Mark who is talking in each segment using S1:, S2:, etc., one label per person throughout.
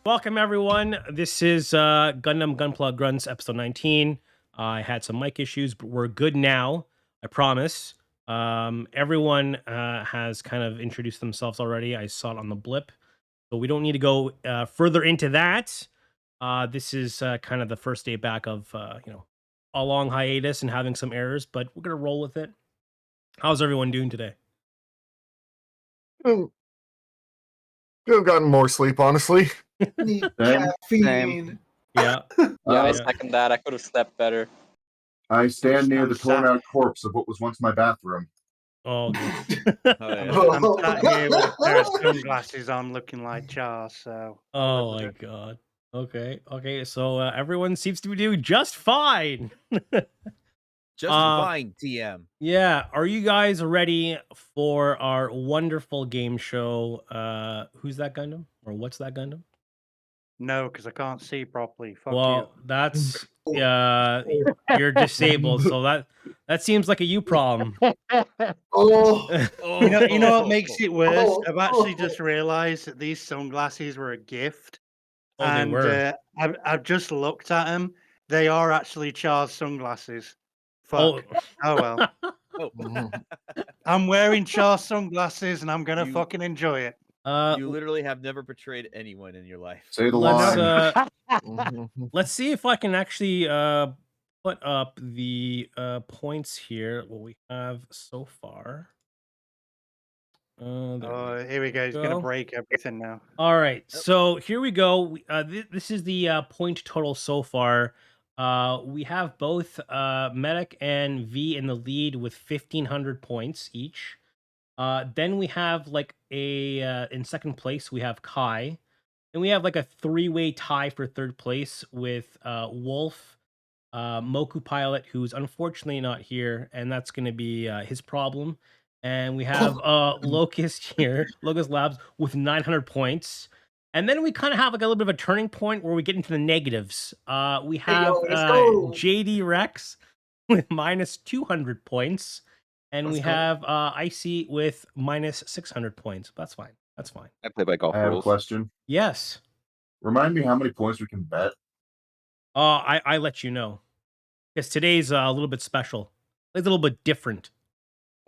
S1: Welcome, everyone. This is Gundam Gunpla Grunts, episode 19. I had some mic issues, but we're good now. I promise. Everyone has kind of introduced themselves already. I saw it on the blip. So we don't need to go further into that. This is kind of the first day back of, a long hiatus and having some errors, but we're going to roll with it. How's everyone doing today?
S2: Could have gotten more sleep, honestly.
S3: Need caffeine.
S1: Yeah.
S4: I second that. I could have slept better.
S5: I stand near the torn out corpse of what was once my bathroom.
S1: Oh,
S6: I'm sat here with a pair of sunglasses on looking like Charles, so...
S1: Oh my god. Okay. So everyone seems to be doing just fine.
S7: Just fine, TM.
S1: Yeah. Are you guys ready for our wonderful game show? Who's that Gundam? Or what's that Gundam?
S6: No, because I can't see properly. Fuck
S1: Well, that's you're disabled, so that seems like a you problem.
S6: you know what makes it worse? I've actually just realized that these sunglasses were a gift.
S1: Oh, and they were.
S6: I've just looked at them. They are actually Charles sunglasses. Fuck. Oh well. I'm wearing Charles sunglasses and I'm gonna fucking enjoy it.
S7: You literally have never betrayed anyone in your life.
S5: Say the line.
S1: Let's see if I can actually put up the points here. What we have so far.
S6: Here we go. He's gonna break everything now.
S1: All right, so here we go. This is the point total so far. We have both Medic and V in the lead with 1,500 points each. Then we have like in second place we have Kai, and we have like a three-way tie for third place with Wolf, Moku Pilot, who's unfortunately not here, and that's going to be his problem. And we have Locust here, Locust Labs with 900 points. And then we kind of have like a little bit of a turning point where we get into the negatives. We have JD Rex with minus 200 points. And we have Icy with minus 600 points. That's fine.
S4: I play by golf
S5: I have a
S4: rules.
S5: question.
S1: Yes.
S5: Remind me how many points we can bet.
S1: I let you know. Because today's a little bit special. It's a little bit different.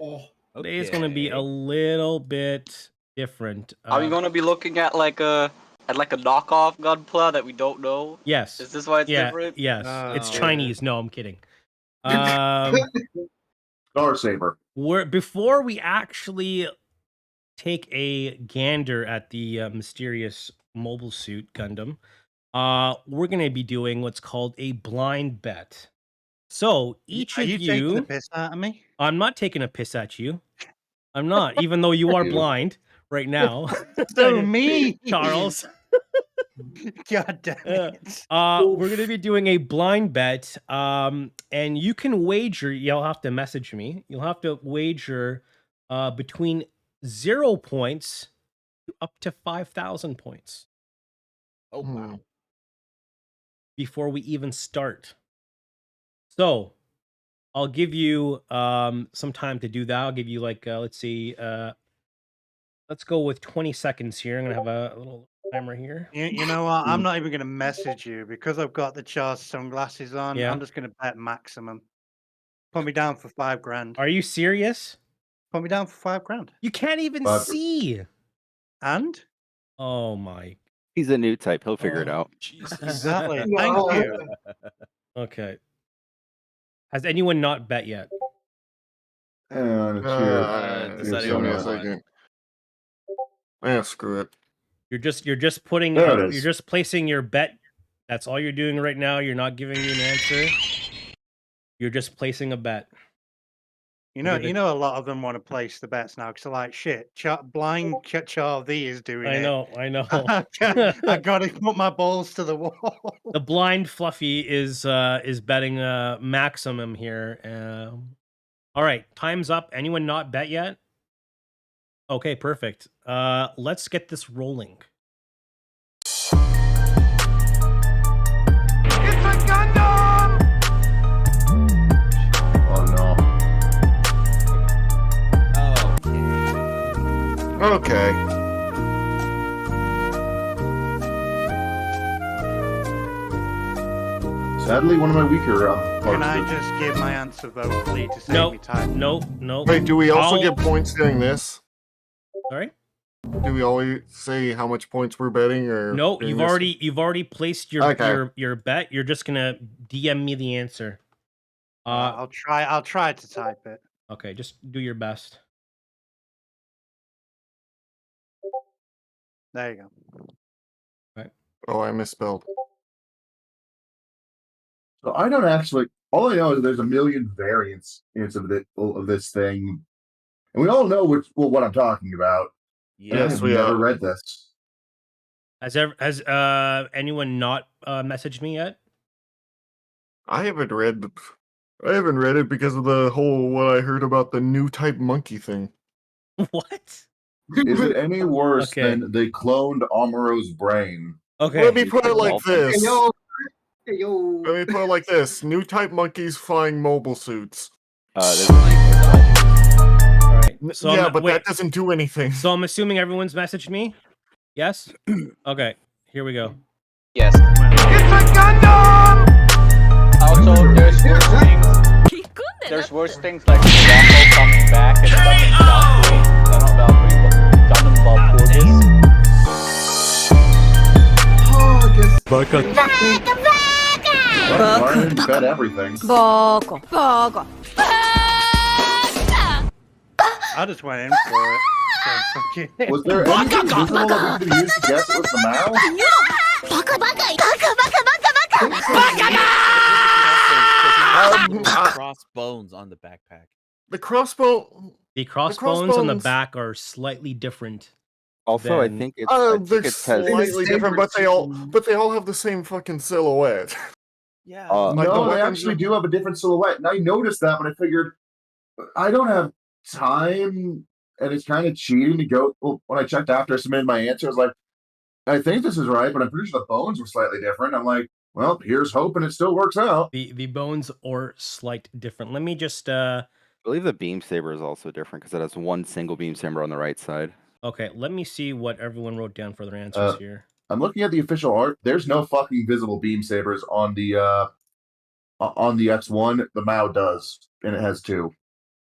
S1: Today is going to be a little bit different.
S4: Are we going to be looking at like a knockoff Gunpla that we don't know?
S1: Yes.
S4: Is this why it's different?
S1: Yes. It's Chinese. No, I'm kidding.
S5: Star Saber.
S1: Before we actually take a gander at the mysterious mobile suit Gundam, we're going to be doing what's called a blind bet. So each of you... Are you
S6: taking a piss at me?
S1: I'm not taking a piss at you. I'm not, even though you are blind right now.
S6: So me,
S1: Charles.
S6: God damn it.
S1: We're going to be doing a blind bet. And you can wager, you'll have to message me. You'll have to wager between 0 points to up to 5,000 points.
S7: Oh, wow.
S1: Before we even start. So I'll give you some time to do that. I'll give you like, let's see, let's go with 20 seconds here. I'm going to have a little timer here.
S6: You know what? I'm not even going to message you because I've got the Charles sunglasses on.
S1: Yeah.
S6: I'm just going to bet maximum. Put me down for $5,000.
S1: Are you serious?
S6: Put me down for $5,000.
S1: You can't even see.
S6: And?
S1: Oh my.
S4: He's a new type. He'll figure it out.
S1: Jesus.
S6: Exactly. Thank you.
S1: Okay. Has anyone not bet yet?
S5: And
S2: Screw it.
S1: You're just putting you're just placing your bet. That's all you're doing right now. You're not giving me an answer. You're just placing a bet.
S6: You know, a lot of them want to place the bets now because they're like, shit, blind Charles V is doing it.
S1: I know.
S6: I gotta put my balls to the wall.
S1: The blind Fluffy is betting maximum here. All right, time's up. Anyone not bet yet? Okay, perfect. Let's get this rolling.
S8: It's a Gundam!
S5: Oh no.
S2: Okay.
S5: Sadly, one of my weaker parts.
S6: Can I
S5: of it.
S6: just give my answer vocally to save
S1: Nope.
S6: me time?
S1: No.
S2: Wait, do we also
S1: I'll-
S2: get points doing this?
S1: Sorry.
S2: Do we always say how much points we're betting, or
S1: No,
S2: during
S1: you've already placed your
S2: Okay.
S1: your bet. You're just gonna DM me the answer.
S6: I'll try to type it.
S1: Okay, just do your best.
S6: There you go.
S2: Oh, I misspelled.
S5: So I don't actually. All I know is there's a million variants of this thing, and we all know what I'm talking about.
S7: Yeah.
S2: Yes,
S5: I've
S2: we
S5: never
S2: are.
S5: read this.
S1: Has anyone not messaged me yet?
S2: I haven't read it because of the whole what I heard about the new type monkey thing.
S1: What?
S5: Is it any worse
S1: Okay.
S5: than they cloned Amuro's brain?
S1: Okay.
S2: Let me put it like this.
S3: Hey, yo. Hey, yo.
S2: Let me put it like this. New type monkeys flying mobile suits.
S1: All right. So
S2: yeah,
S1: I'm,
S2: but
S1: wait,
S2: that doesn't do anything.
S1: so I'm assuming everyone's messaged me. Yes. Okay. Here we go.
S4: Yes.
S8: It's a Gundam!
S4: Also, there's worse things. There's worse things like Rocco coming back and Gundam Valkyrie, Gundam Valkyrie.
S3: Oh, I guess.
S5: Ryan bet everything.
S6: I just went in for it. So fuck it.
S5: Was there anything visible that we could use to guess it was the Mao?
S7: Crossbones on the backpack.
S2: The crossbow.
S1: The crossbones on the
S2: crossbones-
S1: back are slightly different.
S9: Also, I
S1: Then-
S9: think it's. I think
S2: They're
S9: it has.
S2: slightly different, but they all have the same fucking silhouette.
S7: Yeah.
S2: Like the
S5: No, they
S2: weapons
S5: actually
S2: are-
S5: do have a different silhouette, and I noticed that, but I figured I don't have time, and it's kind of cheating to go. Well, when I checked after I submitted my answer, I was like, I think this is right, but I'm pretty sure the bones were slightly different. I'm like, well, here's hoping it still works out.
S1: The bones are slight different. Let me just
S9: I believe the beam saber is also different because it has one single beam saber on the right side.
S1: okay. Let me see what everyone wrote down for their answers
S5: Uh,
S1: here.
S5: I'm looking at the official art. There's no fucking visible beam sabers on the X1. The Mao does, and it has two.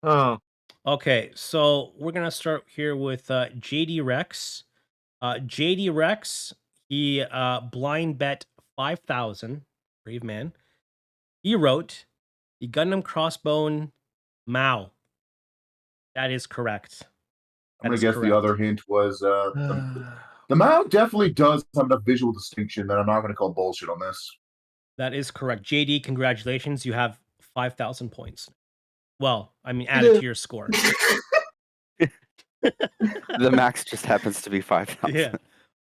S2: Oh,
S1: Okay, so we're gonna start here with JD Rex. JD Rex, he blind bet 5,000. Brave man. He wrote the Gundam Crossbone Mao. That is correct.
S5: I'm
S1: That
S5: gonna
S1: is
S5: guess
S1: correct.
S5: the other hint was the Mao definitely does have enough visual distinction that I'm not gonna call bullshit on this.
S1: That is correct. JD, congratulations. You have 5,000 points. Well, I mean, added to your score.
S9: The max just happens to be 5,000.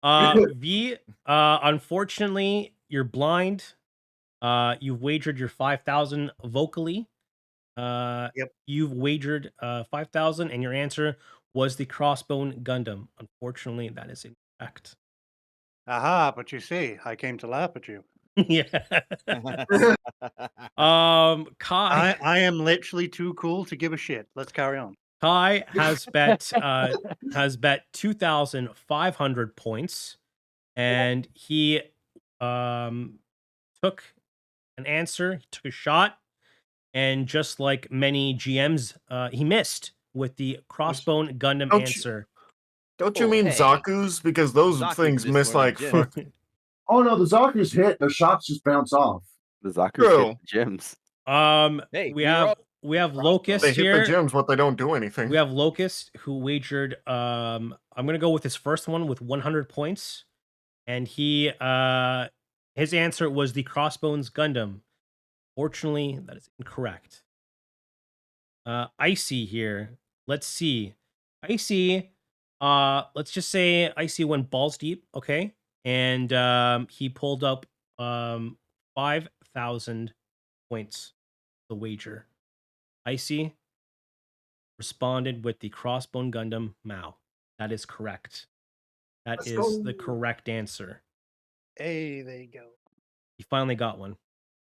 S1: Yeah. V, unfortunately, you're blind. You've wagered your 5,000 vocally.
S6: Yep.
S1: You've wagered 5,000, and your answer was the Crossbone Gundam. Unfortunately, that is incorrect.
S6: Aha, but you see, I came to laugh at you.
S1: Yeah. Kai.
S6: I am literally too cool to give a shit. Let's carry on.
S1: Kai has bet 2,500 points, and he took an answer. He took a shot, and just like many GMs, he missed with the Crossbone Gundam
S2: Don't you-
S1: answer.
S2: don't you
S7: Oh,
S2: mean
S7: hey.
S2: Zaku's? Because those
S7: Zaku's
S2: things
S7: missed
S2: miss
S7: more than
S2: like
S7: Jin.
S2: fuck.
S5: Oh no, the Zaku's hit. The shots just bounce off.
S9: The Zaku's
S2: True.
S9: hit the gyms.
S7: Hey,
S1: We
S7: you're
S1: have
S7: up.
S1: Locust
S2: They hit
S1: here.
S2: the gems, but they don't do anything.
S1: We have Locust who wagered. I'm gonna go with his first one with 100 points, and he his answer was the Crossbones Gundam. Fortunately, that is incorrect. Icy here. Let's see. Icy. Let's just say Icy went balls deep. Okay, and he pulled up 5,000 points. The wager. Icy responded with the Crossbone Gundam Mao. That is correct. That
S3: Let's
S1: is the
S3: go.
S1: correct answer.
S6: Hey, there you go.
S1: He finally got one.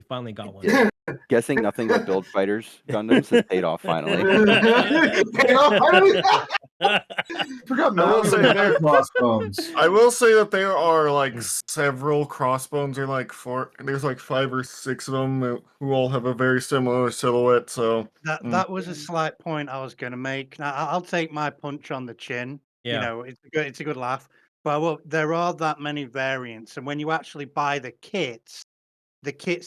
S1: We finally got one.
S9: Guessing nothing but Build Fighters Gundams has paid off finally.
S5: Forgot
S2: I will
S5: Malcolm
S2: say
S5: had
S2: there-
S5: crossbones.
S2: I will say that there are like several crossbones. There are like there's like 5 or 6 of them who all have a very similar silhouette. So
S6: That was a slight point I was going to make. Now I'll take my punch on the chin. You
S1: Yeah.
S6: know, it's a good laugh. But there are that many variants, and when you actually buy the kits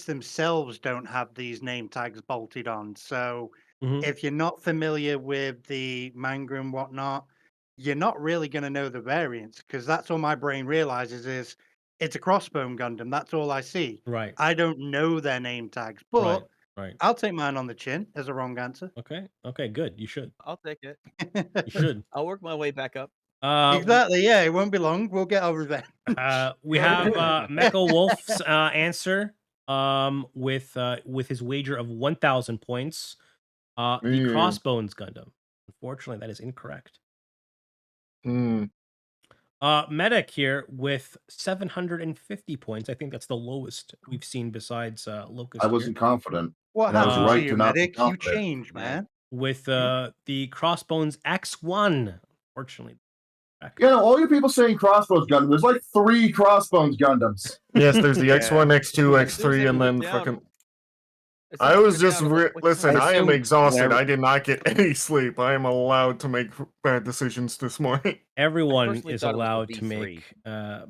S6: themselves don't have these name tags bolted on. So
S1: Mhm.
S6: if you're not familiar with the manga and whatnot, you're not really going to know the variants, because that's all my brain realizes is it's a crossbone Gundam. That's all I see.
S1: Right.
S6: I don't know their name tags,
S1: Right.
S6: but
S1: Right.
S6: I'll take mine on the chin as a wrong answer.
S1: Okay. Okay. Good. You should.
S7: I'll take it.
S1: You should.
S7: I'll work my way back up.
S6: Exactly. Yeah, it won't be long. We'll get our revenge.
S1: We have Mecha Wolf's answer with his wager of 1,000 points. The
S2: Yeah.
S1: Crossbones Gundam. Unfortunately, that is incorrect.
S2: hmm.
S1: Medic here with 750 points. I think that's the lowest we've seen besides Locust.
S5: I
S1: here.
S5: wasn't confident.
S6: What
S5: And I was
S6: happened
S5: right
S6: to you,
S5: to not be
S6: Medic? You
S5: confident.
S6: changed, man.
S1: with the Crossbones X1. Unfortunately,
S5: You know, all you people saying crossbones Gundam, there's like 3 crossbones Gundams.
S2: Yes, there's the
S6: Yeah.
S2: X1, X2,
S7: It still
S2: X3,
S7: said
S2: and
S7: it
S2: then
S7: was down.
S2: fucking.
S7: It said
S2: I
S7: it
S2: was just
S7: down. What-
S2: listen.
S9: I
S2: I am
S9: assume
S2: exhausted.
S9: whenever-
S2: I did not get any sleep. I am allowed to make bad decisions this morning.
S1: everyone
S7: personally
S1: is
S7: thought it was the
S1: allowed to
S7: V3.
S1: make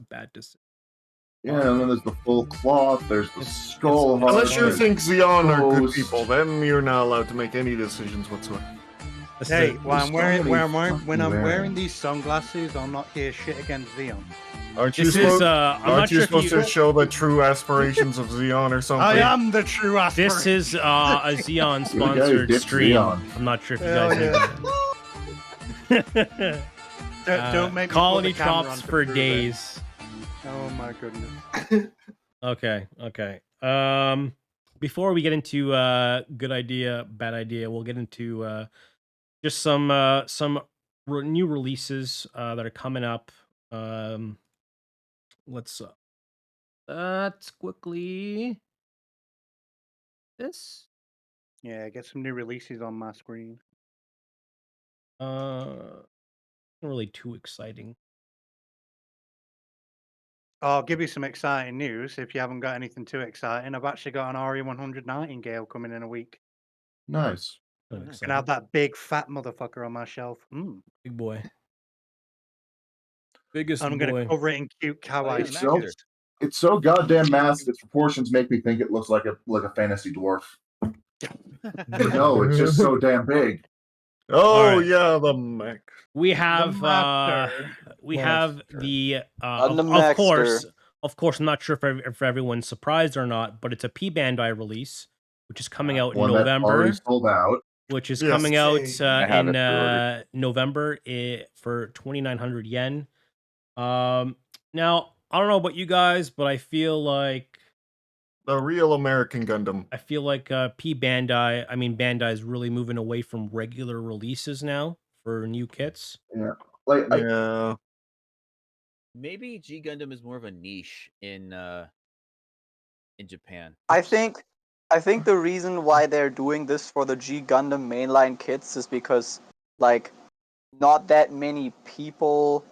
S1: bad decisions.
S5: Yeah, and then there's the full cloth, there's the
S1: It's-
S5: skull
S1: it's-
S2: Unless you
S5: there's
S2: think Xeon are good
S5: Toast.
S2: people, then you're not allowed to make any decisions whatsoever.
S1: This is
S6: Hey,
S1: a-
S6: when I'm
S5: so
S6: wearing
S5: many
S6: when I'm
S5: fucking
S6: wearing these sunglasses, I'll not hear shit against Xeon.
S2: Aren't you
S1: this is
S2: supposed,
S1: I'm not
S2: aren't
S1: sure
S2: you
S1: if
S2: supposed
S1: you.
S2: to show the true aspirations of Xeon or something?
S6: I am the true aspiration.
S1: This is a Xeon
S5: You guys
S1: sponsored
S5: dip
S1: stream.
S5: Xeon.
S1: I'm not sure if you
S6: Hell
S1: guys knew that.
S6: Don't make me
S1: colony
S6: put the camera
S1: chops
S6: on to
S1: for
S6: prove it.
S1: days.
S6: Oh my goodness.
S1: Okay. Before we get into good idea, bad idea, we'll get into just some new releases that are coming up. Let's quickly this.
S6: Yeah, get some new releases on my screen.
S1: Not really too exciting.
S6: I'll give you some exciting news if you haven't got anything too exciting. I've actually got an RE100 Nightingale coming in a week.
S5: nice.
S1: Not
S6: Gonna
S1: exciting.
S6: have that big fat motherfucker on my shelf.
S1: Big boy. Biggest
S6: I'm
S1: boy.
S6: gonna cover it in cute kawaii
S7: yeah,
S5: It's
S7: an actor.
S6: stickers.
S5: It's so goddamn massive. Its proportions make me think it looks like a fantasy dwarf. But no, it's just so damn big.
S2: Oh
S1: Alright.
S2: yeah, the mech.
S1: We have
S6: master.
S1: we
S5: Yes.
S1: have the
S10: On the
S1: of course I'm not sure if everyone's surprised or not, but it's a P Bandai release which is coming out in
S5: One that
S1: November,
S5: already sold out.
S1: which is
S2: Yes.
S1: coming out
S9: I have
S1: in
S9: it pre-ordered.
S1: November for 2,900 yen. Now I don't know about you guys, but I feel like
S2: The real American Gundam.
S1: Bandai is really moving away from regular releases now for new kits.
S5: Like I,
S2: Yeah.
S7: Maybe G Gundam is more of a niche in Japan.
S10: I think the reason why they're doing this for the G Gundam mainline kits is because like not that many people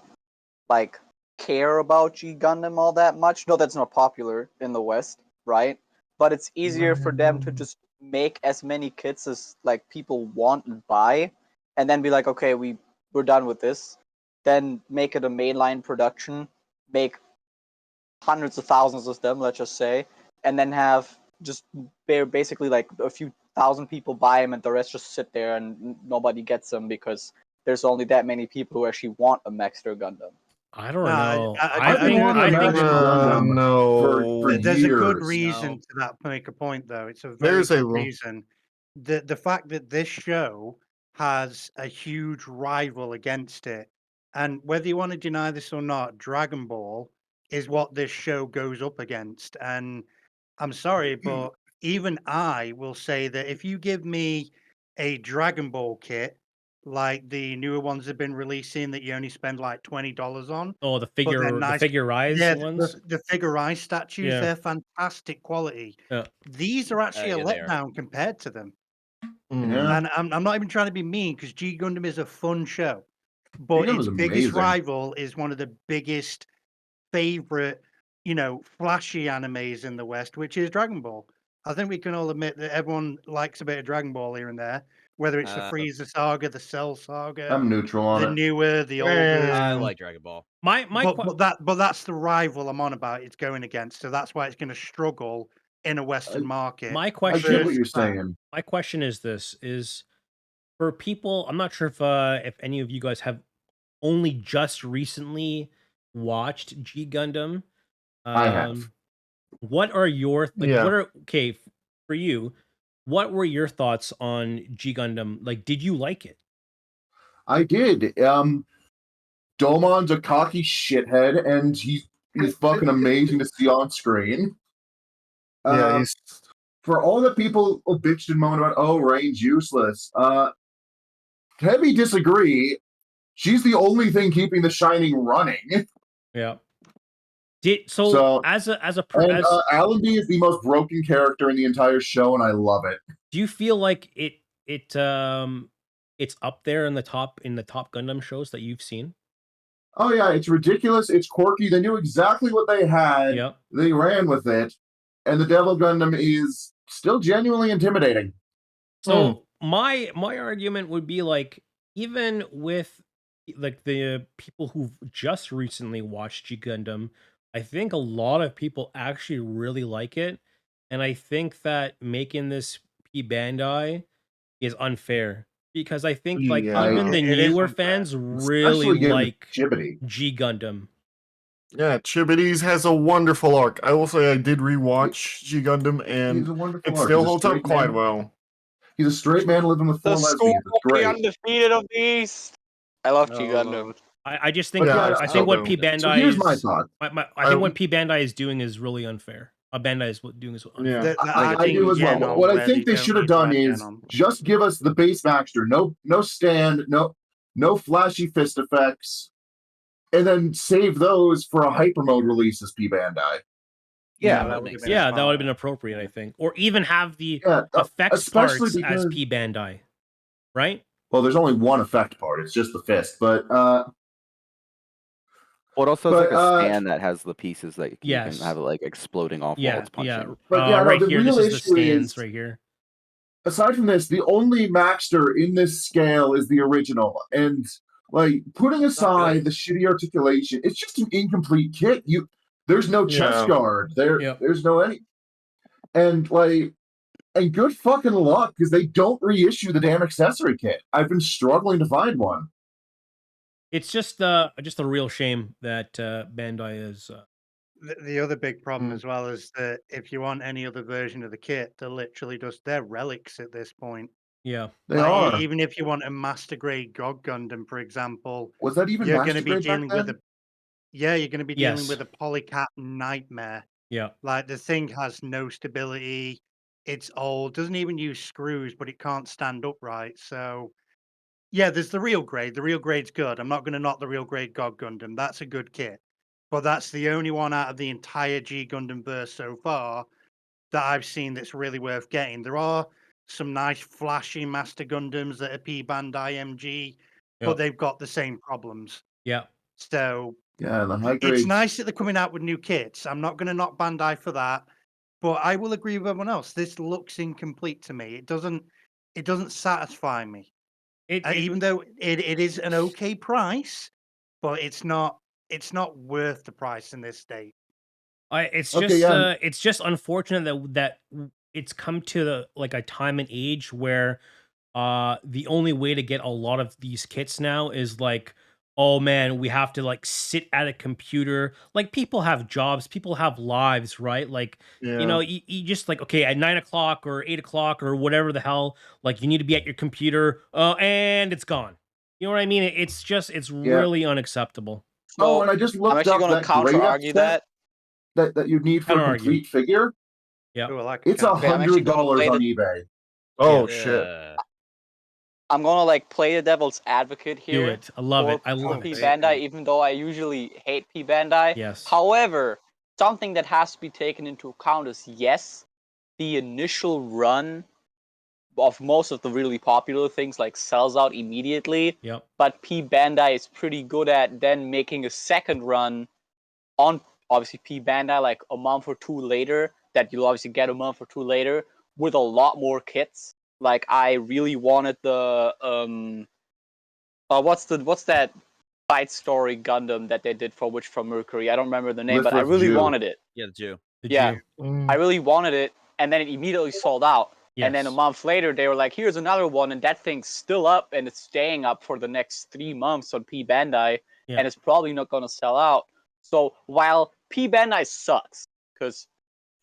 S10: like care about G Gundam all that much. No, that's not popular in the West, right? But it's easier for them to just make as many kits as like people want and buy, and then be like, okay, we're done with this. Then make it a mainline production, make hundreds of thousands of them, let's just say, and then have just basically like a few thousand people buy them, and the rest just sit there and nobody gets them because there's only that many people who actually want a Maxter Gundam.
S1: I don't
S6: Nah,
S1: know.
S6: I
S5: I've been
S6: think-
S5: wanting
S6: I
S5: to
S6: think-
S5: imagine Gundam
S2: no.
S5: for
S6: There's a good
S5: years.
S6: reason
S7: No.
S6: to that make a point, though. It's a very
S2: There's a
S6: good
S2: lo-
S6: reason. The fact that this show has a huge rival against it, and whether you want to deny this or not, Dragon Ball is what this show goes up against. And I'm sorry, but even I will say that if you give me a Dragon Ball kit like the newer ones have been releasing that you only spend like $20 on.
S1: Oh, the
S6: But they're
S1: figure
S6: nice.
S1: rise
S6: Yeah,
S1: ones.
S6: the figure eye statues,
S1: Yeah.
S6: they're fantastic quality.
S1: Yeah.
S6: These are actually a
S7: yeah, they are.
S6: letdown compared to them.
S5: Yeah.
S6: And I'm not even trying to be mean because G Gundam is a fun show, but
S5: Gundam
S6: its
S5: is
S6: biggest
S5: amazing.
S6: rival is one of the biggest favorite, flashy animes in the West, which is Dragon Ball. I think we can all admit that everyone likes a bit of Dragon Ball here and there, whether it's the Frieza saga, the Cell saga,
S5: I'm neutral on
S6: the
S5: it.
S6: newer, the older.
S7: I like Dragon Ball.
S6: But that's the rival I'm on about. It's going against, so that's why it's going to struggle in a Western market.
S1: My
S5: I
S1: question.
S5: get what you're saying.
S1: My question is this: is for people. I'm not sure if any of you guys have only just recently watched G Gundam.
S5: I have.
S1: What are your
S2: Yeah.
S1: what are for you? What were your thoughts on G Gundam? Like, did you like it?
S5: I did. Domon's a cocky shithead, and he's fucking amazing to see on screen.
S2: Yeah, he's
S5: For all the people who bitched and moaned about, oh, Rain's useless. Heavy disagree. She's the only thing keeping the Shining running.
S1: Yeah.
S5: So
S1: as
S5: Allenby is the most broken character in the entire show, and I love it.
S1: do you feel like it's up there in the top Gundam shows that you've seen?
S5: Oh yeah, it's ridiculous. It's quirky. They knew exactly what they had.
S1: Yep.
S5: They ran with it, and the Devil Gundam is still genuinely intimidating.
S1: So my argument would be like, even with like the people who've just recently watched G Gundam, I think a lot of people actually really like it, and I think that making this P Bandai is unfair because I think like
S2: Yeah,
S1: even the
S6: it is
S1: newer
S6: unfair.
S1: fans
S5: Especially
S1: really
S5: given
S1: like
S5: Chibbity.
S1: G Gundam.
S2: Yeah, Chibity's has a wonderful arc. I will say I did rewatch G Gundam,
S5: He's
S2: and
S5: a wonderful
S2: it
S5: arc.
S2: still
S5: He's a
S2: holds up
S5: straight
S2: quite
S5: man.
S2: well.
S5: He's a straight man living with four
S10: The school
S5: lesbians. It's
S10: the
S5: great.
S10: undefeated of these. I love G
S6: Oh,
S10: Gundam.
S6: Lord.
S1: I just think
S2: Yeah,
S1: I
S2: I
S1: think what
S2: still
S1: P
S2: do.
S1: Bandai
S5: So here's my
S1: is
S5: thought.
S1: I think what P Bandai is doing is really unfair. Bandai is doing is unfair.
S2: Yeah.
S5: I do as well. What I think they should have done is just give us the base Baxter, no stand, no flashy fist effects, and then save those for a hyper mode release as P Bandai.
S1: Yeah,
S7: that makes
S1: that would have been appropriate, I think. Or even have the
S5: Yeah,
S1: effects
S5: especially
S1: parts
S5: because
S1: as P Bandai, right?
S5: well, there's only one effect part. It's just the fist, but
S9: Well, it also has like
S5: But,
S9: a stand that has the pieces that you
S1: Yes.
S9: can have it like exploding off while it's punching.
S5: But yeah, no,
S1: right
S5: the
S1: here, this
S5: real
S1: is the
S5: issue
S1: stands
S5: is-
S1: right here.
S5: aside from this, the only Maxter in this scale is the original, and like putting aside the shitty articulation, it's just an incomplete kit. There's no chest
S2: Yeah.
S5: guard.
S1: Yep.
S5: There's no any, and good fucking luck because they don't reissue the damn accessory kit. I've been struggling to find one.
S1: It's just a real shame that Bandai is.
S6: The other big problem as well is that if you want any other version of the kit, they're literally just they're relics at this point.
S1: Yeah,
S5: They are.
S6: Even if you want a master grade God Gundam, for example,
S5: Was that even
S6: you're
S5: master
S6: going to be
S5: grade back
S6: dealing with
S5: then?
S6: you're going to be dealing
S1: Yes.
S6: with a polycat nightmare.
S1: Yeah.
S6: Like the thing has no stability. It's old, doesn't even use screws, but it can't stand upright. So, yeah, there's the real grade. The real grade's good. I'm not going to knock the real grade God Gundam. That's a good kit. But that's the only one out of the entire G Gundam verse so far that I've seen that's really worth getting. There are some nice flashy Master Gundams that are P Bandai MG, but
S1: Yep.
S6: they've got the same problems.
S1: Yeah.
S6: So
S5: Yeah, the high grade.
S6: it's nice that they're coming out with new kits. I'm not going to knock Bandai for that, but I will agree with everyone else. This looks incomplete to me. It doesn't satisfy me. Even though it is an okay price, but it's not worth the price in this state.
S1: It's
S5: Okay,
S1: just
S5: yeah.
S1: it's just unfortunate that it's come to like a time and age where the only way to get a lot of these kits now is like, oh man, we have to like sit at a computer. Like people have jobs, people have lives, right? Like
S2: Yeah.
S1: you just like, okay, at 9 o'clock or 8 o'clock or whatever the hell, like you need to be at your computer, and it's gone. You know what I mean? It's really unacceptable.
S5: Oh, and I just looked
S10: I'm actually
S5: up
S10: going to
S5: that
S10: counter
S5: grade
S10: argue
S5: set
S10: that.
S5: that you need for a
S1: Counter-argue.
S5: complete figure.
S1: Yeah.
S6: Ooh, I like
S5: It's
S6: counter.
S10: I'm actually
S5: $100
S10: gonna play
S5: on
S10: the-
S5: eBay.
S2: Oh
S7: Yeah.
S2: shit.
S10: I'm gonna like play the devil's advocate here.
S1: Do it. I love it. I
S10: For
S1: love
S10: P
S1: it.
S10: Bandai, even though I usually hate P Bandai.
S1: Yes.
S10: However, something that has to be taken into account is yes, the initial run of most of the really popular things like sells out immediately.
S1: Yep.
S10: But P Bandai is pretty good at then making a second run on obviously P Bandai like a month or two later that you'll obviously get a month or two later with a lot more kits. Like I really wanted the what's that side story Gundam that they did for Witch from Mercury? I don't remember the name, but I
S5: Lift
S10: really
S5: Jew.
S10: wanted it.
S7: Yeah, the Jew.
S10: Yeah, I really wanted it, and then it immediately sold out. And then a
S1: Yes.
S10: month later, they were like, "Here's another one," and that thing's still up, and it's staying up for the next 3 months on P Bandai,
S1: Yeah.
S10: and it's probably not gonna sell out. So while P Bandai sucks, because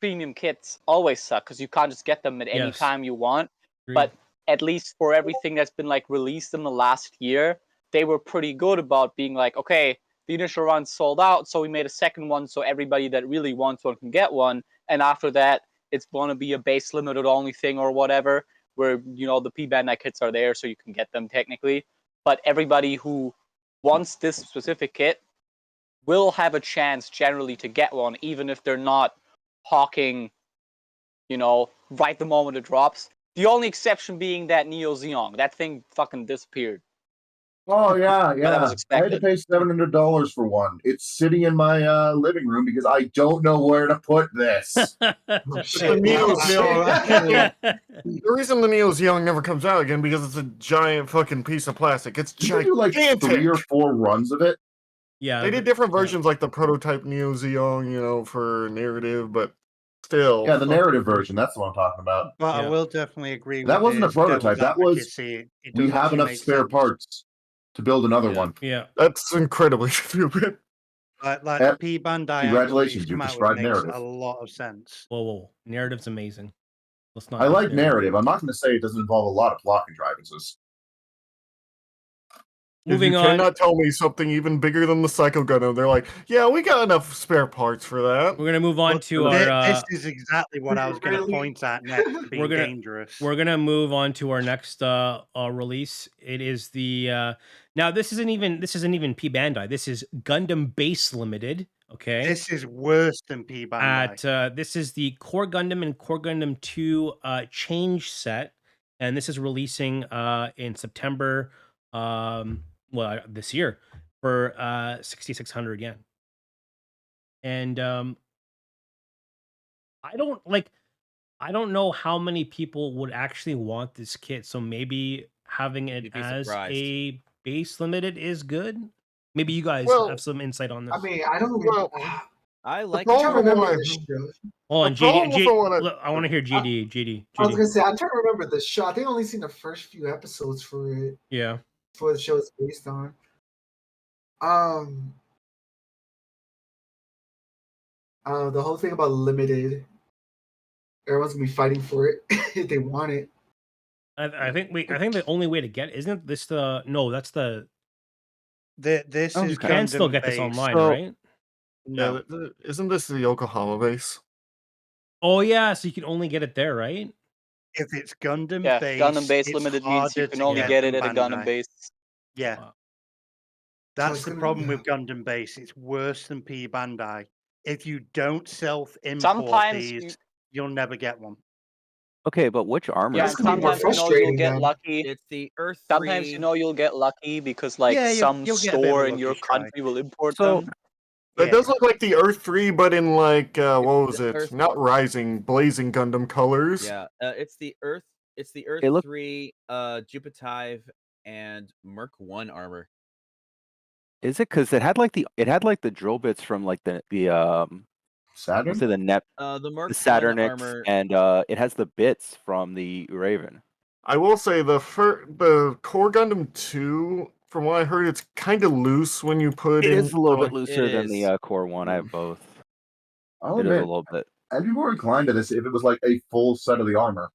S10: premium kits always suck, because you can't just get them at any
S1: Yes.
S10: time you want.
S1: Agreed.
S10: But at least for everything that's been like released in the last year, they were pretty good about being like, okay, the initial run sold out, so we made a second one, so everybody that really wants one can get one. And after that, it's going to be a base limited only thing or whatever, where the P Bandai kits are there, so you can get them technically. But everybody who wants this specific kit will have a chance generally to get one, even if they're not hawking, right the moment it drops. The only exception being that Neo Zeong. That thing fucking disappeared.
S5: Oh yeah,
S10: But that was
S5: yeah. I had to
S10: expected.
S5: pay $700 for one. It's sitting in my living room because I don't know where to put this.
S2: The Neo's Zeong. The reason the Neo's Zeong never comes out again because it's a giant fucking piece of plastic. It's
S5: Did they do like
S2: gigantic.
S5: 3 or 4 runs of it?
S1: Yeah.
S2: They did different versions, like the prototype Neo Zeong, for narrative, but still.
S5: Yeah, the narrative version. That's what I'm talking about.
S6: But I
S1: Yeah.
S6: will definitely agree
S5: That
S6: with
S5: wasn't a
S6: his
S5: prototype,
S6: devil's
S5: that was-
S6: advocacy. It
S5: We
S6: does
S5: have
S6: actually
S5: enough
S6: make
S5: spare
S6: sense.
S5: parts to build another
S7: Yeah.
S5: one.
S1: Yeah.
S2: That's incredibly stupid.
S6: Like
S5: Eh,
S6: P Bandai
S5: congratulations,
S6: actually
S5: you've
S6: come out with
S5: described
S6: makes
S5: narrative.
S6: a lot of sense.
S1: Whoa. Narrative's amazing. Let's not.
S5: I
S1: diss
S5: like narrative. I'm not going to say it doesn't involve a lot of plot contrivances.
S1: Moving
S2: you
S1: on.
S2: cannot tell me something even bigger than the Psycho Gundam. They're like, yeah, we got enough spare parts for that.
S1: We're gonna move on to
S6: This
S1: our.
S6: is exactly what I was going to
S3: Really?
S6: point at next. Being
S1: gonna-
S6: dangerous.
S1: We're gonna move on to our next release. It is the now this isn't even P Bandai. This is Gundam Base Limited. Okay.
S6: This is worse than P Bandai.
S1: This is the Core Gundam and Core Gundam 2 change set, and this is releasing in September, this year for 6,600 yen. And I don't know how many people would actually want this kit, so maybe having it
S7: You'd be
S1: as
S7: surprised.
S1: a base limited is good. Maybe you guys
S2: Well,
S1: have some insight on this.
S3: I mean, I don't.
S2: Well,
S7: I like
S3: I'm
S2: problem
S3: trying to
S2: with
S3: remember
S2: what I-
S3: the show.
S1: Hold on,
S2: the problem with the one
S1: JD. Look, I want to hear JD.
S3: I was gonna say I'm trying to remember the show. I think I only seen the first few episodes for it.
S1: Yeah.
S3: For the show it's based on. The whole thing about limited. Everyone's gonna be fighting for it if they want it.
S1: I think the only way to get isn't this the no that's the
S6: This
S5: Oh,
S6: is
S5: you
S1: you can still
S6: Gundam
S1: get this
S6: based.
S1: online,
S2: So-
S1: right?
S6: No,
S2: Isn't this the Yokohama base?
S1: Oh yeah, so you can only get it there, right?
S6: if it's Gundam
S10: Yeah,
S6: based,
S10: Gundam base
S6: it's
S10: limited means you
S6: harder
S10: can
S6: to
S10: only
S1: get
S10: get it
S6: from
S10: at a Gundam
S6: Bandai.
S10: base.
S6: Yeah,
S1: Wow.
S6: that's
S3: it's
S6: the
S3: gonna-
S6: problem with Gundam base. It's worse than P Bandai. If you don't self-import
S10: Sometimes
S6: these,
S10: you-
S6: you'll never get one.
S9: Okay, but which armor?
S10: Yeah,
S3: That's
S10: and
S3: gonna be more
S10: sometimes you'll
S3: frustrating
S10: get
S3: then.
S10: lucky.
S7: It's the Earth
S10: Sometimes
S7: 3.
S10: you'll get lucky because like
S6: Yeah,
S10: some
S6: you'll get a bit of
S10: store
S6: a
S10: in your
S6: lucky strike.
S10: country will import
S9: So-
S10: them.
S2: That
S6: Yeah.
S2: does look like the Earth 3, but in like what was
S7: the
S2: it?
S7: Earth-
S2: Not Rising, Blazing Gundam colors.
S7: Yeah, it's the Earth. It's the Earth
S9: It look-
S7: 3, Jupitive, and Merc 1 armor.
S9: Is it because it had like the drill bits from like the
S5: Saturn?
S9: let's say the Net,
S7: The Merc
S9: the
S7: 1
S9: Saturnix,
S7: armor.
S9: and it has the bits from the Raven.
S2: I will say the Core Gundam 2, from what I heard, it's kind of loose when you put
S9: It
S2: in.
S9: is a little
S2: like-
S9: bit looser
S7: It
S9: than
S7: is.
S9: the Core One. I have both.
S5: I'll
S9: It is a
S5: admit,
S9: little bit.
S5: I'd be more inclined to this if it was like a full set of the armor.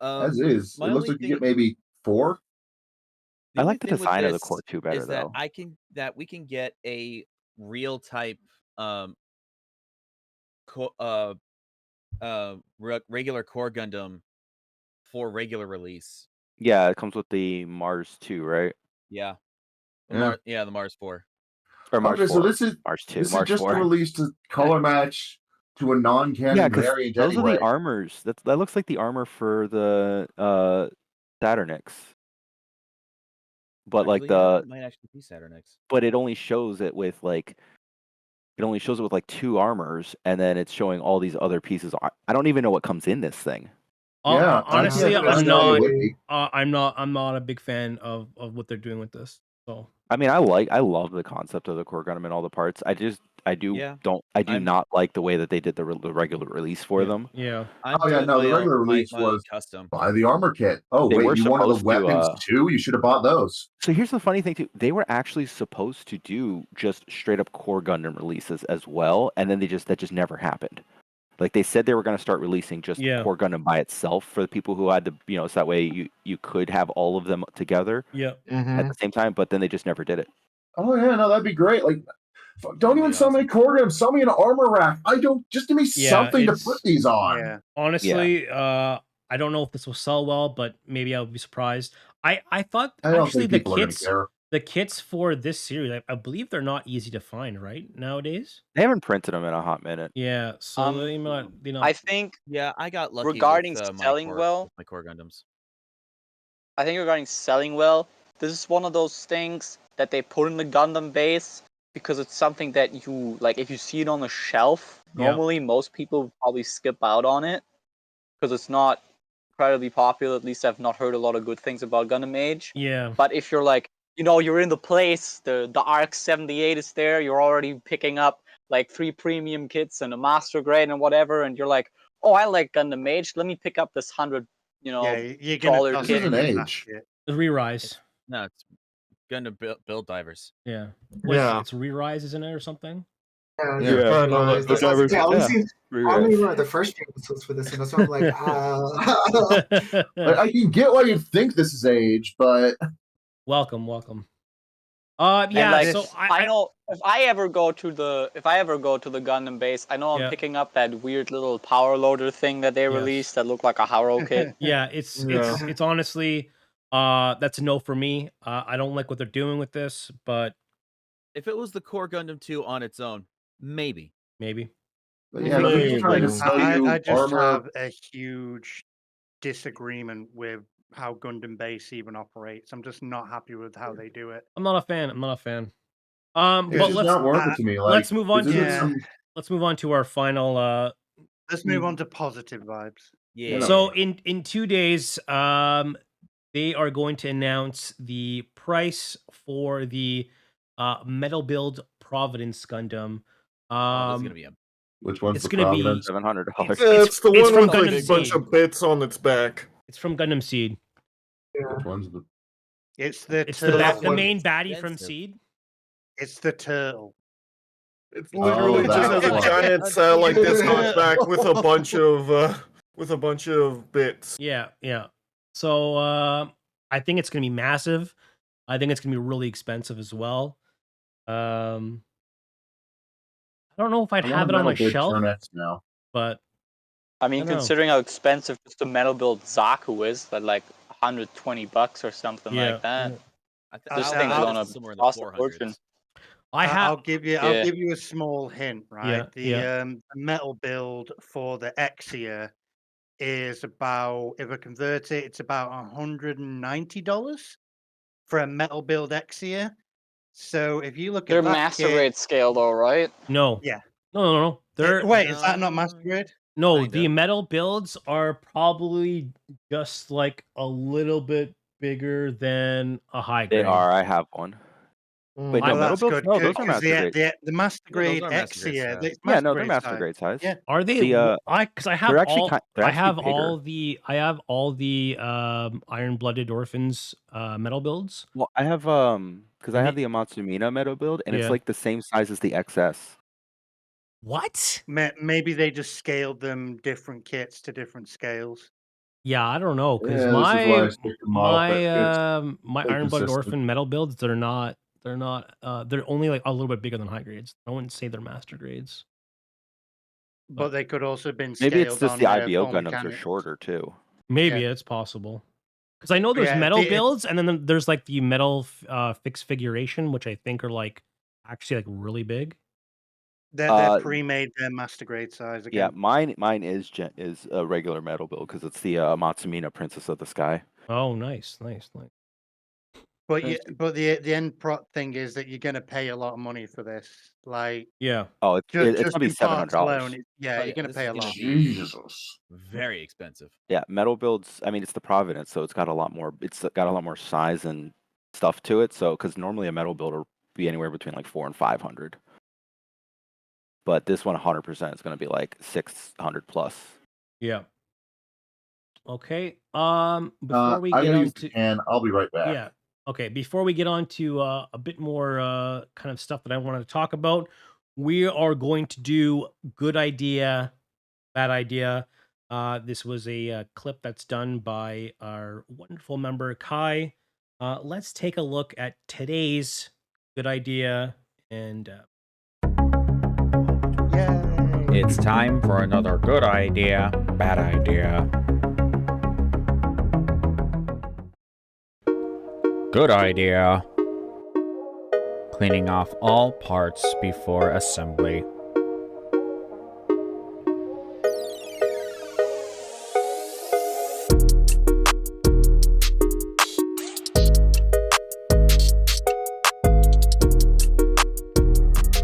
S5: As is, it
S7: my
S5: looks
S7: only
S5: like you get
S7: thing-
S5: maybe 4.
S9: I
S7: only
S9: like the
S7: thing with
S9: design of the
S7: this
S9: Core 2 better
S7: is that
S9: though.
S7: we can get a real type regular Core Gundam for regular release
S9: Yeah, it comes with the Mars 2, right?
S7: Yeah.
S5: Yeah.
S7: The Mars 4.
S9: Or Mars
S5: Okay,
S9: 4.
S5: so this is
S9: Mars 2,
S5: this is
S9: Mars
S5: just
S9: 4.
S5: a release to color match to a non-canon
S9: Yeah, because
S5: variant
S9: those are
S5: anyway.
S9: the armors. That looks like the armor for the Saturnix. But like
S7: Actually, it might actually be Saturn X.
S9: but it only shows it with like 2 armors, and then it's showing all these other pieces. I don't even know what comes in this thing.
S5: Yeah,
S1: honestly,
S3: Yeah,
S1: I'm
S3: no,
S1: not.
S3: it would be.
S1: I'm not a big fan of what they're doing with this. So
S9: I mean, I love the concept of the core Gundam and all the parts. I do
S7: I'm-
S9: not like the way that they did the regular release for them.
S1: yeah.
S7: I'm
S5: Oh yeah,
S7: doing
S5: no, the
S7: my
S5: regular
S7: own- my-
S5: release
S7: my own
S5: was
S7: custom.
S5: buy the armor kit. Oh
S9: They were
S5: wait, you wanted the
S9: supposed to,
S5: weapons too? You should have bought those.
S9: So here's the funny thing too. They were actually supposed to do just straight up core Gundam releases as well, and then that just never happened. Like they said they were going to start releasing just core Gundam by itself for the people who had so that way you could have all of them together at the same time, but then they just never did it.
S5: Oh yeah, no, that'd be great. Like, don't even sell me core Gundam, sell me an armor rack. Just give me something to put these on.
S6: Yeah.
S1: Honestly, I don't know if this will sell well, but maybe I'll be surprised. I thought
S5: I don't
S1: actually
S5: think
S1: the
S5: people are gonna
S1: kits
S5: care.
S1: the kits for this series, I believe they're not easy to find, right? Nowadays.
S9: They haven't printed them in a hot minute.
S1: Yeah, so they might,
S10: I think
S7: I got lucky
S10: regarding
S7: with,
S10: selling well,
S7: my core Gundams.
S10: I think regarding selling well, this is one of those things that they put in the Gundam base because it's something that you like. If you see it on the shelf, normally most people would probably skip out on it because it's not incredibly popular. At least I've not heard a lot of good things about Gundam Age.
S1: Yeah.
S10: But if you're like, you're in the place, the ARC 78 is there, you're already picking up like 3 premium kits and a master grade and whatever, and you're like, oh, I like Gundam Age, let me pick up this $100,
S6: you're
S10: dollar
S6: gonna
S10: kit.
S5: This is an Age.
S1: The re-rise.
S7: No, it's Gundam Build Divers.
S1: Yeah.
S2: Yeah.
S1: It's re-rise, isn't it, or something?
S3: Yeah,
S5: Yeah,
S3: yeah.
S5: no,
S3: That's
S5: no,
S3: yeah,
S5: yeah.
S3: we've seen only one of the first few episodes for this, and that's why I'm like,
S5: Like, I can get why you think this is Age, but
S1: welcome.
S10: And
S1: Yeah,
S10: like,
S1: so
S10: I know if I ever go to the Gundam base, I know I'm
S1: Yeah.
S10: picking up that weird little power loader thing that they released that looked like a Haro kit.
S1: yeah, it's honestly that's a no for me. I don't like what they're doing with this, but
S7: If it was the core Gundam 2 on its own, maybe.
S5: But yeah, no, they're just trying to sell you
S6: I just
S5: armor.
S6: have a huge disagreement with how Gundam Base even operates. I'm just not happy with how they do it.
S1: I'm not a fan.
S5: It's
S1: But
S5: just not worth it to me. Like,
S1: let's move on
S5: this isn't
S1: to
S5: some-
S1: let's move on to our final
S6: Let's move on to positive vibes.
S7: Yeah.
S1: So in 2 days, they are going to announce the price for the Metal Build Providence Gundam.
S7: This is gonna be a
S5: which one's
S1: It's
S5: the
S1: gonna be
S5: Providence?
S9: $700.
S2: It's the
S1: it's
S2: one
S1: from
S2: with like
S1: Gundam
S2: a bunch
S1: Seed.
S2: of bits on its back.
S1: It's from Gundam Seed.
S5: Which one's the?
S6: It's the
S1: It's
S6: turtle.
S1: the main baddie from
S7: expensive.
S1: Seed.
S6: It's the turtle.
S2: It's literally just
S5: that
S2: has a
S5: one.
S2: giant like this on its back with a bunch of bits.
S1: Yeah. So I think it's gonna be massive. I think it's gonna be really expensive as well. I don't know if I'd
S5: I want
S1: have
S5: a
S1: it on my
S5: Metal Big
S1: shelf,
S5: Turnex now.
S1: but
S10: I mean,
S1: I don't know.
S10: considering how expensive just the metal build Zaku is, at like $120 or something
S1: Yeah.
S10: like that.
S6: This
S10: This
S6: I'll-
S10: thing's
S6: I'll-
S10: gonna
S7: somewhere in the
S10: cost a
S7: 400s.
S10: fortune.
S6: I'll give you. I'll
S10: Yeah.
S6: give you a small hint. Right. The metal build for the Exia is about, if I convert it, it's about $190 for a metal build Exia. So if you look
S10: They're
S6: at that
S10: master
S6: kit,
S10: grade scale though, right?
S1: No.
S6: Yeah.
S1: No. They're
S6: wait, is that not master grade?
S1: no,
S7: Kinda.
S1: the metal builds are probably just like a little bit bigger than a high grade.
S9: They are. I have one. Wait, no,
S6: Well,
S9: metal
S6: that's
S9: builds.
S6: good.
S9: No, those are
S6: 'cause
S9: master grade.
S6: the master grade
S7: are master grade
S6: Exia.
S7: style.
S6: It's
S9: Yeah, no, they're
S6: grade
S9: master
S6: style.
S9: grade size.
S6: Yeah.
S1: Are they?
S9: The,
S1: Because I have
S9: they're actually
S1: all.
S9: they're
S1: I
S9: actually
S1: have
S9: bigger.
S1: all the Iron Blooded Orphans metal builds.
S9: Well, I have because I
S1: Me-
S9: have the Amatsumina metal build, and
S1: Yeah.
S9: it's like the same size as the XS.
S1: What?
S6: Maybe they just scaled them different kits to different scales.
S1: Yeah, I don't know because
S5: Yeah, this is why I stick to model, but it's
S1: my
S5: stay
S1: Iron Blooded
S5: consistent.
S1: Orphan metal builds, they're only like a little bit bigger than high grades. I wouldn't say they're master grades.
S6: But they could also have been scaled
S9: Maybe it's just
S6: on
S9: the
S6: their
S9: IBO
S6: full
S9: Gundams are
S6: mechanics.
S9: shorter too.
S1: Maybe it's possible. Because I know there's
S6: Yeah,
S1: metal
S6: the-
S1: builds, and then there's like the metal fixed figuration, which I think are like actually like really big.
S6: They're pre-made, they're master grade size
S9: Yeah,
S6: again.
S9: mine is a regular metal build because it's the Matsumina Princess of the Sky.
S1: Oh, nice.
S6: But the end thing is that you're gonna pay a lot of money for this. Like,
S1: Yeah.
S9: Oh, it's
S6: just
S9: gonna be
S6: in parts
S9: $700.
S6: alone, yeah,
S7: Oh,
S6: you're gonna
S7: this
S6: pay
S7: is
S6: a
S7: gonna
S6: lot.
S7: be
S5: Jesus.
S7: very expensive.
S9: Yeah, metal builds. I mean, it's the Providence, so it's got a lot more. It's got a lot more size and stuff to it. So, because normally a metal build will be anywhere between like 400 and 500, but this one 100% is going to be like 600 plus.
S1: Yeah. Okay. Before we
S5: I
S1: get
S5: gotta
S1: on
S5: use the
S1: to
S5: can. I'll be right back.
S1: yeah. Okay. Before we get on to a bit more kind of stuff that I wanted to talk about, we are going to do good idea, bad idea. This was a clip that's done by our wonderful member Kai. Let's take a look at today's good idea and
S11: It's time for another good idea, bad idea. Good idea. Cleaning off all parts before assembly.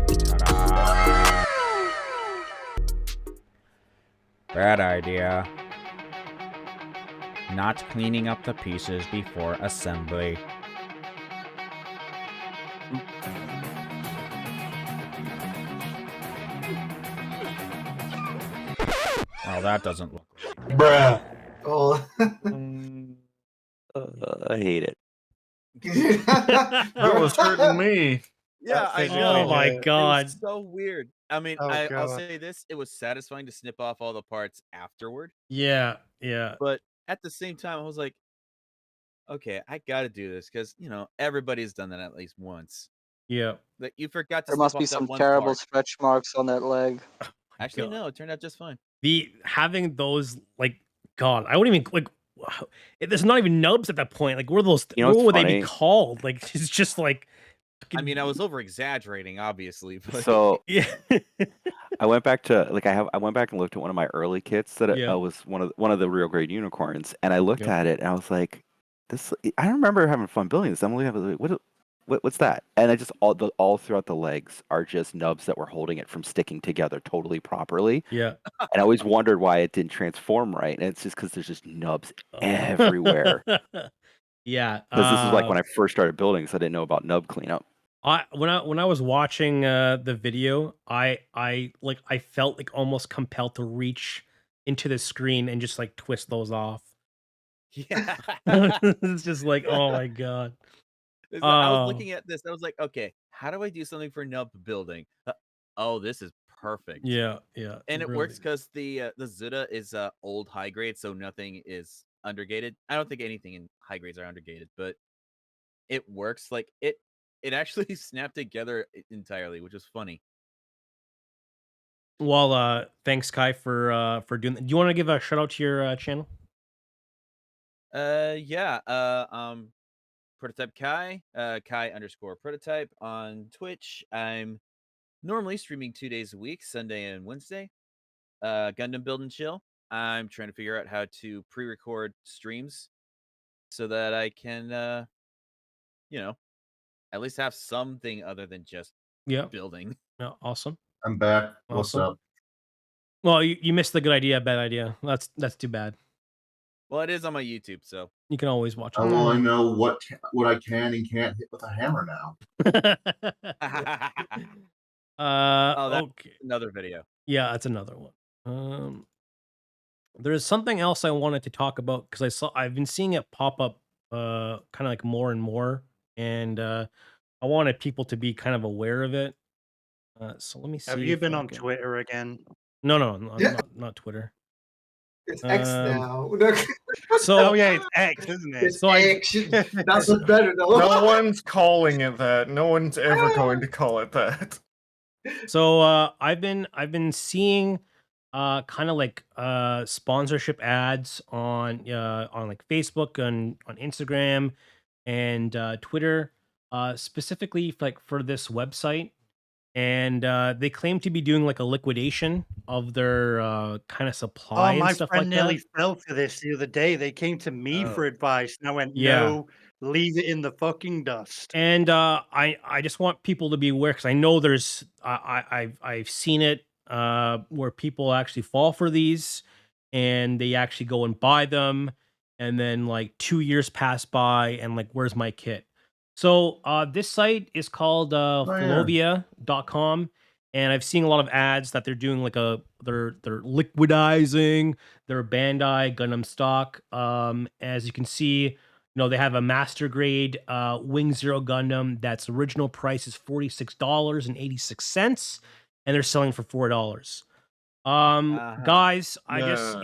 S11: Ta-da. Bad idea. Not cleaning up the pieces before assembly. Oh, that doesn't look right.
S5: Bruh.
S3: Oh.
S9: I hate it.
S2: That was hurting me.
S7: Yeah, I
S6: physically
S7: know.
S1: oh my
S6: hurt.
S7: It
S1: god.
S7: was so weird. I mean,
S6: Oh,
S7: I'll
S6: God.
S7: say this: it was satisfying to snip off all the parts afterward,
S1: Yeah.
S7: but at the same time, I was like, okay, I got to do this because everybody's done that at least once.
S1: Yeah.
S7: That you forgot to
S10: There
S7: snip
S10: must
S7: off
S10: be
S7: that
S10: some
S7: one
S10: terrible
S7: part.
S10: stretch marks on that leg.
S7: Actually,
S1: God.
S7: no, it turned out just fine.
S1: The having those like God, I wouldn't even like. Wow, there's not even nubs at that point. Like, what are those?
S9: You know
S1: What
S9: what's
S1: would they be
S9: funny?
S1: called? Like, it's just like.
S7: I mean, I was over exaggerating, obviously, but
S9: So
S1: Yeah.
S9: I went back to I went back and looked at one of my early kits that
S1: Yeah.
S9: was one of the real grade unicorns, and I looked
S1: Yep.
S9: at it and I was like, this. I remember having fun building this. I'm looking at it, like, what's that? And I just all throughout the legs are just nubs that were holding it from sticking together totally properly.
S1: Yeah.
S9: And I always wondered why it didn't transform right, and it's just because there's just nubs everywhere.
S1: Yeah.
S9: Because this was like when I first started building, so I didn't know about nub cleanup.
S1: When I was watching the video, I felt like almost compelled to reach into the screen and just like twist those off.
S7: yeah.
S1: It's just like, oh my god.
S7: I was looking at this. I was like, okay, how do I do something for nub building? Oh, this is perfect.
S1: Yeah.
S7: And it
S1: really.
S7: works because the Zuda is old high grade, so nothing is undergated. I don't think anything in high grades are undergated, but it works. Like it actually snapped together entirely, which was funny.
S1: Well, thanks Kai for doing that. Do you want to give a shout out to your channel?
S7: Yeah. Prototype Kai, Kai_prototype on Twitch. I'm normally streaming 2 days a week, Sunday and Wednesday. Gundam Build and Chill. I'm trying to figure out how to pre-record streams so that I can, at least have something other than just building.
S1: Yeah, awesome.
S5: I'm back. What's
S1: Awesome.
S5: up?
S1: Well, you missed the good idea, bad idea. That's too bad.
S7: Well, it is on my YouTube, so
S1: you can always watch it.
S5: I want to know what I can and can't hit with a hammer now.
S1: Okay.
S7: Another video.
S1: Yeah, that's another one. There's something else I wanted to talk about because I've been seeing it pop up kind of like more and more, and I wanted people to be kind of aware of it. So let me see.
S6: Have you been on Twitter again?
S1: No, not Twitter.
S3: It's X now.
S1: So
S6: yeah, it's X, isn't it?
S3: It's
S1: So
S3: X. That's better though.
S2: No one's calling it that. No one's ever going to call it that.
S1: So I've been seeing kind of like sponsorship ads on like Facebook and on Instagram and Twitter, specifically like for this website. And they claim to be doing like a liquidation of their kind of supply
S6: Oh,
S1: and
S6: my
S1: stuff
S6: friend
S1: like
S6: nearly
S1: that.
S6: fell for this the other day. They came to me
S1: Oh.
S6: for advice, and I went,
S1: Yeah.
S6: "No, leave it in the fucking dust."
S1: And I just want people to be aware because I know there's I've seen it where people actually fall for these and they actually go and buy them, and then like 2 years pass by and like where's my kit? So this site is called
S5: Oh, yeah.
S1: Folovia.com, and I've seen a lot of ads that they're doing like they're liquidizing their Bandai Gundam stock. As you can see, they have a master grade Wing Zero Gundam that's original price is $46.86, and they're selling for $4. Guys, I just,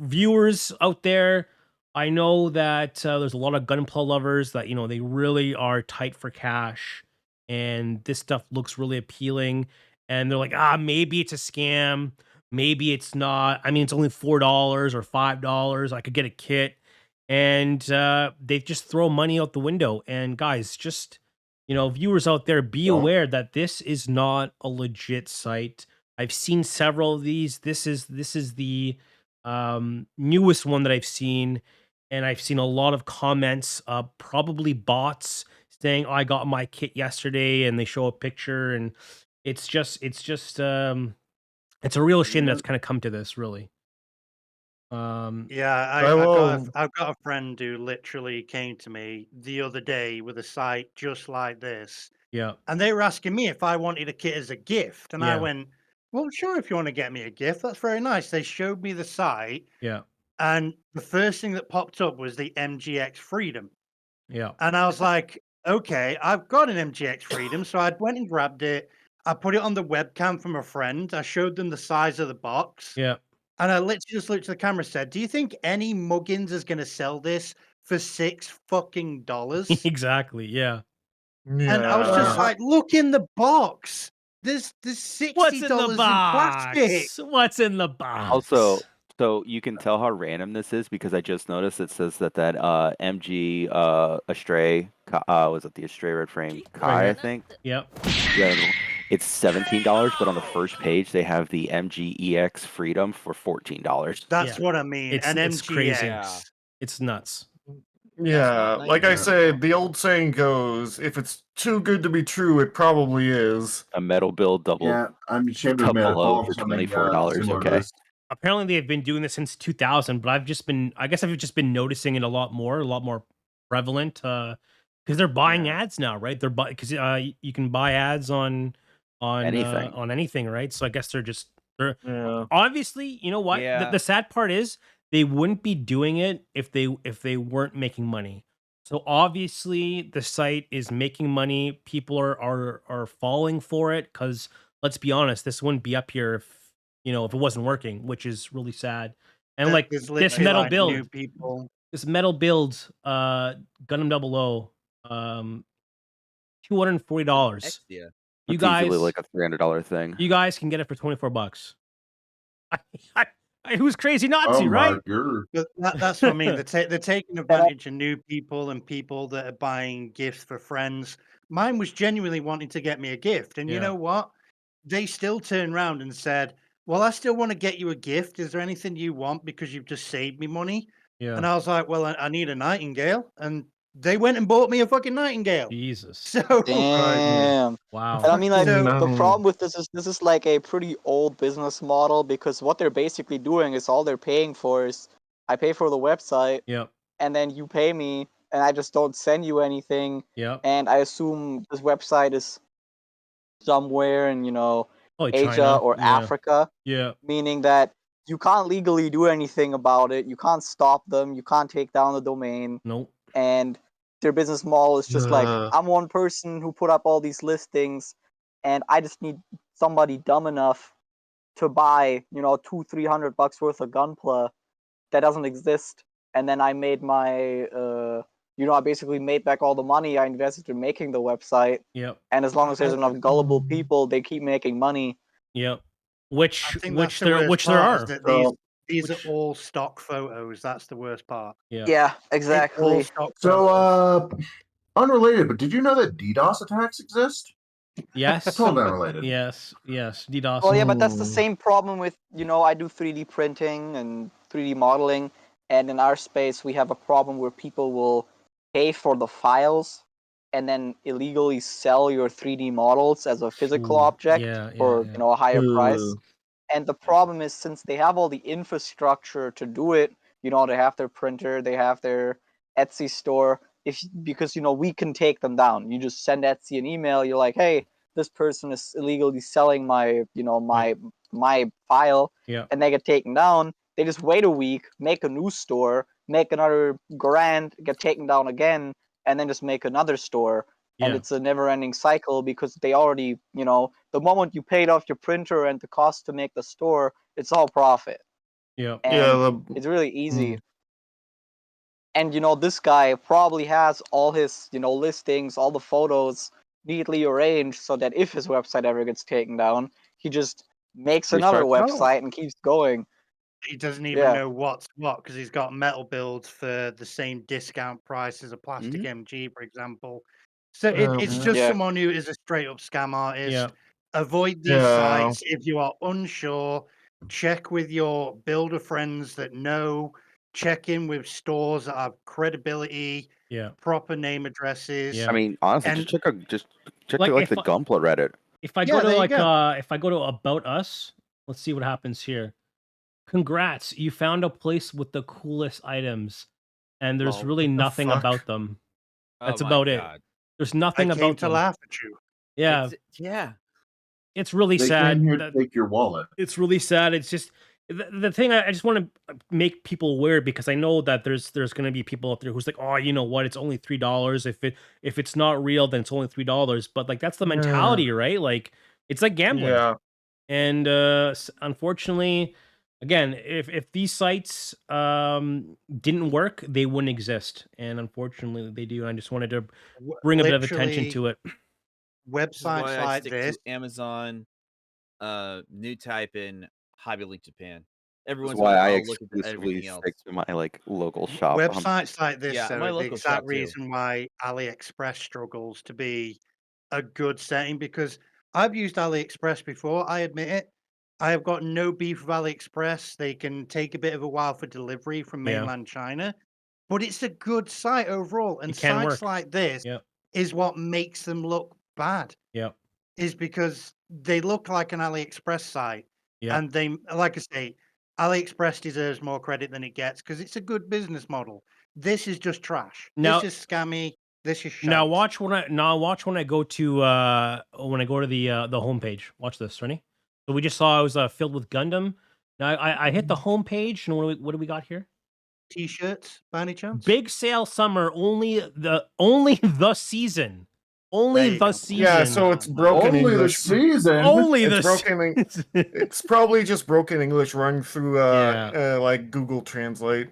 S1: viewers out there, I know that there's a lot of Gunpla lovers that, they really are tight for cash, and this stuff looks really appealing, and they're like, maybe it's a scam, maybe it's not. I mean, it's only $4 or $5. I could get a kit, and they just throw money out the window. And guys, just, viewers out there, be aware that this is not a legit site. I've seen several of these. This is the newest one that I've seen, and I've seen a lot of comments, probably bots saying, "I got my kit yesterday," and they show a picture, and it's a real shame that's kind of come to this, really.
S6: Yeah, I've got a friend who literally came to me the other day with a site just like this,
S1: Yeah.
S6: and they were asking me if I wanted a kit as a gift, and I
S1: Yeah.
S6: went, "Well, sure, if you want to get me a gift, that's very nice." They showed me the site,
S1: Yeah.
S6: and the first thing that popped up was the MGX Freedom.
S1: Yeah.
S6: And I was like, "Okay, I've got an MGX Freedom." So I went and grabbed it. I put it on the webcam from a friend. I showed them the size of the box.
S1: Yeah.
S6: And I literally just looked at the camera and said, "Do you think any muggins is gonna sell this for $6 fucking dollars?"
S1: Exactly. Yeah.
S6: And I was just
S1: Yeah.
S6: like, "Look in the box. There's
S1: What's in the
S6: $60 in plastic."
S1: box? What's in the box?
S9: Also, so you can tell how random this is because I just noticed it says that MG Astray was it the Astray Red Frame Kai, I think.
S1: Yep.
S9: Yeah, it's $17, but on the first page they have the MG EX Freedom for $14.
S6: That's what I mean.
S1: It's
S6: An
S1: crazy.
S6: MGX.
S1: It's nuts.
S2: Yeah, like I said, the old saying goes, if it's too good to be true, it probably is.
S9: A metal build double.
S5: Yeah, I'm ashamed to admit
S9: double O
S5: all
S9: for
S5: something
S9: $24.
S5: similar to
S9: Okay.
S5: this.
S1: Apparently they've been doing this since 2000, but I guess I've just been noticing it a lot more prevalent because they're buying ads now, right? They're because you can buy ads on anything, right? So I guess they're obviously, you know what?
S7: Yeah.
S1: The sad part is they wouldn't be doing it if they weren't making money. So obviously the site is making money. People are falling for it because let's be honest, this wouldn't be up here if it wasn't working, which is really sad. And like
S6: There's
S1: this
S6: literally,
S1: metal
S6: like,
S1: build,
S6: new people.
S1: Gundam 00, $240.
S7: Yeah.
S1: You
S9: That's
S1: guys,
S9: easily like a $300 thing.
S1: you guys can get it for $24. Who's crazy not
S5: Oh
S1: to,
S5: my
S1: right?
S5: god.
S6: But that's what I mean. They're taking advantage of new people and people that are buying gifts for friends. Mine was genuinely wanting to get me a gift, and you
S1: Yeah.
S6: know what? They still turned around and said, "Well, I still want to get you a gift. Is there anything you want because you've just saved me money?"
S1: Yeah.
S6: And I was like, "Well, I need a nightingale," and they went and bought me a fucking nightingale.
S1: Jesus.
S6: So
S10: Damn.
S1: Wow.
S10: And I mean, like,
S6: So-
S10: the problem with this is like a pretty old business model because what they're basically doing is all they're paying for is I pay for the website
S1: Yep.
S10: and then you pay me and I just don't send you anything.
S1: Yep.
S10: And I assume this website is somewhere in,
S1: Probably
S10: Asia
S1: China.
S10: or
S1: Yeah.
S10: Africa,
S1: Yeah.
S10: meaning that you can't legally do anything about it. You can't stop them. You can't take down the domain.
S1: Nope.
S10: And their business model is just like,
S2: Uh.
S10: I'm one person who put up all these listings and I just need somebody dumb enough to buy, $200-300 worth of Gunpla that doesn't exist. And then I made my, I basically made back all the money I invested in making the website.
S1: Yep.
S10: And as long as there's enough gullible people, they keep making money.
S1: Yep. which
S6: I think that's the
S1: there
S6: worst
S1: which there
S6: part, is
S1: are.
S6: that
S5: So,
S6: these
S1: Which
S6: are all stock photos. That's the worst part.
S1: yeah.
S10: Yeah,
S6: It's all
S10: exactly.
S6: stock
S5: so
S6: photos.
S5: unrelated, but did you know that DDoS attacks exist?
S1: Yes.
S5: Totally unrelated.
S1: Yes. DDoS.
S10: Well, yeah, but that's the
S5: Mm.
S10: same problem with, I do 3D printing and 3D modeling, and in our space we have a problem where people will pay for the files and then illegally sell your 3D models as a physical
S1: Ooh,
S10: object
S1: yeah,
S10: for,
S1: yeah.
S10: a higher price.
S5: Ooh.
S10: And the problem is, since they have all the infrastructure to do it, they have their printer, they have their Etsy store, because we can take them down. You just send Etsy an email, you're like, hey, this person is illegally selling my, my file,
S1: Yeah.
S10: and they get taken down. They just wait a week, make a new store, make another grand, get taken down again, and then just make another store. And
S1: Yeah.
S10: it's a never-ending cycle, because they already, the moment you paid off your printer and the cost to make the store, it's all profit.
S1: Yeah.
S10: And it's really easy. And this guy probably has all his, listings, all the photos neatly arranged, so that if his website ever gets taken down, he just makes another
S9: Restarts it all.
S10: website and keeps going.
S6: He doesn't even
S10: Yeah.
S6: know what's what, because he's got metal builds for the same discount price as a plastic
S9: Mhm.
S6: MG, for example. So
S5: Well,
S6: it's just
S10: Yeah.
S6: someone who is a straight up scam artist.
S1: Yeah.
S6: Avoid these
S2: Yeah.
S6: sites if you are unsure. Check with your builder friends that know. Check in with stores that have credibility,
S1: Yeah.
S6: proper name addresses.
S1: Yeah.
S9: I mean, honestly,
S6: And
S9: just check
S1: Like,
S9: like the Gunpla Reddit.
S1: If I
S6: Yeah,
S1: go to
S6: there you
S1: like
S6: go.
S1: if I go to About Us, let's see what happens here. Congrats, you found a place with the coolest items, and there's
S6: Lol.
S1: really
S2: the
S1: nothing
S2: fuck?
S1: about them. That's
S7: Oh my
S1: about it.
S7: god.
S1: There's
S6: I
S1: nothing
S6: came
S1: about
S6: to
S1: them.
S6: laugh at you.
S1: Yeah,
S7: Yeah.
S1: it's really
S5: they
S1: sad.
S5: came here to
S1: that-
S5: take your wallet.
S1: It's really sad. It's just the thing. I just want to make people aware, because I know that there's going to be people out there who's like, oh, you know what? It's only $3. If it's not real, then it's only $3. But like, that's the mentality, right? Like, it's like gambling.
S2: Yeah.
S1: And unfortunately, again, if these sites didn't work, they wouldn't exist. And unfortunately, they do. And I just wanted to bring a bit of attention
S6: Literally,
S1: to it.
S7: This is
S6: websites
S7: why I
S6: like
S7: stick
S6: this.
S7: to Amazon, New Type, and Hobby Link Japan. Every
S9: That's
S7: once in a
S9: why
S7: while,
S9: I
S7: I'll look at
S9: exclusively
S7: everything else.
S9: stick to my like local shop.
S6: Websites like this
S7: Yeah,
S6: are
S7: my
S6: the
S7: local
S6: exact
S7: shop too.
S6: reason why AliExpress struggles to be a good setting, because I've used AliExpress before. I admit it. I have got no beef with AliExpress. They can take a bit of a while for delivery from
S1: Yeah.
S6: mainland China, but it's a good site overall. And
S1: It can
S6: sites
S1: work.
S6: like this
S1: Yep.
S6: is what makes them look bad,
S1: Yep.
S6: is because they look like an AliExpress site.
S1: Yep.
S6: And they, like I say, AliExpress deserves more credit than it gets, because it's a good business model. This is just trash.
S1: Now-
S6: This is scammy. This is shite.
S1: Now watch when I go to the homepage. Watch this, Rennie. So we just saw it was filled with Gundam. Now I hit the homepage, and what do we got here?
S6: T-shirts, by any chance?
S1: Big sale summer, only the season. Only
S6: There you
S1: the
S6: go.
S1: season.
S2: Yeah, so it's broken
S5: Only the
S2: English.
S5: season.
S1: Only
S2: It's
S1: the
S2: broken. It's probably just broken English run through
S1: Yeah.
S2: like Google Translate.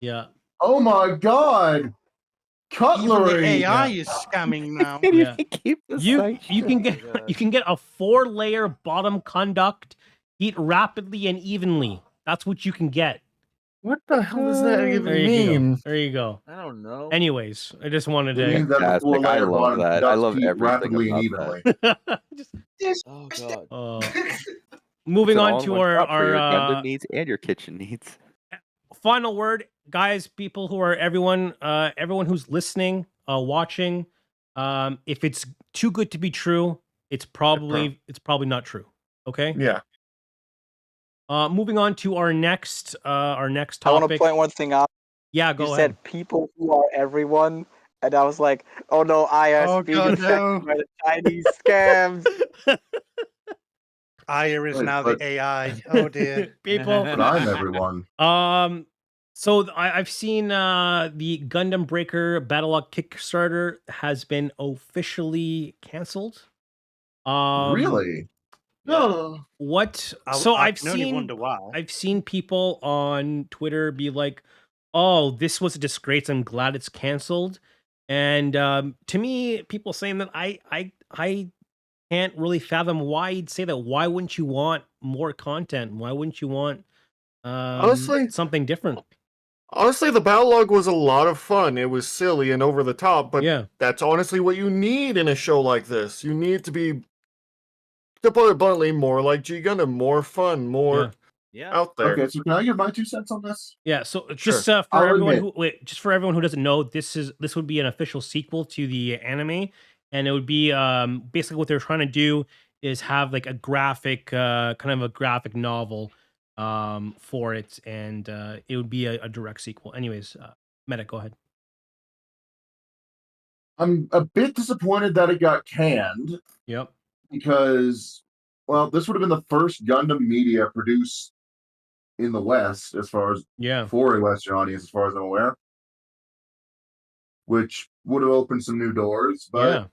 S1: Yeah.
S5: Oh my god!
S6: Even the
S5: Cutlery.
S6: AI
S1: Yeah.
S6: is scamming now.
S9: Can't
S1: Yeah.
S9: even keep the
S1: You
S9: site.
S1: can get
S7: Oh my God.
S1: you can get a 4-layer bottom conduct, heat rapidly and evenly. That's what you can get.
S2: What the hell does that even
S1: There you
S2: mean?
S1: go. There you go.
S7: I don't know.
S1: Anyways, I just wanted
S5: It means
S1: to.
S5: that the
S9: Fantastic.
S5: four
S9: I
S5: layer
S9: love
S5: bottom
S9: that. I
S5: does
S9: love
S5: heat
S9: everything
S5: rapidly and
S9: about that.
S5: evenly.
S7: Oh god.
S1: Moving
S9: It's an
S1: on to
S9: all-in-one shop for
S1: our
S9: your Gundam needs and your kitchen needs.
S1: final word, guys. People who are everyone who's listening, watching. If it's too good to be true, it's probably not true. Okay.
S2: Yeah.
S1: Moving on to our next
S10: I want to
S1: topic.
S10: point one thing out.
S1: Yeah,
S10: You
S1: go ahead.
S10: said people who are everyone, and I was like, oh no, IS
S6: Oh,
S10: being
S6: God,
S10: infected
S6: no.
S10: by the Chinese scams.
S6: Aya is
S5: Wait,
S6: now
S5: but-
S6: the AI. Oh dear.
S1: People.
S5: But I'm everyone.
S1: So I've seen the Gundam Breaker Battle Kickstarter has been officially canceled.
S5: Really?
S2: No.
S1: What?
S6: I
S1: I've
S6: can only
S1: seen
S6: wonder why.
S1: I've seen people on Twitter be like, "Oh, this was a disgrace. I'm glad it's canceled." And to me, people saying that I can't really fathom why you'd say that. Why wouldn't you want more content? Why wouldn't you want
S2: Honestly,
S1: something different?
S2: Honestly, the battle log was a lot of fun. It was silly and over the top, but
S1: Yeah.
S2: that's honestly what you need in a show like this. You need to be, to put it bluntly, more like G Gundam, more fun, more out there.
S5: Okay, so can I give my 2 cents on this?
S1: Yeah, so
S2: Sure.
S1: just for
S5: I'll
S1: everyone
S5: admit.
S1: just for everyone who doesn't know, this would be an official sequel to the anime, and it would be basically what they're trying to do is have like a graphic kind of a graphic novel for it, and it would be a direct sequel. Anyways, Medic, go ahead.
S5: I'm a bit disappointed that it got canned.
S1: Yep.
S5: Because, well, this would have been the first Gundam media produced in the West, as far as for a Western audience, as far as I'm aware, which would have opened some new doors. But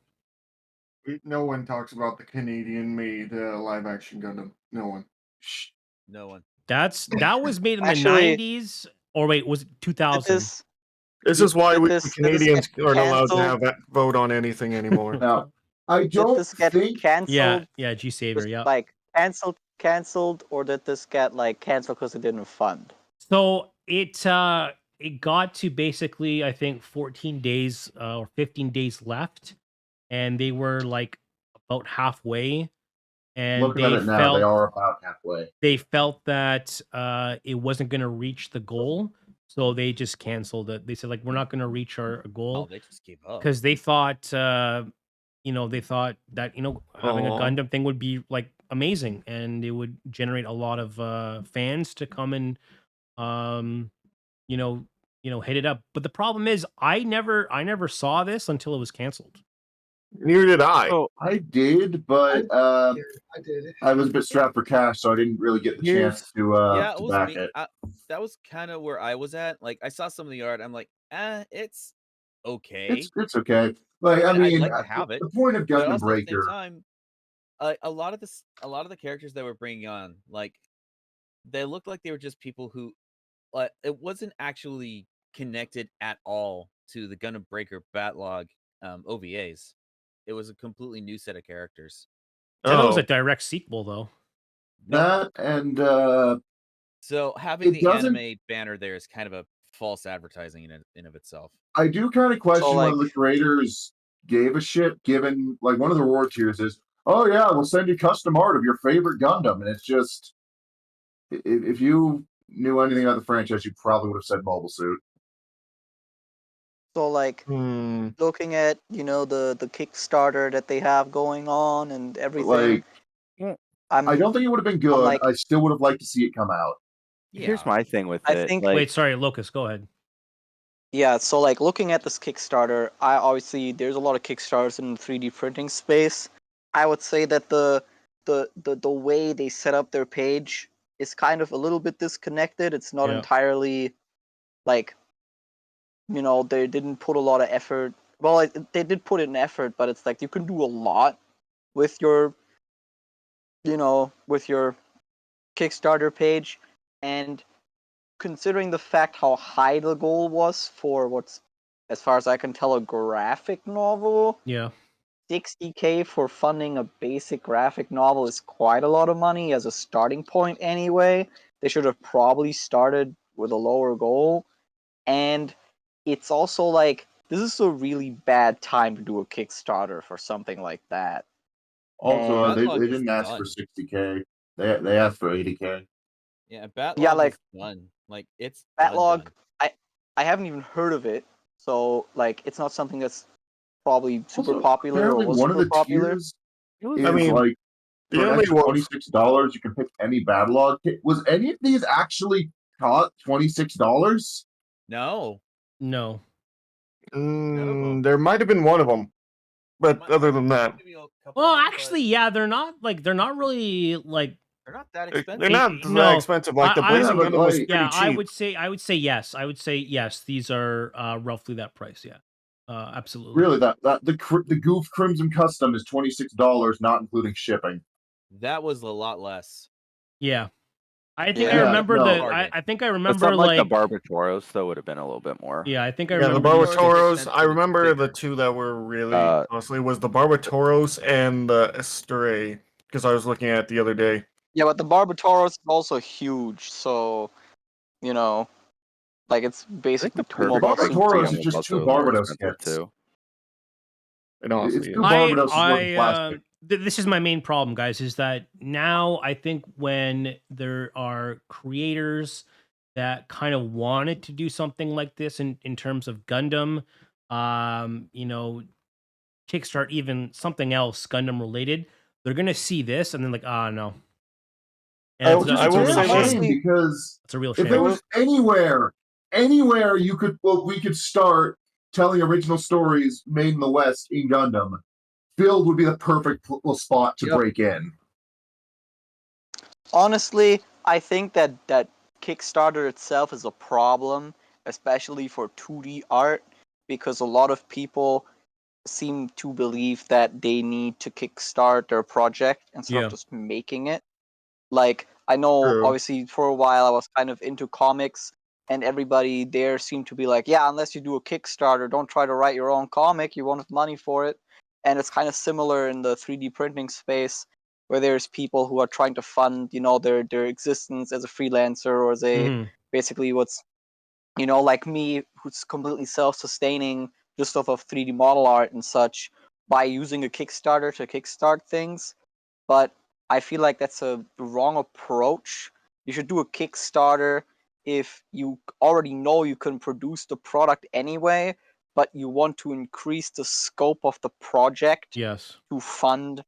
S2: no one talks about the Canadian-made live-action Gundam. No one.
S7: No one.
S1: That was made in
S10: Actually-
S1: the 90s, or wait, was it 2000?
S2: This is why
S10: Did
S2: Canadians
S10: this get
S2: aren't allowed to
S10: canceled?
S2: have that vote on anything anymore.
S5: now, I
S10: Did
S5: don't
S10: this get
S5: think.
S10: canceled?
S1: Yeah, G Savior,
S10: Just,
S1: yeah.
S10: like canceled, or did this get like canceled because it didn't fund?
S1: So it got to basically, I think, 14 days or 15 days left, and they were like about halfway. And
S5: Looking at it now, they are about halfway.
S1: They felt that it wasn't going to reach the goal, so they just canceled it. They said like, we're not going to reach our goal.
S7: Oh, they just gave up
S1: because they thought they thought that having a Gundam thing would be like amazing, and it would generate a lot of fans to come and hit it up. But the problem is, I never saw this until it was canceled.
S2: Neither did I.
S5: Oh, I did, but
S3: I did.
S5: I was a bit strapped for cash, so I didn't really get the chance to
S7: it was
S5: back
S7: me.
S5: it.
S7: That was kind of where I was at. Like, I saw some of the art. I'm like, it's okay.
S5: It's okay. Like, I mean,
S7: I'd like to have it.
S5: The point of
S7: But
S5: Gundam
S7: also at the
S5: Breaker.
S7: same time, a lot of the characters that we're bringing on, like, they looked like they were just people who, it wasn't actually connected at all to the Gundam Breaker Batlog OVAs. It was a completely new set of characters.
S1: That was a direct sequel, though.
S5: That and
S7: so having
S5: it
S7: the
S5: doesn't-
S7: anime banner there is kind of a false advertising in of itself.
S5: I do kind of question
S10: So,
S5: whether
S10: like-
S5: the creators gave a shit, given like one of the reward tiers is, oh yeah, we'll send you custom art of your favorite Gundam, and it's just, if you knew anything about the franchise, you probably would have said Mobile Suit.
S10: So like looking at the Kickstarter that they have going on and everything.
S5: Like, I don't think it would have been good.
S10: like-
S5: I still would have liked to see it come out.
S9: Here's my thing with
S10: I
S9: it.
S10: think-
S9: like,
S1: Wait, sorry, Locust, go ahead.
S10: Yeah, so like looking at this Kickstarter, there's a lot of Kickstarters in the 3D printing space. I would say that the way they set up their page is kind of a little bit disconnected. It's not entirely like, they didn't put a lot of effort. Well, they did put in effort, but it's like you can do a lot with your Kickstarter page, and considering the fact how high the goal was for what's, as far as I can tell, a graphic novel.
S1: Yeah.
S10: 60K for funding a basic graphic novel is quite a lot of money as a starting point anyway. They should have probably started with a lower goal. And it's also like, this is a really bad time to do a Kickstarter for something like that.
S5: Also,
S10: And-
S5: they
S7: Batlog
S5: didn't
S7: is
S5: ask
S7: done.
S5: for 60K. They asked for 80K.
S7: Yeah, Batlog
S10: like-
S7: is done. Like, it's
S10: Batlog,
S7: done.
S10: I haven't even heard of it, so like it's not something that's probably super
S5: Also,
S10: popular or
S5: apparently
S10: was
S5: one of
S10: super
S5: the
S10: popular.
S5: tiers
S9: was-
S5: is
S2: I mean,
S5: like
S2: the
S5: for an
S2: anime
S5: extra
S2: was
S5: $26, you can pick any Batlog kit. Was any of these actually cost $26?
S7: No.
S1: No.
S2: There might have been one of them, but other than that,
S1: Well, actually, yeah, they're not really like
S7: they're not that
S2: they're
S7: expensive.
S2: not that expensive. Like the Blazing
S5: but,
S2: Gundam was
S5: like-
S2: pretty
S1: Yeah,
S2: cheap.
S1: I would say yes. I would say yes. These are roughly that price. Yeah, absolutely.
S5: Really, the Goof Crimson Custom is $26, not including shipping.
S7: That was a lot less.
S1: Yeah. I think
S10: Yeah.
S1: I
S5: Yeah,
S1: remember
S5: no.
S1: I think I
S9: But
S1: remember
S9: something like the
S1: like
S9: Barbatoros, though, would have been a little bit more.
S1: yeah, I think I
S2: Yeah, the
S1: remember these two.
S2: Barbatoros. I
S4: Bigger.
S2: remember the two that were really
S9: Uh,
S2: costly was the Barbatoros and the Estray, because I was looking at it the other day.
S10: Yeah, but the Barbatoros is also huge, so you know, like it's
S9: I think
S10: basically
S9: the
S10: two more
S9: perfect
S10: bucks.
S9: strike
S5: Barbatoros
S9: GM
S5: is just
S9: was
S5: two
S9: also more
S5: Barbados
S9: expensive
S5: kits.
S9: too.
S2: It
S5: It's
S2: honestly
S5: two
S2: is.
S5: Barbados worth of plastic.
S1: This is my main problem, guys, is that now I think when there are creators that kind of wanted to do something like this in terms of Gundam, you know, kickstart even something else Gundam related, they're gonna see this and then like, ah, no. And
S5: Which is
S2: I
S5: a
S2: will
S5: damn
S2: say this.
S5: shame because
S1: it's a real
S5: if
S1: shame.
S5: there was anywhere you could, we could start telling original stories made in the West in Gundam, Build would be the perfect little spot to break in.
S10: Honestly, I think that Kickstarter itself is a problem, especially for 2D art, because a lot of people seem to believe that they need to kickstart their project instead of just making it. Like, I know,
S2: True.
S10: obviously, for a while I was kind of into comics, and everybody there seemed to be like, yeah, unless you do a Kickstarter, don't try to write your own comic, you won't have money for it. And it's kind of similar in the 3D printing space, where there's people who are trying to fund, their existence as a freelancer or as a basically what's, like me, who's completely self-sustaining just off of 3D model art and such by using a Kickstarter to kickstart things. But I feel like that's a wrong approach. You should do a Kickstarter if you already know you can produce the product anyway, but you want to increase the scope of the project
S1: Yes.
S10: to fund,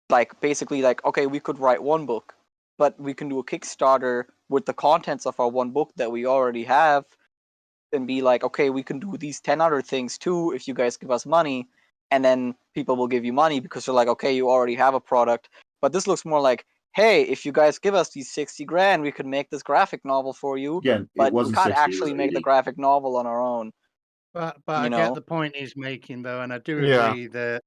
S10: like, basically, like, okay, we could write one book, but we can do a Kickstarter with the contents of our one book that we already have and be like, okay, we can do these 10 other things too if you guys give us money. And then people will give you money because they're like, okay, you already have a product. But this looks more like, hey, if you guys give us these 60 grand, we could make this graphic novel for you.
S5: Again, it
S10: But we
S5: wasn't
S10: can't
S5: 60, it was
S10: actually make the
S5: 80.
S10: graphic novel on our own.
S6: But I get the point he's making, though, and I do
S2: Yeah.
S6: agree that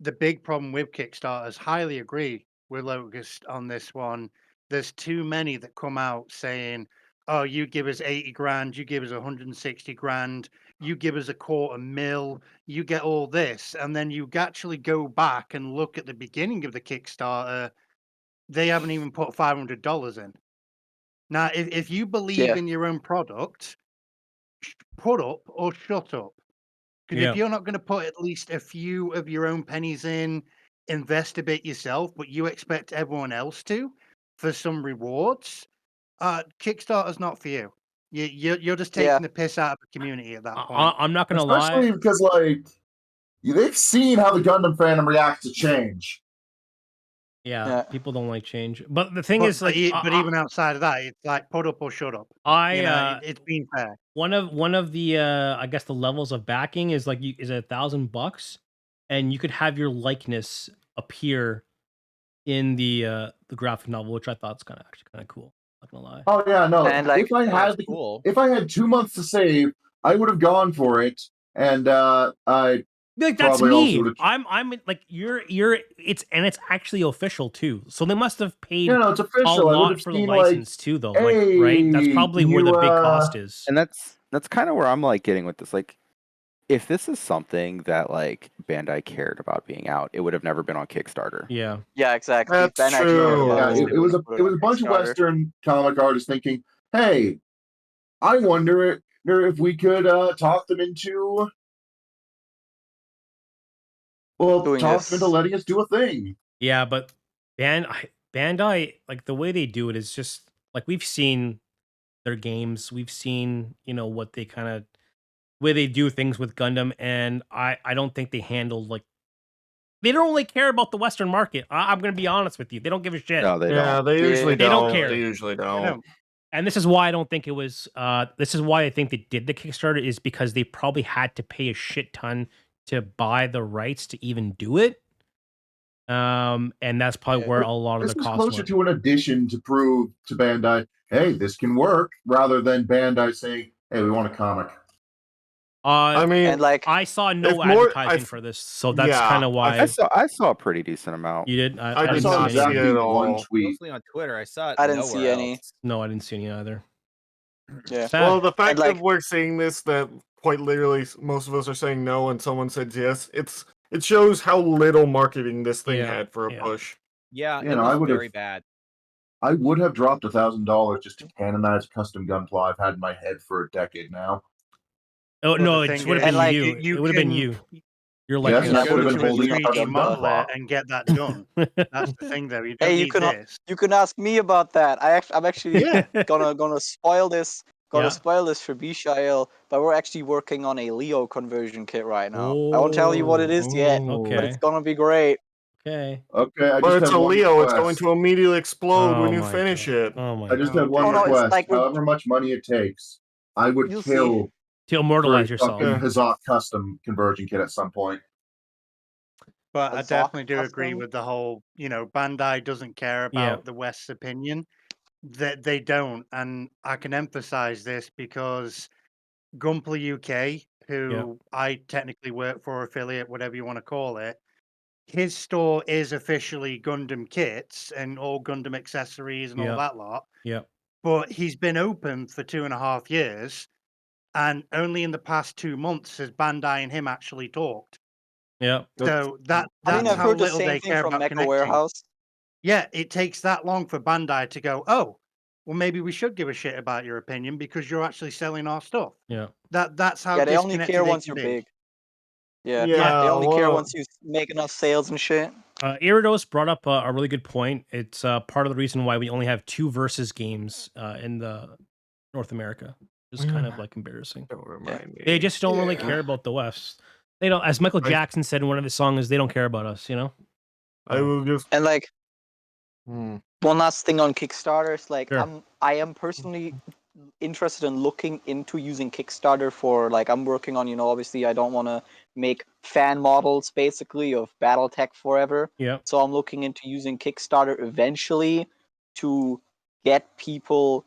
S6: the big problem with Kickstarters, highly agree with Locust on this one. There's too many that come out saying, oh, you give us 80 grand, you give us 160 grand, you give us $250,000, you get all this. And then you actually go back and look at the beginning of the Kickstarter, they haven't even put $500 in. Now, if you believe in your own product, put up or shut up. Because if you're not going to put at least a few of your own pennies in, invest a bit yourself, but you expect everyone else to for some rewards, Kickstarter's not for you. You're just taking the piss out of the community at that point.
S1: I'm not gonna lie.
S5: Especially because, like, they've seen how the Gundam fandom reacts to change.
S1: Yeah, people don't like change. But the thing is, like,
S6: but even outside of that, it's like put up or shut up. It's being fair.
S1: One of the I guess the levels of backing is like is $1,000, and you could have your likeness appear in the graphic novel, which I thought is kind of cool. Not gonna lie.
S5: Oh yeah, no.
S10: And, like,
S5: If I had 2 months to save, I would have gone for it, and I
S1: Like, that's
S5: probably also
S1: me.
S5: would've-
S1: I'm like you're it's actually official too. So they must have paid
S5: Yeah, no, it's official.
S1: a
S5: I would
S1: lot
S5: have
S1: for the
S5: seen, like,
S1: license too, though. Like, right? That's
S5: hey,
S1: probably where the big
S5: you,
S1: cost is.
S9: And that's kind of where I'm like getting with this. Like, if this is something that like Bandai cared about being out, it would have never been on Kickstarter.
S1: Yeah.
S10: Yeah, exactly.
S2: That's
S10: Ben actually
S2: true.
S10: cared about
S5: Yeah,
S10: it.
S5: it was a bunch of Western comic artists thinking, "Hey, I wonder if we could talk them into,
S10: Doing
S5: talk
S10: this.
S5: them into letting us do a thing."
S1: Yeah, but Bandai, like the way they do it is just like we've seen their games, we've seen what they kind of way they do things with Gundam, and I don't think they handled like they don't really care about the Western market. I'm gonna be honest with you, they don't give a shit.
S9: No, they
S2: Yeah,
S9: don't.
S2: they usually
S1: They don't care.
S2: They usually don't.
S1: And this is why I don't think it was. This is why I think they did the Kickstarter is because they probably had to pay a shit ton to buy the rights to even do it. And that's probably where a lot of
S5: This
S1: the
S5: was
S1: cost
S5: closer
S1: went.
S5: to an addition to prove to Bandai, hey, this can work, rather than Bandai saying, hey, we want a comic.
S2: I mean,
S10: And like,
S1: I saw
S2: if
S1: no
S2: more,
S1: advertising for this, so that's
S2: yeah,
S1: kind of
S9: I
S1: why
S9: saw a pretty decent amount.
S1: you did.
S2: I
S1: I
S2: did
S1: didn't
S5: saw
S1: see any.
S5: exactly
S2: at
S5: one
S2: all.
S5: tweet.
S7: Mostly on Twitter. I saw it
S10: I didn't see
S7: nowhere
S10: any.
S7: else.
S1: No, I didn't see any either.
S10: Yeah.
S1: Sad.
S2: Well, the
S10: And
S2: fact that
S10: like,
S2: we're seeing this, that quite literally most of us are saying no, and someone said yes. It shows how little marketing this thing
S1: Yeah,
S2: had for a
S1: yeah.
S2: push.
S7: Yeah,
S5: You
S7: it
S5: know, I
S7: was
S5: would've-
S7: very bad.
S5: I would have dropped $1,000 just to canonize custom Gunpla I've had in my head for a decade now.
S1: Oh
S6: But
S1: no,
S6: the
S1: it
S6: thing
S1: would have
S6: is,
S1: been
S10: like,
S1: you.
S6: you
S1: It would have been
S6: can-
S1: you. You're
S5: Yes,
S1: like
S5: and
S10: can
S5: I
S10: go
S5: would have
S10: to
S5: been
S10: a
S5: holding a
S6: 3D
S5: custom
S6: modeler
S5: Gunpla.
S6: and get that done. That's the thing, though. You don't
S10: hey, you
S6: need
S10: can
S6: this.
S10: you can ask me about that. I'm actually
S6: Yeah.
S10: gonna spoil this. Gonna
S1: Yeah.
S10: spoil this for Bishael, but we're actually working on a Leo conversion kit right now. I won't tell you what it is yet, but
S1: Okay.
S10: it's gonna be great.
S1: Okay.
S5: Okay, I
S2: But
S5: just
S2: it's
S5: have
S2: a
S5: one
S2: Leo. It's going
S5: request.
S2: to immediately explode
S1: Oh
S2: when you
S1: my
S2: finish
S1: God.
S2: it.
S1: Oh my
S5: I just
S1: God.
S5: have one
S10: Oh no, it's
S5: request.
S10: like
S5: However much money it takes, I would
S10: You'll see.
S5: kill
S1: To
S5: for a
S1: immortalize yourself.
S5: fucking
S2: Yeah.
S5: Hazak custom conversion kit at some point.
S6: But
S10: A
S6: I
S10: Zoc
S6: definitely do agree
S10: custom?
S6: with the whole, Bandai doesn't care
S1: Yeah.
S6: about the West's opinion. That they don't. And I can emphasize this because Gunpla UK, who I technically work for, affiliate, whatever you want to call it, his store is officially Gundam kits and all Gundam accessories and all
S1: Yeah.
S6: that lot.
S1: Yeah.
S6: But he's been open for 2.5 years, and only in the past 2 months has Bandai and him actually talked.
S1: Yeah.
S6: So that's
S10: I mean, I've
S6: how
S10: heard the
S6: little
S10: same
S6: they
S10: thing
S6: care
S10: from
S6: about
S10: Mecha
S6: connecting.
S10: Warehouse.
S6: Yeah, it takes that long for Bandai to go, oh, well, maybe we should give a shit about your opinion because you're actually selling our stuff.
S1: Yeah.
S6: That's how
S10: Yeah, they only
S6: disconnected
S10: care
S6: they
S10: once
S6: can
S10: you're
S6: be.
S10: big. Yeah,
S2: Yeah,
S10: they only care
S2: well,
S10: once you make enough sales and shit.
S1: Iridos brought up a really good point. It's part of the reason why we only have 2 versus games in the North America. It's kind of like embarrassing.
S2: Don't remind me.
S1: They just don't really
S3: Yeah.
S1: care about the West. They don't, as Michael Jackson said in one of his songs, they don't care about us,
S2: I will just.
S10: And like,
S2: Hmm.
S10: one last thing on Kickstarters, like
S1: Sure.
S10: I am personally interested in looking into using Kickstarter for, like, I'm working on, obviously I don't want to make fan models basically of Battletech forever.
S1: Yeah.
S10: So I'm looking into using Kickstarter eventually to get people,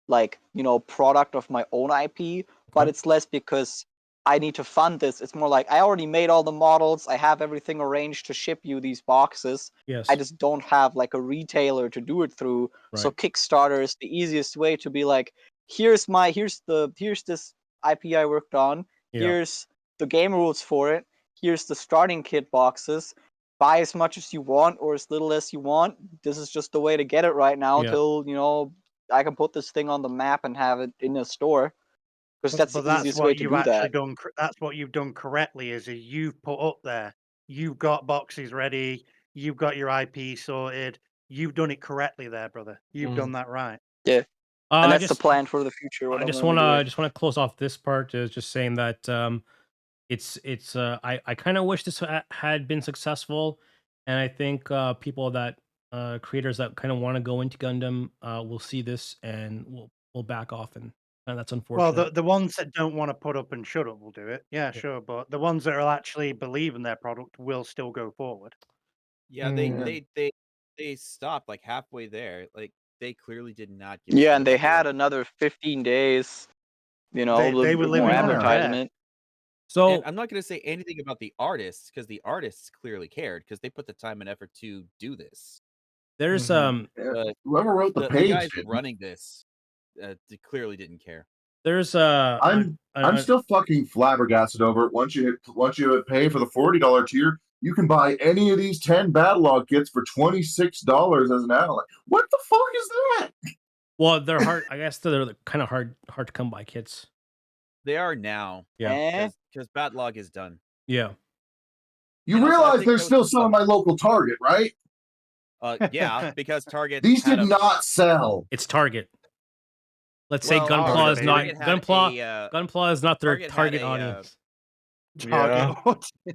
S10: like, product of my own IP, but it's less because I need to fund this. It's more like I already made all the models, I have everything arranged to ship you these boxes.
S1: Yes.
S10: I just don't have like a retailer to do it through. So
S1: Right.
S10: Kickstarter is the easiest way to be like, here's this IP I worked on.
S1: Yeah.
S10: Here's the game rules for it. Here's the starting kit boxes. Buy as much as you want or as little as you want. This is just the way to get it right now
S1: Yeah.
S10: till I can put this thing on the map and have it in a store. Because that's
S6: But
S10: the
S6: that's
S10: easiest way
S6: what
S10: to
S6: you've
S10: do
S6: actually
S10: that.
S6: done. That's what you've done correctly. Is you've put up there. You've got boxes ready. You've got your IP sorted. You've done it correctly there, brother. You've done that right.
S10: Yeah. And that's the
S1: Just
S10: plan for the future. What
S1: I
S10: I'm
S1: just
S10: gonna
S1: want
S10: be
S1: to
S10: doing.
S1: close off this part is just saying that it's I kind of wish this had been successful, and I think people that creators that kind of want to go into Gundam will see this and will back off, and that's unfortunate.
S6: Well, the ones that don't want to put up and shut up will do it. Yeah,
S1: Yeah.
S6: sure. But the ones that will actually believe in their product will still go forward.
S7: Yeah, they stopped like halfway there. Like they clearly did not give.
S10: Yeah,
S7: shit
S10: and they
S7: about their
S10: had another 15 days. A
S6: They
S10: little
S6: were
S10: bit more
S6: living on a prayer.
S10: advertisement.
S1: So
S7: And I'm not going to say anything about the artists because the artists clearly cared because they put the time and effort to do this.
S1: there's
S7: But
S5: Whoever wrote the
S7: the
S5: page
S7: guys
S5: didn't.
S7: running this they clearly didn't care.
S1: there's
S5: I'm still fucking flabbergasted over it. Once you pay for the $40 tier, you can buy any of these 10 battle log kits for $26 as an ally. What the fuck is that?
S1: well, they're hard. I guess they're kind of hard to come by kits.
S7: They are now.
S1: Yeah.
S7: Because Batlog is done.
S1: Yeah.
S5: You
S7: And also, I
S5: realize
S7: think
S5: there's
S7: that was
S5: still
S7: the
S5: some at my local Target, right?
S7: Yeah, because Target.
S5: These
S7: had
S5: did not sell.
S1: It's Target. Let's say
S7: Well,
S1: Gunpla is not
S7: Target had
S1: Gunpla is not their
S7: Target had
S1: target
S7: a,
S1: audience.
S6: Target.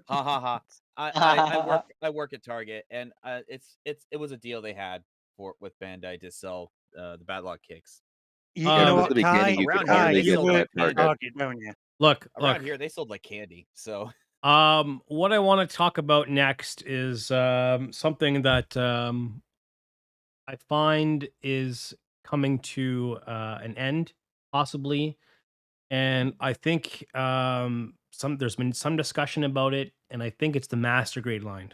S7: Ha ha ha! I work at Target, and it was a deal they had with Bandai to sell the Batlog kicks.
S6: You
S9: Yeah,
S6: know
S9: at
S6: what,
S9: the beginning, you could
S6: Kai,
S9: only
S6: you
S9: get them
S6: work
S9: at
S6: at
S9: Target.
S6: Target, don't you?
S1: Look,
S7: Around here, they sold like candy. So,
S1: what I want to talk about next is something that I find is coming to an end, possibly. and I think there's been some discussion about it, and I think it's the master grade line.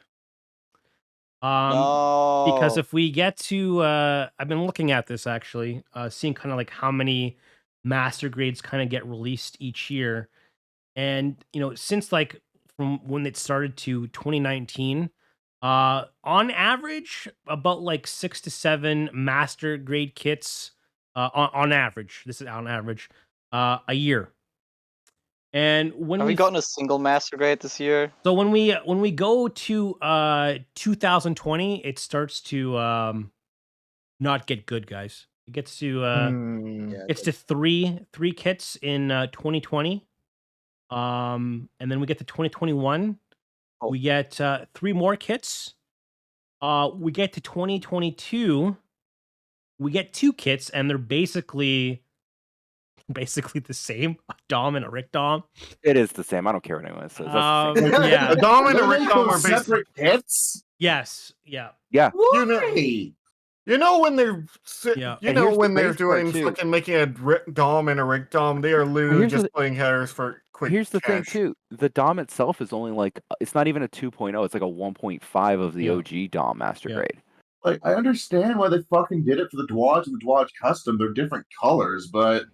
S1: Because
S10: No.
S1: if we get to, I've been looking at this actually, seeing kind of like how many master grades kind of get released each year, and since like from when it started to 2019, on average, about like 6 to 7 master grade kits, on average. This is on average, a year. And when
S10: Have we
S1: we
S10: gotten a single master grade this year?
S1: so when we go to 2020, it starts to not get good, guys. It gets to
S10: Yeah.
S1: it's to three kits in 2020. And then we get to 2021.
S10: Oh.
S1: We get 3 more kits. We get to 2022. We get 2 kits, and they're basically the same. A Dom and a Rick Dom.
S9: It is the same. I don't care what anyone says. That's the same.
S1: Yeah.
S2: The Dom and the
S5: They
S2: Rick
S5: make
S2: Dom
S5: those
S2: are basically.
S5: separate kits.
S1: Yes. Yeah.
S9: Yeah.
S5: Why?
S2: You know when they're
S1: Yeah.
S2: you
S9: And
S2: know
S9: here's the
S2: when they're
S9: base part,
S2: doing
S9: too.
S2: fucking making a Dom and a Rick Dom, they are literally
S9: here's
S2: just
S9: the-
S2: playing headers for quick
S9: Here's the thing
S2: cash.
S9: too. The DOM itself is only like it's not even a 2.0. It's like a 1.5 of the
S1: Yeah.
S9: OG DOM master
S1: Yeah.
S9: grade.
S5: Like, I understand why they fucking did it for the Dwaj and the Dwaj Custom. They're different colors, but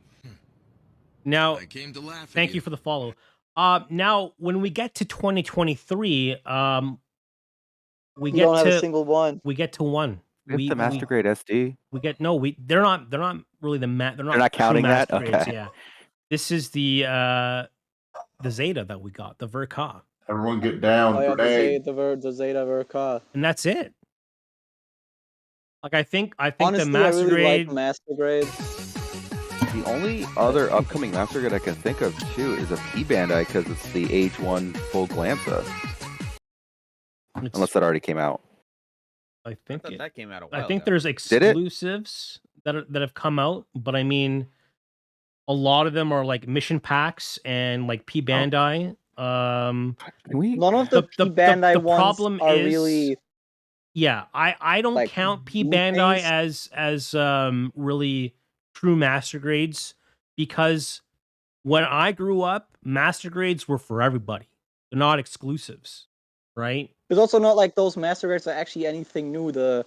S1: Now,
S8: I came to laugh at
S1: thank you for the follow. Now when we get to 2023, we
S10: We
S1: get
S10: don't have a
S1: to
S10: single one.
S1: we get to 1.
S9: It's the master grade SD.
S1: We get no. They're not really they're not
S9: not
S1: true
S9: counting that?
S1: master grades,
S9: Okay.
S1: yeah. This is the Zeta that we got, the Verka,
S5: everyone get down.
S10: Oh yeah,
S5: Grenade.
S10: the Zeta Verka.
S1: and that's it. Like I think
S10: Honestly,
S1: the master
S10: I really
S1: grade.
S10: like master grade.
S9: The only other upcoming master grade I can think of too is a P Bandai because it's the Age 1 full Glanza.
S1: it's-
S9: Unless that already came out.
S1: I
S7: I
S1: think
S7: thought
S1: it,
S7: that came out a
S1: I
S7: while
S1: think
S7: ago.
S1: there's
S9: it?
S1: exclusives that have come out, but I mean, a lot of them are like mission packs and like P Bandai.
S9: Can we?
S10: None of the P Bandai
S1: the
S10: ones
S1: problem
S10: are
S1: is-
S10: really
S1: Yeah, I don't
S10: like,
S1: count P
S10: new
S1: Bandai
S10: things.
S1: as really true master grades, because when I grew up, master grades were for everybody. They're not exclusives, right?
S10: It's also not like those master grades are actually anything new. The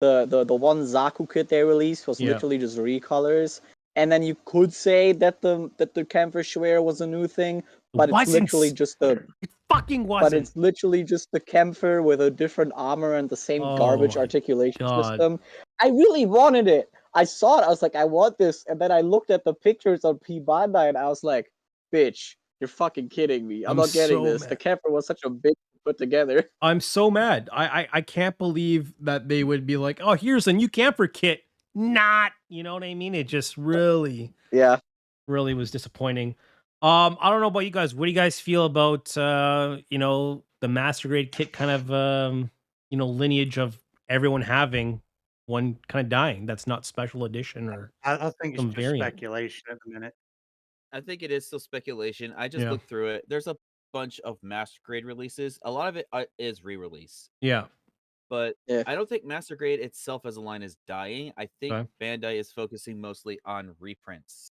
S10: one Zaku kit they released was
S1: Yeah.
S10: literally just recolors. And then you could say that the Camphor Schwer was a new thing, but it's
S1: Wasn't
S10: literally
S1: s-
S10: just the
S1: It fucking
S10: but
S1: wasn't.
S10: it's literally just the Camphor with a different armor and the same
S1: Oh
S10: garbage
S1: my
S10: articulation
S1: God.
S10: system. I really wanted it. I saw it. I was like, I want this. And then I looked at the pictures on P Bandai and I was like, bitch, you're fucking kidding me. I'm not getting
S1: so
S10: this.
S1: mad.
S10: The Camphor was such a bitch to put together.
S1: I'm so mad. I can't believe that they would be like, oh, here's a new camper kit. Not, you know what I mean? It just really
S10: Yeah.
S1: was disappointing. I don't know about you guys. What do you guys feel about the master grade kit kind of lineage of everyone having one kind of dying that's not special edition or
S6: I think it's
S1: some
S6: just
S1: variant?
S6: speculation at the minute.
S7: I think it is still speculation. I just
S1: Yeah.
S7: looked through it. There's a bunch of master grade releases. A lot of it is re-release,
S1: Yeah.
S7: but
S10: Yeah.
S7: I don't think master grade itself as a line is dying. I think
S1: Okay.
S7: Bandai is focusing mostly on reprints.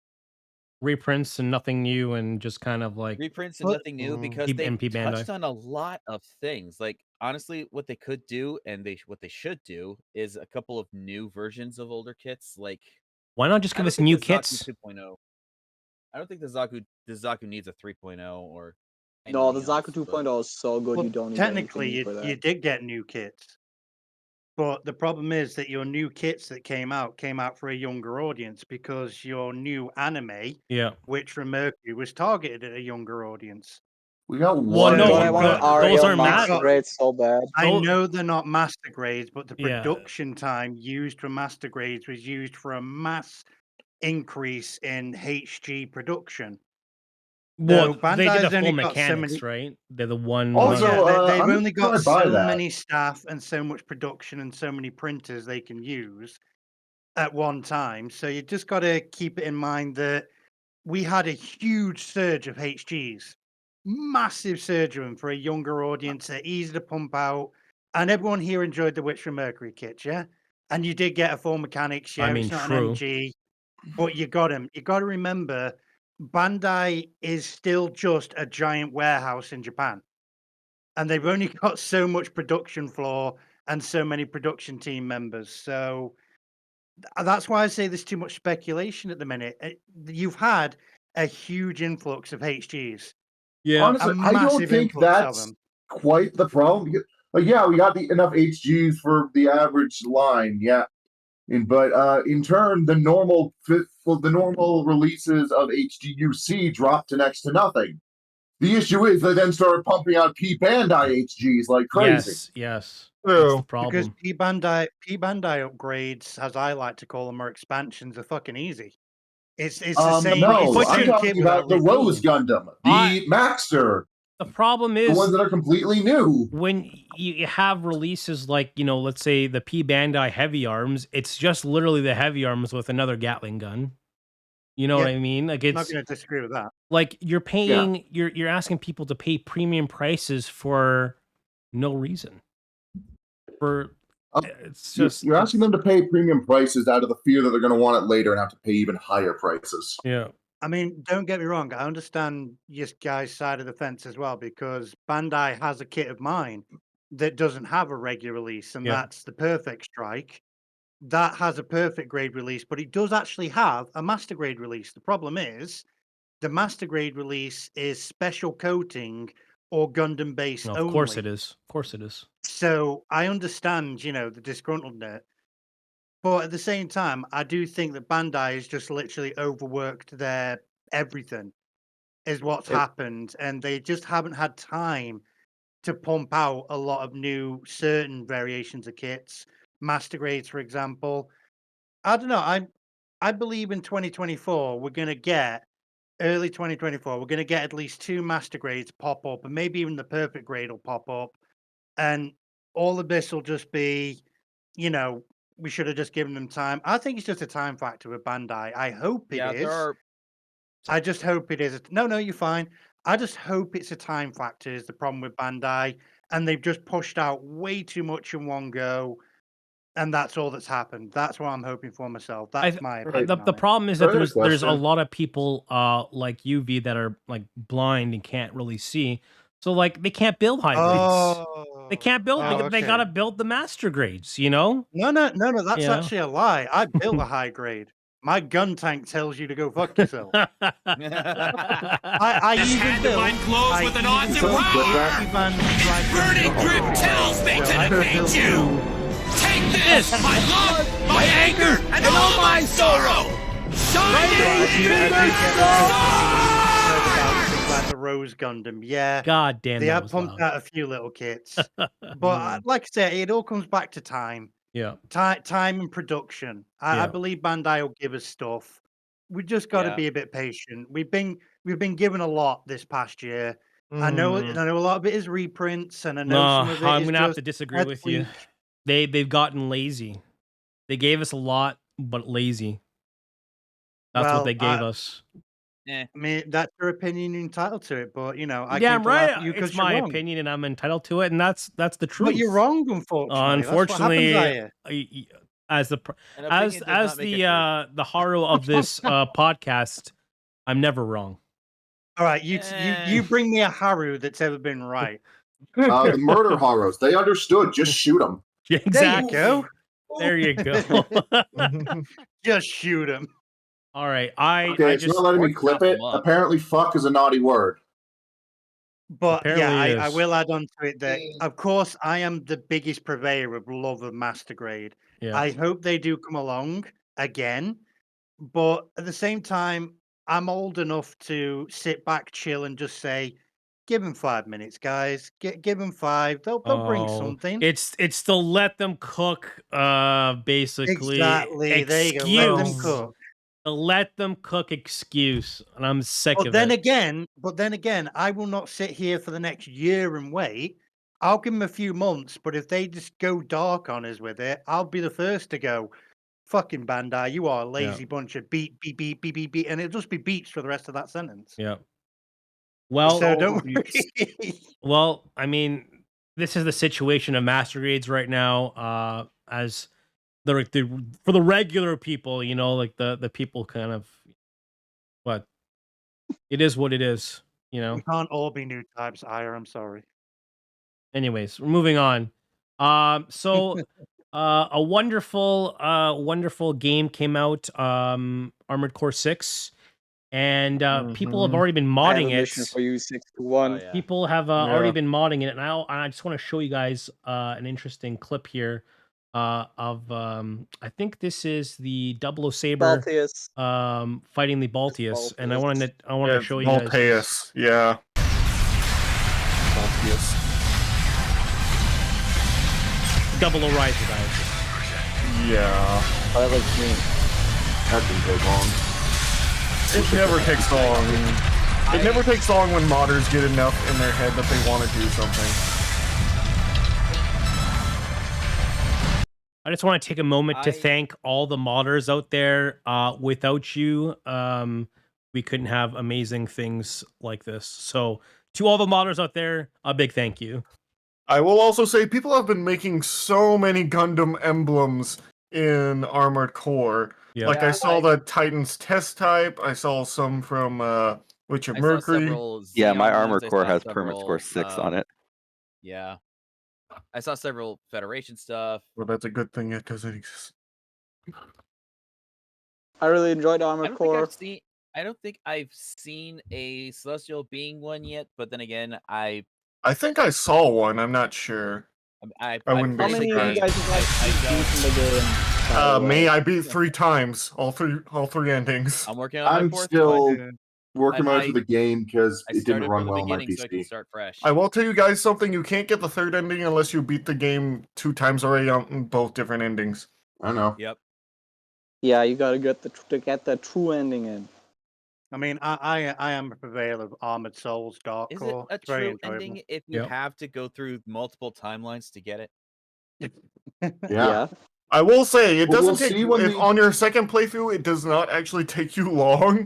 S1: Reprints and nothing new and just kind of like
S7: Reprints and
S6: But-
S7: nothing new because
S1: P-
S7: they
S1: MP Bandai.
S7: touched on a lot of things. Like honestly, what they could do and what they should do is a couple of new versions of older kits. Like
S1: why not just
S7: I
S1: give
S7: don't
S1: us
S7: think
S1: new
S7: the Zaku
S1: kits?
S7: 2.0. I don't think the Zaku needs a 3.0 or
S10: No, the
S7: anything else,
S10: Zaku
S7: but-
S10: 2.0 is so good.
S6: Well,
S10: you don't need
S6: technically,
S10: anything new for that.
S6: you did get new kits. But the problem is that your new kits that came out for a younger audience because your new anime,
S1: Yeah.
S6: Witch from Mercury, was targeted at a younger audience.
S5: We got
S1: Well,
S5: one.
S1: no,
S10: God, I want
S1: but
S10: an
S1: those
S10: Ariel
S1: are
S10: master
S6: ma-
S10: grade so bad.
S6: I
S1: Those-
S6: know they're not master grades, but the
S1: Yeah.
S6: production time used for master grades was used for a mass increase in HG production.
S1: Well,
S6: So
S1: they did
S6: Bandai's
S1: the
S6: only
S1: full
S6: got so
S1: mechanics,
S6: many-
S1: right? They're the one.
S5: Also,
S6: they've
S5: I'm
S6: only got
S5: gonna buy
S6: so
S5: that.
S6: many staff and so much production and so many printers they can use at one time. So you just got to keep it in mind that we had a huge surge of HGs, massive surge of them for a younger audience. They're easy to pump out, and everyone here enjoyed the Witch from Mercury kits, yeah. And you did get a full mechanics, yeah.
S1: I mean,
S6: it's not
S1: true.
S6: an MG, but you got them. You got to remember Bandai is still just a giant warehouse in Japan. And they've only got so much production floor and so many production team members. So that's why I say there's too much speculation at the minute. You've had a huge influx of HGs.
S1: Yeah.
S5: Honestly, I don't think that's quite the problem. Like, yeah, we got enough HGs for the average line, yeah. But in turn, the normal releases of HGUC dropped to next to nothing. The issue is they then started pumping out P Bandai HGs like crazy.
S1: Yes. That's the problem.
S6: Because P Bandai upgrades, as I like to call them, or expansions, are fucking easy. It's the same.
S5: No, I'm talking about the Rose Gundam, the Maxter.
S1: The problem is
S5: the ones that are completely new.
S1: When you have releases like, let's say the P Bandai Heavy Arms, it's just literally the Heavy Arms with another Gatling gun. You know what I mean? Like,
S6: I'm not going to disagree with that.
S1: Like, you're paying, you're asking people to pay premium prices for no reason. It's just
S5: you're asking them to pay premium prices out of the fear that they're going to want it later and have to pay even higher prices.
S1: Yeah.
S6: I mean, don't get me wrong. I understand this guy's side of the fence as well, because Bandai has a kit of mine that doesn't have a regular release, and that's the Perfect Strike. That has a perfect grade release, but it does actually have a master grade release. The problem is the master grade release is special coating or Gundam based only.
S1: Of course it is. Of course it is.
S6: So I understand, the disgruntlement. But at the same time, I do think that Bandai has just literally overworked their everything, is what's happened. And they just haven't had time to pump out a lot of new certain variations of kits. Master grades, for example. I don't know. I believe in 2024, we're going to get, early 2024, we're going to get at least 2 master grades pop up, and maybe even the perfect grade will pop up. And all of this will just be, we should have just given them time. I think it's just a time factor with Bandai. I hope it is. I just hope it is. No, you're fine. I just hope it's a time factor is the problem with Bandai. And they've just pushed out way too much in one go. And that's all that's happened. That's what I'm hoping for myself. That's my opinion.
S1: The problem is that there's a lot of people like UV that are like blind and can't really see. So like they can't build high grades. They can't build. They gotta build the master grades.
S6: No. That's actually a lie. I built a high grade. My gun tank tells you to go fuck yourself. I even built
S8: my clothes with an awesome power. Burning grip tells me to defeat you. Take this, my love, my anger, and all my sorrow.
S6: Like the Rose Gundam, yeah.
S1: God damn,
S6: they have pumped out a few little kits, but like I said, it all comes back to time.
S1: Yeah,
S6: time and production. I believe Bandai will give us stuff. We just got to be a bit patient. We've been given a lot this past year. I know a lot of it is reprints, and I know some of it
S1: I'm
S6: is
S1: gonna
S6: just
S1: have to disagree with you. They've gotten lazy. They gave us a lot, but lazy. That's what they gave us.
S6: I mean, that's your opinion. You're entitled to it, but I
S1: damn right.
S6: It's
S1: my opinion, and I'm entitled to it, and that's the truth.
S6: But you're wrong, unfortunately.
S1: Unfortunately, as the Haru of this podcast, I'm never wrong.
S6: All right, you bring me a Haru that's ever been right.
S5: The murder Harus, they understood. Just shoot them.
S1: Exactly.
S6: There you go.
S1: There you go.
S6: Just shoot him.
S1: All right,
S5: it's not letting me clip it. Apparently, fuck is a naughty word.
S6: But apparently I will add on to it that, of course, I am the biggest purveyor of love of Master Grade.
S1: Yeah.
S6: I hope they do come along again, but at the same time, I'm old enough to sit back, chill, and just say, "Give them 5 minutes, guys. Give them 5. They'll bring something."
S1: It's to let them cook. Basically,
S6: exactly. There you go. Let them cook.
S1: Let them cook excuse, and I'm sick of it.
S6: But then again, I will not sit here for the next year and wait. I'll give them a few months, but if they just go dark on us with it, I'll be the first to go, "Fucking Bandai, you are a lazy bunch of beep, beep, beep, beep, beep, beep," and it'll just be beeps for the rest of that sentence.
S1: Yeah. Well,
S6: so don't worry.
S1: Well, I mean, this is the situation of master grades right now. As for the regular people, like the people kind of It is what it is, you know.
S6: We can't all be new types, Ira. I'm sorry.
S1: Anyways, we're moving on. So a wonderful game came out, Armored Core 6, and people have already been
S10: I have a
S1: modding
S10: mission
S1: it.
S10: for you, 621.
S7: Oh, yeah.
S1: People have already been modding it, and I just want to show you guys an interesting clip here of I think this is the Double O Saber
S10: Balteus.
S1: fighting the Balteus, and I
S10: Balteus.
S1: wanted to show you guys.
S2: Malpaeus, yeah. Balteus.
S1: Double O Riser, guys.
S2: Yeah.
S10: That looks me.
S5: That didn't take long.
S2: It never takes long. It never takes long when modders get enough in their head that they want to do something.
S1: I just want to take a moment to thank all the modders out there. Without you, we couldn't have amazing things like this. So, to all the modders out there, a big thank you.
S2: I will also say people have been making so many Gundam emblems in Armored Core.
S1: Yeah.
S2: Like I saw the Titan's test type. I saw some from Witch of Mercury.
S9: Yeah, my
S7: Xeon
S9: Armored
S7: ones, I
S9: Core
S7: saw
S9: has permit score
S7: several,
S9: 6 on it.
S7: Yeah. I saw several Federation stuff.
S2: Well, that's a good thing it doesn't exist.
S10: I really enjoyed Armored Core.
S7: I don't think I've seen a Celestial Being one yet, but then again, I
S2: think I saw one. I'm not sure. I wouldn't
S10: How
S2: be
S10: many of you
S2: surprised.
S10: guys have actually beaten the game?
S2: Me, I beat 3 times. All three endings.
S7: I'm working on my
S5: I'm
S7: fourth
S5: still
S7: one.
S5: working on it for the game because
S7: I
S5: it didn't
S7: started
S5: run
S7: from the
S5: well on my
S7: beginning so I can
S5: PC.
S7: start fresh.
S2: I will tell you guys something. You can't get the 3rd ending unless you beat the game 2 times already on both different endings.
S5: I know.
S7: Yep.
S10: Yeah, you gotta get the true ending in.
S6: I mean, I am a purveyor of Armored Souls Dark
S7: Is
S6: Core.
S7: it a
S6: It's very
S7: true
S6: enjoyable.
S7: ending if you have to go through multiple timelines to get it?
S5: Yeah.
S2: I will say it
S5: Well,
S2: doesn't
S5: we'll
S2: take
S5: see when
S2: if
S5: the-
S2: on your second playthrough. It does not actually take you long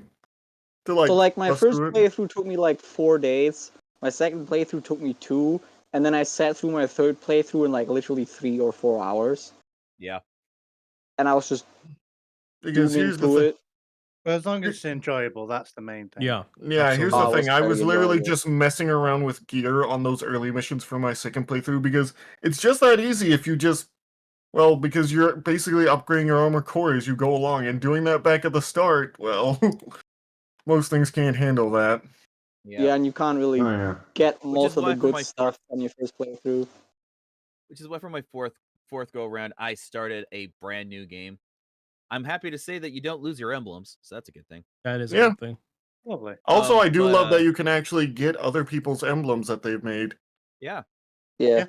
S2: to
S10: So like my
S2: bust
S10: first
S2: through it.
S10: playthrough took me like 4 days. My second playthrough took me 2, and then I sat through my third playthrough in like literally 3 or 4 hours.
S7: Yeah.
S10: And I was just
S2: Because
S10: zooming
S2: here's the
S10: through
S2: thing.
S10: it.
S6: But as long as it's enjoyable, that's the main thing.
S1: Yeah.
S2: Yeah, here's the
S10: Oh, it was
S2: thing. I was
S10: very
S2: literally
S10: enjoyable.
S2: just messing around with gear on those early missions for my second playthrough because it's just that easy if you just, well, because you're basically upgrading your armor core as you go along, and doing that back at the start, well, most things can't handle that.
S10: Yeah, and you can't really
S5: Oh, yeah.
S10: get most of
S7: why
S10: the
S7: for
S10: good
S7: my
S10: stuff on your first playthrough.
S7: Which is why for my fourth go around, I started a brand new game. I'm happy to say that you don't lose your emblems, so that's a good thing.
S1: That is a
S2: Yeah.
S1: good thing.
S6: Lovely.
S2: Also, I do
S7: but,
S2: love that you can actually get other people's emblems that they've made.
S7: Yeah.
S10: Yeah.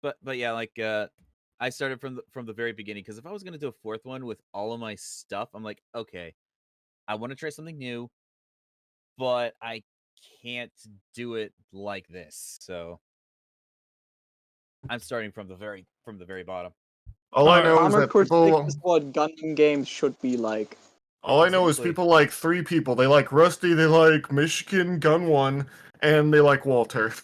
S7: But yeah, like I started from the very beginning because if I was gonna do a 4th one with all of my stuff, I'm like, okay, I want to try something new, but I can't do it like this. So I'm starting from the very bottom.
S2: All I know is
S10: Armored
S2: that
S10: Core
S2: people.
S10: 6 is what Gundam games should be like.
S2: All I know is
S7: Exactly.
S2: people like 3 people. They like Rusty, they like Michigan Gun 1, and they like Walter.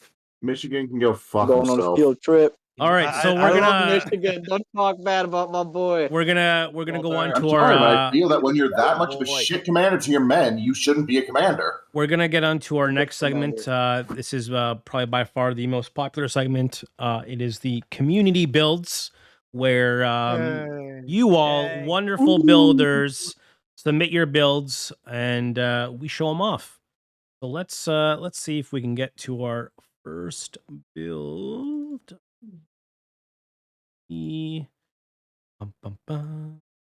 S5: Michigan can go fuck
S10: Going on a
S5: himself.
S10: field trip.
S1: All right, so
S10: I
S1: we're
S10: love
S1: gonna
S10: Michigan. Don't talk bad about my boy.
S1: we're gonna go on
S5: I'm
S1: to
S5: sorry, but I
S1: our
S5: feel that when you're that much of a
S7: boy.
S5: shit commander to your men, you shouldn't be a commander.
S1: we're gonna get on to our next
S10: commander.
S1: segment. This is probably by far the most popular segment. It is the community builds, where you all
S7: Yay.
S1: wonderful builders submit your builds and we show them off. So let's see if we can get to our first build.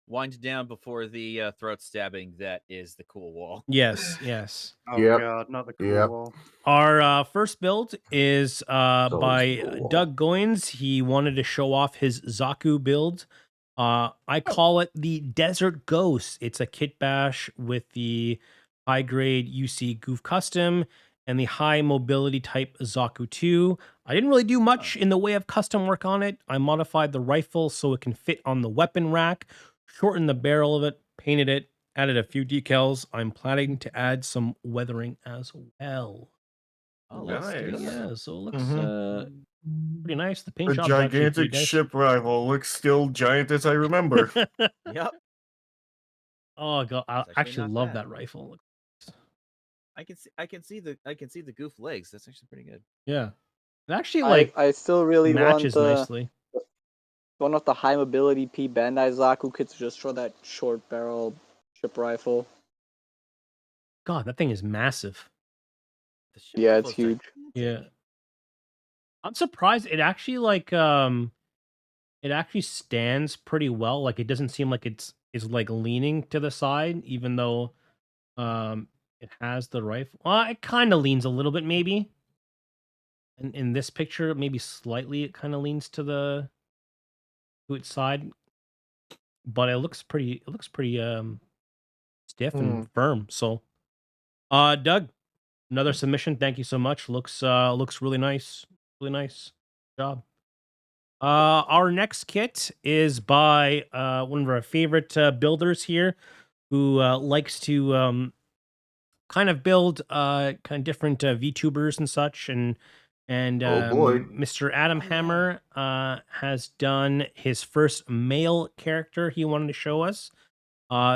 S7: Wind down before the throat stabbing. That is the cool wall.
S1: Yes.
S6: Oh
S5: Yep.
S6: god, not the cool
S5: Yep.
S6: wall.
S1: Our first build is by
S5: cool.
S1: Doug Goins. He wanted to show off his Zaku build. I call it the Desert Ghost. It's a kit bash with the high grade UC Goof Custom and the high mobility type Zaku 2. I didn't really do much in the way of custom work on it. I modified the rifle so it can fit on the weapon rack, shortened the barrel of it, painted it, added a few decals. I'm planning to add some weathering as well.
S7: Oh,
S2: Nice.
S1: Yeah, so it looks pretty nice. The paint
S2: The
S1: job's actually pretty
S2: gigantic
S1: nice.
S2: ship rival looks still giant as I remember.
S7: Yep.
S1: Oh god, I
S7: It's actually
S1: actually
S7: not
S1: love
S7: bad.
S1: that rifle.
S7: I can see the goof legs. That's actually pretty good.
S1: Yeah. It actually
S10: I still really want
S1: matches
S10: the
S1: nicely.
S10: one of the high mobility P Bandai Zaku kits to just show that short barrel ship rifle.
S1: God, that thing is massive.
S7: The ship
S10: Yeah,
S7: rifle
S10: it's
S7: is
S10: huge.
S1: Yeah. I'm surprised it actually it actually stands pretty well. Like it doesn't seem like it's like leaning to the side, even though it has the rifle. Well, it kind of leans a little bit, maybe. In this picture, maybe slightly it kind of leans to its side. But it looks pretty stiff and firm. So Doug, another submission. Thank you so much. Looks really nice. Really nice job. Our next kit is by one of our favorite builders here, who likes to kind of build kind of different VTubers and such, and
S5: Oh boy.
S1: Mr. Adam Hammer has done his first male character he wanted to show us.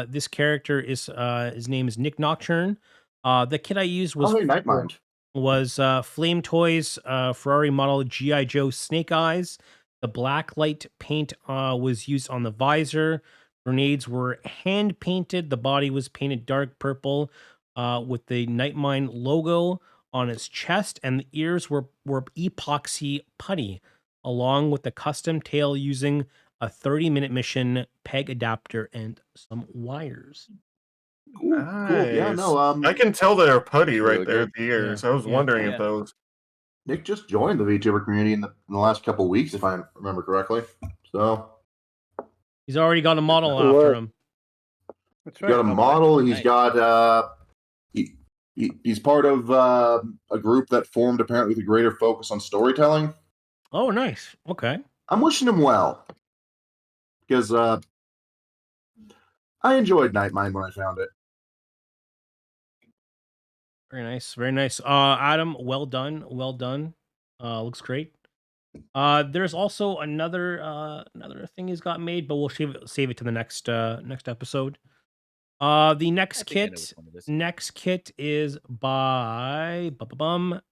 S1: This character is his name is Nick Nocturne. The kit I used was
S5: Oh, hey, Nightmind.
S1: Flame Toys Ferrari model GI Joe Snake Eyes. The black light paint was used on the visor. Grenades were hand painted. The body was painted dark purple with the Nightmind logo on its chest, and the ears were epoxy putty, along with the custom tail using a 30-minute mission, peg adapter, and some wires.
S5: Cool. Yeah, no.
S2: I can tell they're putty
S9: Really
S2: right there
S9: good.
S2: at the ears.
S1: Yeah,
S2: I was
S1: yeah.
S2: wondering
S7: Yeah.
S2: if those.
S5: Nick just joined the VTuber community in the last couple of weeks, if I remember correctly. So
S1: He's already got a model
S10: What?
S1: after him.
S6: That's
S5: he's got a
S6: right.
S5: model. He's
S7: Nice.
S5: got he's part of a group that formed apparently with a greater focus on storytelling.
S1: Oh, nice. Okay.
S5: I'm wishing him well because I enjoyed Nightmind when I found it.
S1: Very nice. Very nice. Adam, well done. Well done. Looks great. There's also another thing he's got made, but we'll save it to the next episode. The next
S7: I think I know
S1: kit
S7: which one it is.
S1: next kit is by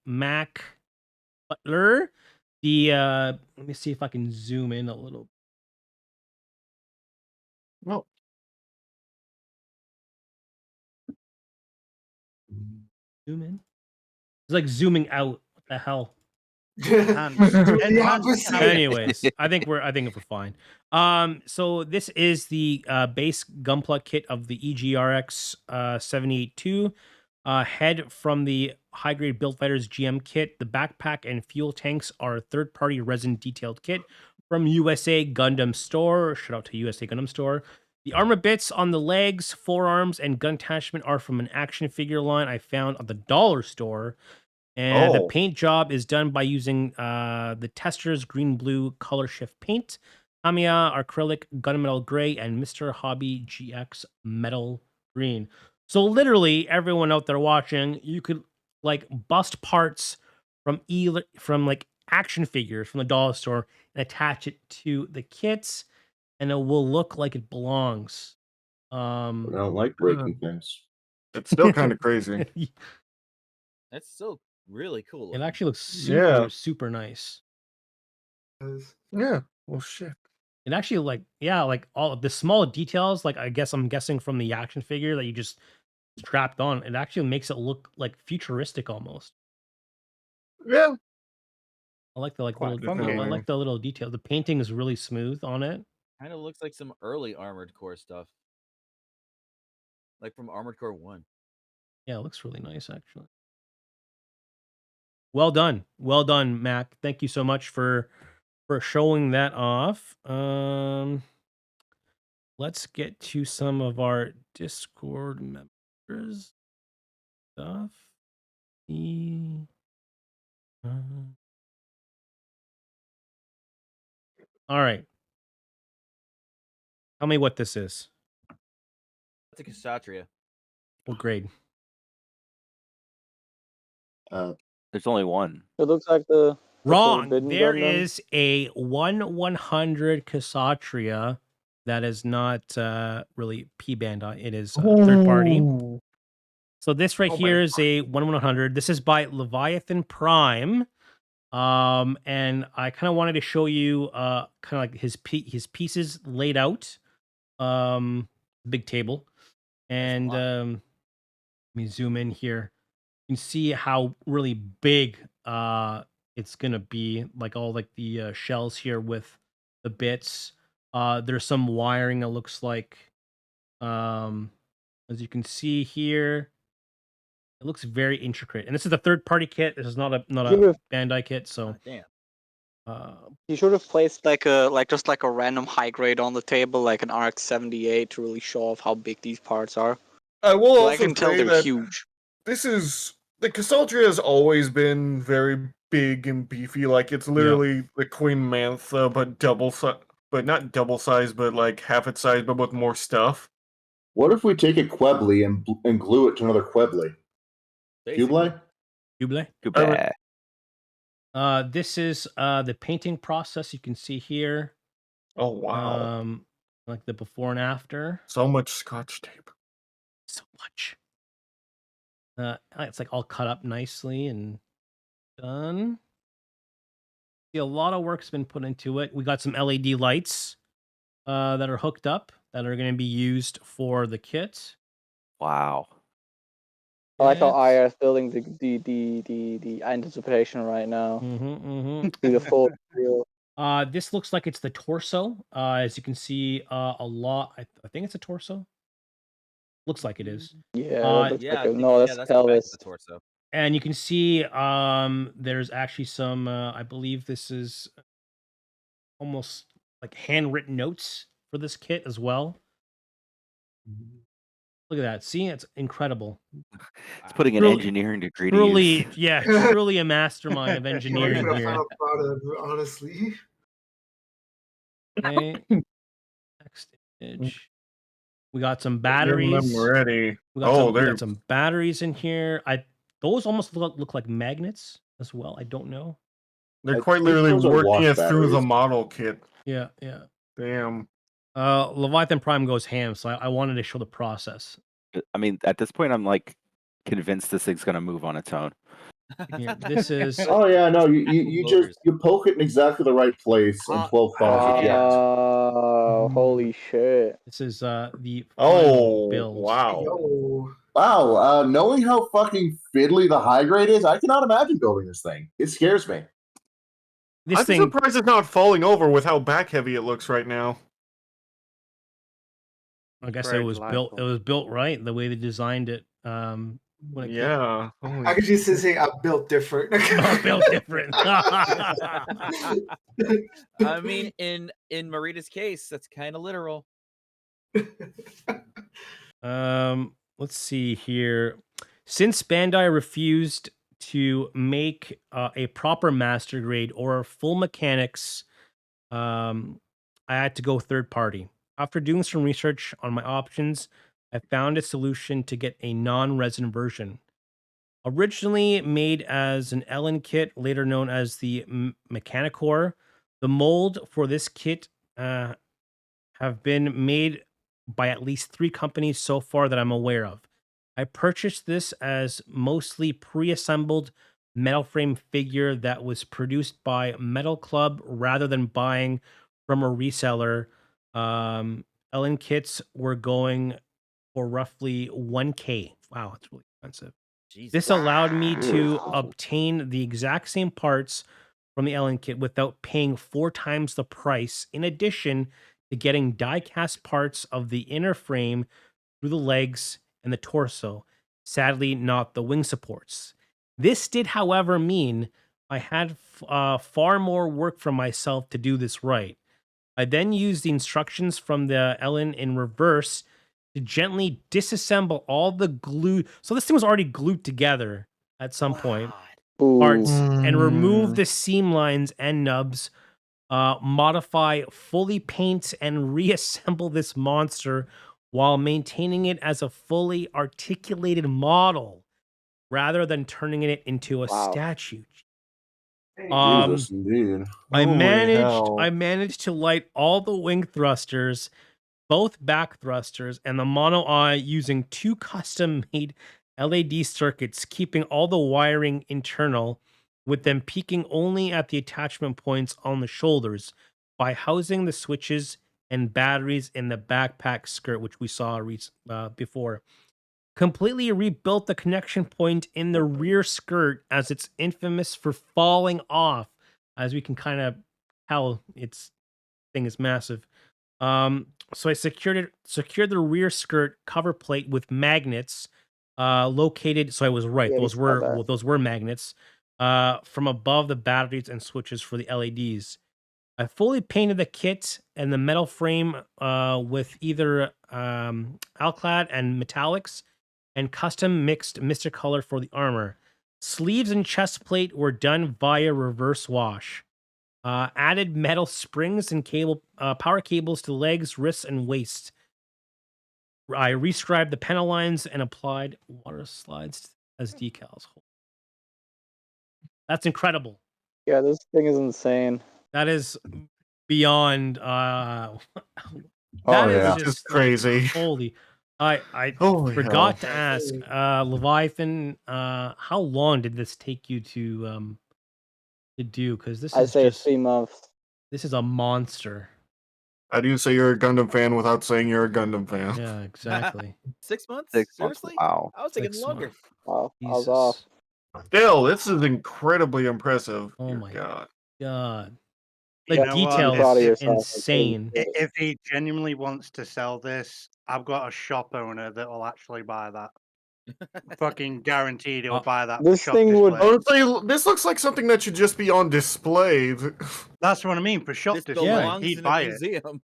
S1: Mac Butler. The let me see if I can zoom in a little.
S2: No.
S1: Zoom in. It's like zooming out. What the hell?
S3: The opposite.
S1: Anyways, I think we're fine. So this is the base Gunpla kit of the EGRX 782. Head from the high grade Build Fighters GM kit. The backpack and fuel tanks are a third party resin detailed kit from USA Gundam Store. Shout out to USA Gundam Store. The armor bits on the legs, forearms, and gun attachment are from an action figure line I found at the dollar store. And the
S5: Oh.
S1: paint job is done by using the Tester's green-blue color shift paint, Tamiya acrylic gunmetal gray, and Mr. Hobby GX metal green. So literally, everyone out there watching, you could like bust parts from like action figures from the dollar store and attach it to the kits, and it will look like it belongs.
S5: I don't like breaking things.
S2: It's still kind of crazy.
S7: That's still really cool.
S1: It actually looks super nice.
S2: Yeah. Well, shit.
S1: It actually like all of the small details, like I'm guessing from the action figure that you just strapped on, it actually makes it look like futuristic almost.
S2: Yeah.
S1: I like the
S6: Quite
S1: little
S6: funky.
S1: I like the little detail. The painting is really smooth on it.
S7: Kind of looks like some early Armored Core stuff, like from Armored Core 1.
S1: Yeah, it looks really nice actually. Well done, Mac. Thank you so much for showing that off. Let's get to some of our Discord members stuff. All right. Tell me what this is.
S7: That's a Kshatriya.
S1: What grade?
S9: There's only one.
S10: It looks like the
S1: Wrong.
S10: Forbidden
S1: There
S10: Gundam.
S1: is a 1/100 Kshatriya that is not really P Bandai. It is third party. So this right here is a 1/100. This is by Leviathan Prime. And I kind of wanted to show you kind of like his pieces laid out. Big table. And let me zoom in here. You can see how really big it's gonna be, like all like the shells here with the bits. There's some wiring, it looks like. As you can see here, it looks very intricate. And this is a third-party kit. This is not a Bandai kit, so
S7: damn.
S10: You should have placed like a random high grade on the table, like an RX-78, to really show off how big these parts are.
S2: I will also
S10: I can tell
S2: say
S10: they're
S2: that
S10: huge.
S2: The Cassandra has always been very big and beefy. Like it's literally the Queen Mantha, but not double size, but like half its size, but with more stuff.
S5: What if we take a Quebly and glue it to another Quebly? Cublé?
S1: Cublé. This is the painting process. You can see here.
S2: Oh wow!
S1: Like the before and after.
S2: So much Scotch tape.
S1: So much. It's like all cut up nicely and done. See, a lot of work's been put into it. We got some LED lights that are hooked up that are going to be used for the kit.
S9: Wow.
S10: I like how IR is building the anticipation right now. See the full feel.
S1: This looks like it's the torso. As you can see, a lot. I think it's a torso. Looks like it is.
S10: Yeah, that's pelvis.
S7: The torso.
S1: And you can see there's actually some, I believe this is almost like handwritten notes for this kit as well. Look at that. See, it's incredible.
S9: It's putting an engineering degree to use.
S1: Truly a mastermind of engineering here.
S3: Honestly.
S1: Okay. Next image. We got some batteries.
S2: I'm ready.
S1: We got some batteries in here. Those almost look like magnets as well. I don't know.
S2: They're quite literally working it through the model kit.
S1: Yeah.
S2: Damn.
S1: Leviathan Prime goes ham, so I wanted to show the process.
S9: I mean, at this point, I'm like convinced this thing's gonna move on its own.
S1: Yeah, this is.
S5: Oh yeah, no, you poke it in exactly the right place and 12 falls.
S10: Oh, holy shit!
S1: This is the
S2: build. Wow.
S5: Wow, knowing how fucking fiddly the high grade is, I cannot imagine building this thing. It scares me.
S2: I'm surprised it's not falling over with how back heavy it looks right now.
S1: I guess it was built. It was built right the way they designed it.
S2: Yeah,
S3: I could just say I built different.
S1: Built different.
S7: I mean, in Marita's case, that's kind of literal.
S1: Let's see here. Since Bandai refused to make a proper master grade or full mechanics, I had to go third party. After doing some research on my options, I found a solution to get a non-resin version. Originally made as an Ellen kit, later known as the Mechanicore, the mold for this kit have been made by at least 3 companies so far that I'm aware of. I purchased this as mostly pre-assembled metal frame figure that was produced by Metal Club rather than buying from a reseller. Ellen kits were going for roughly $1,000. Wow, that's really expensive.
S7: Jesus.
S1: This allowed me to obtain the exact same parts from the Ellen kit without paying 4 times the price, in addition to getting die-cast parts of the inner frame through the legs and the torso. Sadly, not the wing supports. This did, however, mean I had far more work for myself to do this right. I then used the instructions from the Ellen in reverse to gently disassemble all the glue. So this thing was already glued together at some point. Parts and remove the seam lines and nubs, modify, fully paint, and reassemble this monster while maintaining it as a fully articulated model rather than turning it into a statue.
S5: Jesus, indeed.
S1: I managed to light all the wing thrusters, both back thrusters, and the mono eye using 2 custom-made LED circuits, keeping all the wiring internal, with them peaking only at the attachment points on the shoulders by housing the switches and batteries in the backpack skirt, which we saw before. Completely rebuilt the connection point in the rear skirt, as it's infamous for falling off. As we can kind of tell, its thing is massive. So I secured the rear skirt cover plate with magnets located. So I was right;
S10: Yeah,
S1: those were magnets from above the batteries and switches for the LEDs. I fully painted the kit and the metal frame with either alclad and metallics, and custom mixed Mystic color for the armor. Sleeves and chest plate were done via reverse wash. Added metal springs and power cables to legs, wrists, and waist. I rescribed the panel lines and applied water slides as decals. That's incredible.
S10: Yeah, this thing is insane.
S1: That is beyond.
S5: Oh,
S1: That is
S5: yeah.
S1: just
S2: crazy.
S1: Holy. I
S2: Holy
S1: forgot to
S2: hell.
S1: ask Leviathan, how long did this take you to do? Because this
S10: I
S1: is
S10: say
S1: just
S10: 3 months.
S1: this is a monster.
S2: How do you say you're a Gundam fan without saying you're a Gundam fan?
S1: Yeah, exactly.
S7: 6 months?
S9: 6 months.
S7: Seriously?
S9: Wow.
S7: I was thinking
S1: 6
S7: longer.
S1: months.
S10: Wow, I was
S1: Jesus.
S10: off.
S2: Still, this is incredibly impressive.
S1: Oh
S2: Dear
S1: my
S2: God.
S1: God.
S6: You
S1: The
S6: know what?
S1: detail
S10: Proud of
S1: is
S10: yourself.
S1: insane.
S6: If he genuinely wants to sell this, I've got a shop owner that will actually buy that. Fucking guaranteed he'll buy that.
S10: This
S6: shop
S10: thing would-
S6: display.
S2: Honestly, this looks like something that should just be on display.
S6: That's what I mean for shop
S7: This
S6: display.
S7: belongs
S6: He'd
S7: in a
S6: buy it.
S7: museum.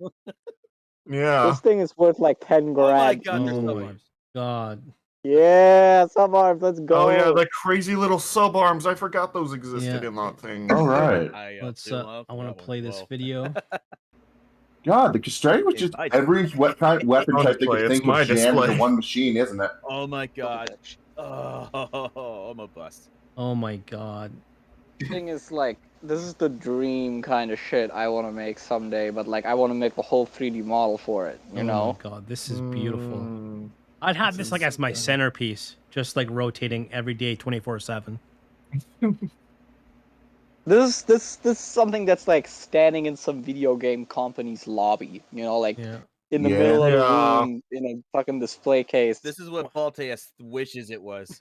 S2: Yeah.
S10: This thing is worth like 10
S7: Oh my
S10: grand.
S7: god, there's
S1: Oh
S7: sub
S1: my
S7: arms.
S1: God.
S10: Yeah, subarms, let's go.
S2: Oh yeah, the crazy little sub arms. I forgot those existed
S1: Yeah.
S2: in that thing.
S5: All right.
S1: Let's I want to play this video.
S5: God, the constraint was
S7: It's
S5: just
S7: my
S5: every weapon
S2: On
S5: type they
S2: display,
S5: could
S2: it's
S5: think
S2: my
S5: of jammed
S2: display.
S5: into one machine, isn't it?
S7: Oh my god. Oh, I'm a bust.
S1: Oh my God.
S10: The thing is like, this is the dream kind of shit I want to make someday, but like I want to make the whole 3D model for it, you
S1: Oh
S10: know?
S1: my God, this is beautiful.
S2: Mm,
S1: I'd have
S2: this
S1: this like
S2: is
S1: as my
S2: so-
S1: centerpiece, just like rotating every day, 24/7.
S10: This is something that's like standing in some video game company's lobby, you know, like
S1: Yeah.
S10: in the
S5: Yeah.
S10: middle of the
S2: Yeah.
S10: room in a fucking display case.
S7: This is what Balteus wishes it was.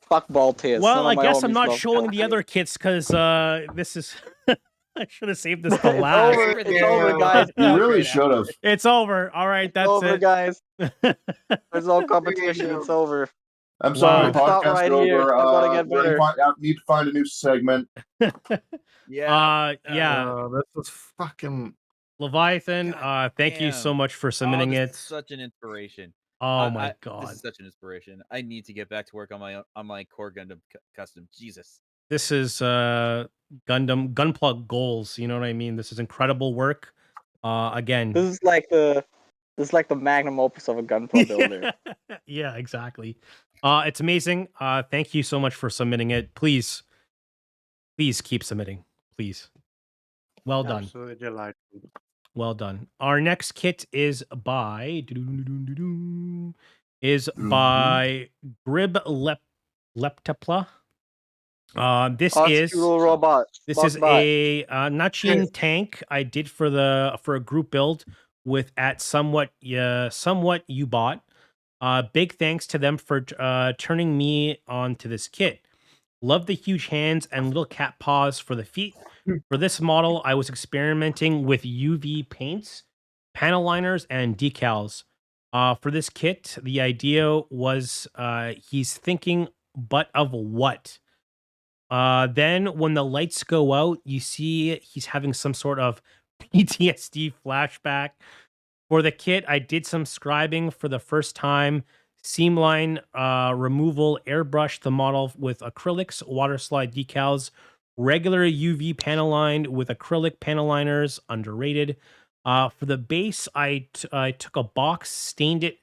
S10: Fuck Balteus.
S1: Well,
S10: None
S1: I
S10: of my
S1: guess I'm
S10: homies
S1: not
S10: love
S1: showing the
S10: Balteus.
S1: other kits because this is. I should have saved this to
S10: It's
S1: last.
S10: over. It's over, guys.
S5: You really should have.
S1: It's over. All right,
S10: It's
S1: that's
S10: over,
S1: it.
S10: guys. There's no competition. It's over.
S5: I'm sorry,
S1: Wow.
S10: Stop
S5: podcast
S10: right here.
S5: over.
S10: I gotta get
S5: We're
S10: better.
S5: I need to find a new segment.
S7: Yeah.
S1: Yeah.
S2: this was fucking.
S1: Leviathan,
S7: God
S1: thank you so
S7: damn.
S1: much for submitting
S7: this
S1: it.
S7: is such an inspiration.
S1: Oh my
S7: This
S1: God.
S7: is such an inspiration. I need to get back to work on my core Gundam custom. Jesus.
S1: This is Gundam Gunpla goals. You know what I mean? This is incredible work. Again.
S10: This is like the magnum opus of a Gunpla builder.
S1: Yeah, exactly. It's amazing. Thank you so much for submitting it. Please keep submitting. Please. Well done.
S6: Absolutely delightful.
S1: Well done. Our next kit is by Grib Leptapla. This is
S10: robot.
S1: This is a Nachin tank I did for a group build with at somewhat you bought. Big thanks to them for turning me on to this kit. Love the huge hands and little cat paws for the feet. For this model, I was experimenting with UV paints, panel liners, and decals. For this kit, the idea was he's thinking, but of what? Then when the lights go out, you see he's having some sort of PTSD flashback. For the kit, I did some scribing for the first time. Seam line removal, airbrushed the model with acrylics, water slide decals, regular UV panel lined with acrylic panel liners, underrated. For the base, I took a box, stained it,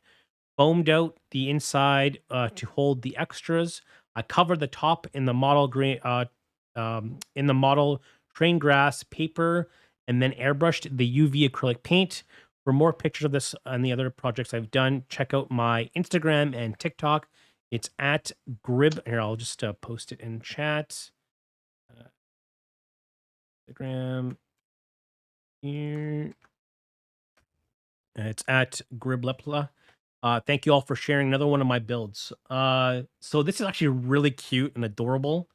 S1: foamed out the inside to hold the extras. I covered the top in the model train grass paper, and then airbrushed the UV acrylic paint. For more pictures of this and the other projects I've done, check out my Instagram and TikTok. It's at Grib. Here, I'll just post it in chat. Instagram. Here. It's at Griblepla. Thank you all for sharing another one of my builds. So this is actually really cute and adorable.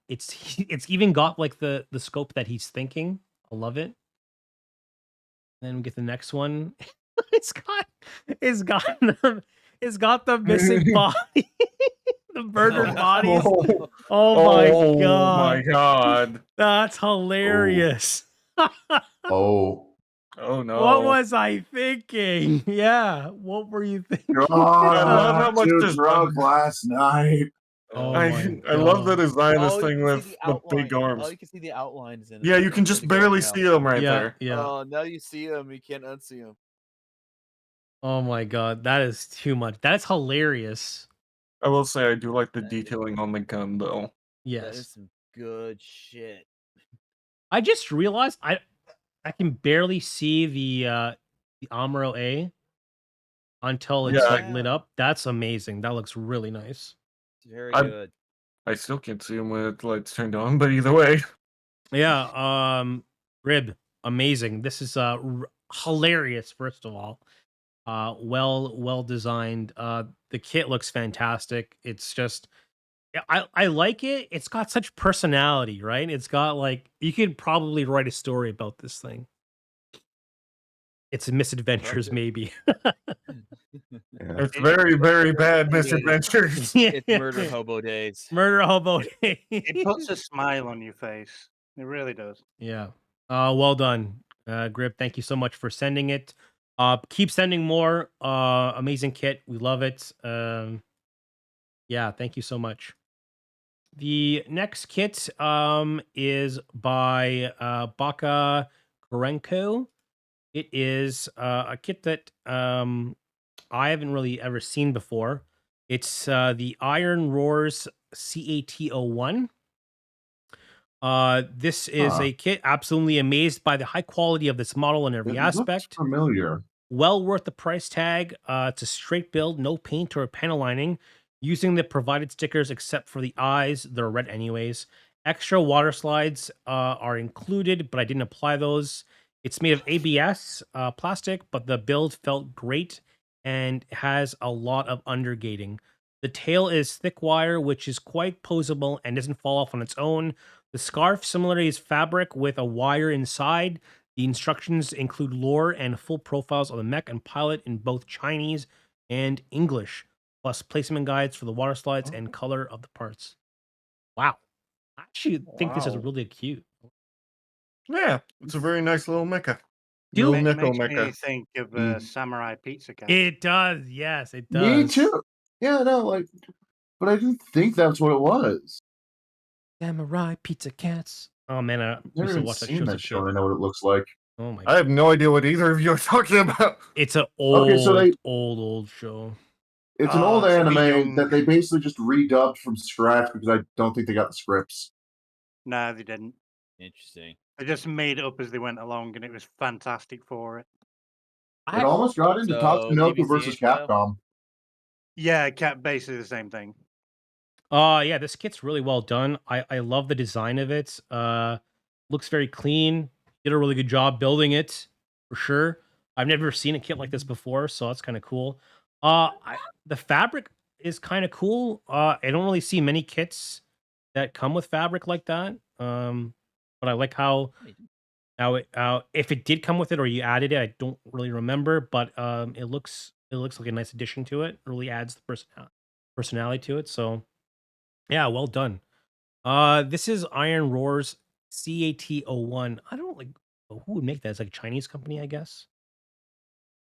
S1: It's even got like the scope that he's thinking. I love it. Then we get the next one. it's got the missing body. The murdered bodies. Oh my god.
S2: my god.
S1: That's hilarious.
S5: Oh.
S2: Oh no.
S1: What was I thinking? Yeah. What were you thinking?
S5: God,
S2: I love
S5: I
S2: how much
S5: was
S2: this
S5: drunk last night.
S1: Oh
S2: I
S1: my
S2: love the
S1: God.
S2: design of this
S7: Oh, you
S2: thing
S7: can see
S2: with
S7: the
S2: the
S7: outline.
S2: big arms.
S7: Oh, you can see the outlines in it.
S2: Yeah, you can
S7: It's
S2: just
S7: pretty good
S2: barely
S7: now.
S2: see them right
S1: Yeah,
S2: there.
S1: yeah.
S7: Oh, now you see them. You can't unsee them.
S1: Oh my god, that is too much. That is hilarious.
S2: I will say I do like the detailing on the gun though.
S7: That
S1: Yes.
S7: is some good shit.
S1: I just realized I can barely see the Amuro A until it's like lit
S7: Yeah.
S1: up. That's amazing. That looks really nice.
S7: It's very
S2: I-
S7: good.
S2: I still can't see them when the lights turned on, but either way.
S1: Yeah, Rib, amazing. This is hilarious first of all. Well designed. The kit looks fantastic. It's just I like it. It's got such personality, right? It's got like you could probably write a story about this thing. It's misadventures, maybe.
S2: It's very, very bad misadventures.
S7: It's murder hobo days.
S1: Murder hobo days.
S6: It puts a smile on your face. It really does.
S1: Yeah. Well done, Grip. Thank you so much for sending it. Keep sending more. Amazing kit. We love it. Yeah, thank you so much. The next kit is by Baka Korenko. It is a kit that I haven't really ever seen before. It's the Iron Roars CAT01. This is a kit absolutely amazed by the high quality of this model in every aspect.
S5: Familiar.
S1: Well worth the price tag. It's a straight build, no paint or panel lining. Using the provided stickers except for the eyes, they're red anyways. Extra water slides are included, but I didn't apply those. It's made of ABS plastic, but the build felt great and has a lot of undergating. The tail is thick wire, which is quite posable and doesn't fall off on its own. The scarf similarly is fabric with a wire inside. The instructions include lore and full profiles of the mech and pilot in both Chinese and English, plus placement guides for the water slides and color of the parts. Wow. I actually think this is really cute.
S2: Yeah, it's a very nice little mecha.
S1: Dude,
S2: Little
S6: It
S2: Nico
S6: makes me
S2: mecha.
S6: think of a samurai pizza cat.
S1: It does. Yes, it does.
S5: Me too. Yeah, no, like, but I didn't think that's what it was.
S1: Samurai pizza cats. Oh man, I
S5: Never
S1: used to
S5: even
S1: watch that
S5: seen
S1: show as a
S5: that show.
S1: kid.
S5: I know what it looks like.
S1: Oh my
S2: I
S1: god.
S2: have no idea what either of you are talking about.
S1: It's an old,
S5: Okay, so they-
S1: old show.
S5: It's an
S6: Oh,
S5: old
S6: it's a
S5: anime
S6: young-
S5: that they basically just redubbed from scratch because I don't think they got the scripts.
S6: No, they didn't.
S7: Interesting.
S6: They just made it up as they went along, and it was fantastic for it.
S5: It almost got into
S7: So,
S5: Tatsunoko
S7: BBC
S5: versus
S7: style?
S5: Capcom.
S6: Yeah, basically the same thing.
S1: Yeah, this kit's really well done. I love the design of it. Looks very clean. Did a really good job building it for sure. I've never seen a kit like this before, so that's kind of cool. The fabric is kind of cool. I don't really see many kits that come with fabric like that. But I like how if it did come with it or you added it, I don't really remember, but it looks like a nice addition to it. It really adds the personality to it. So yeah, well done. This is Iron Roars CAT01. I don't like who would make that. It's like a Chinese company, I guess.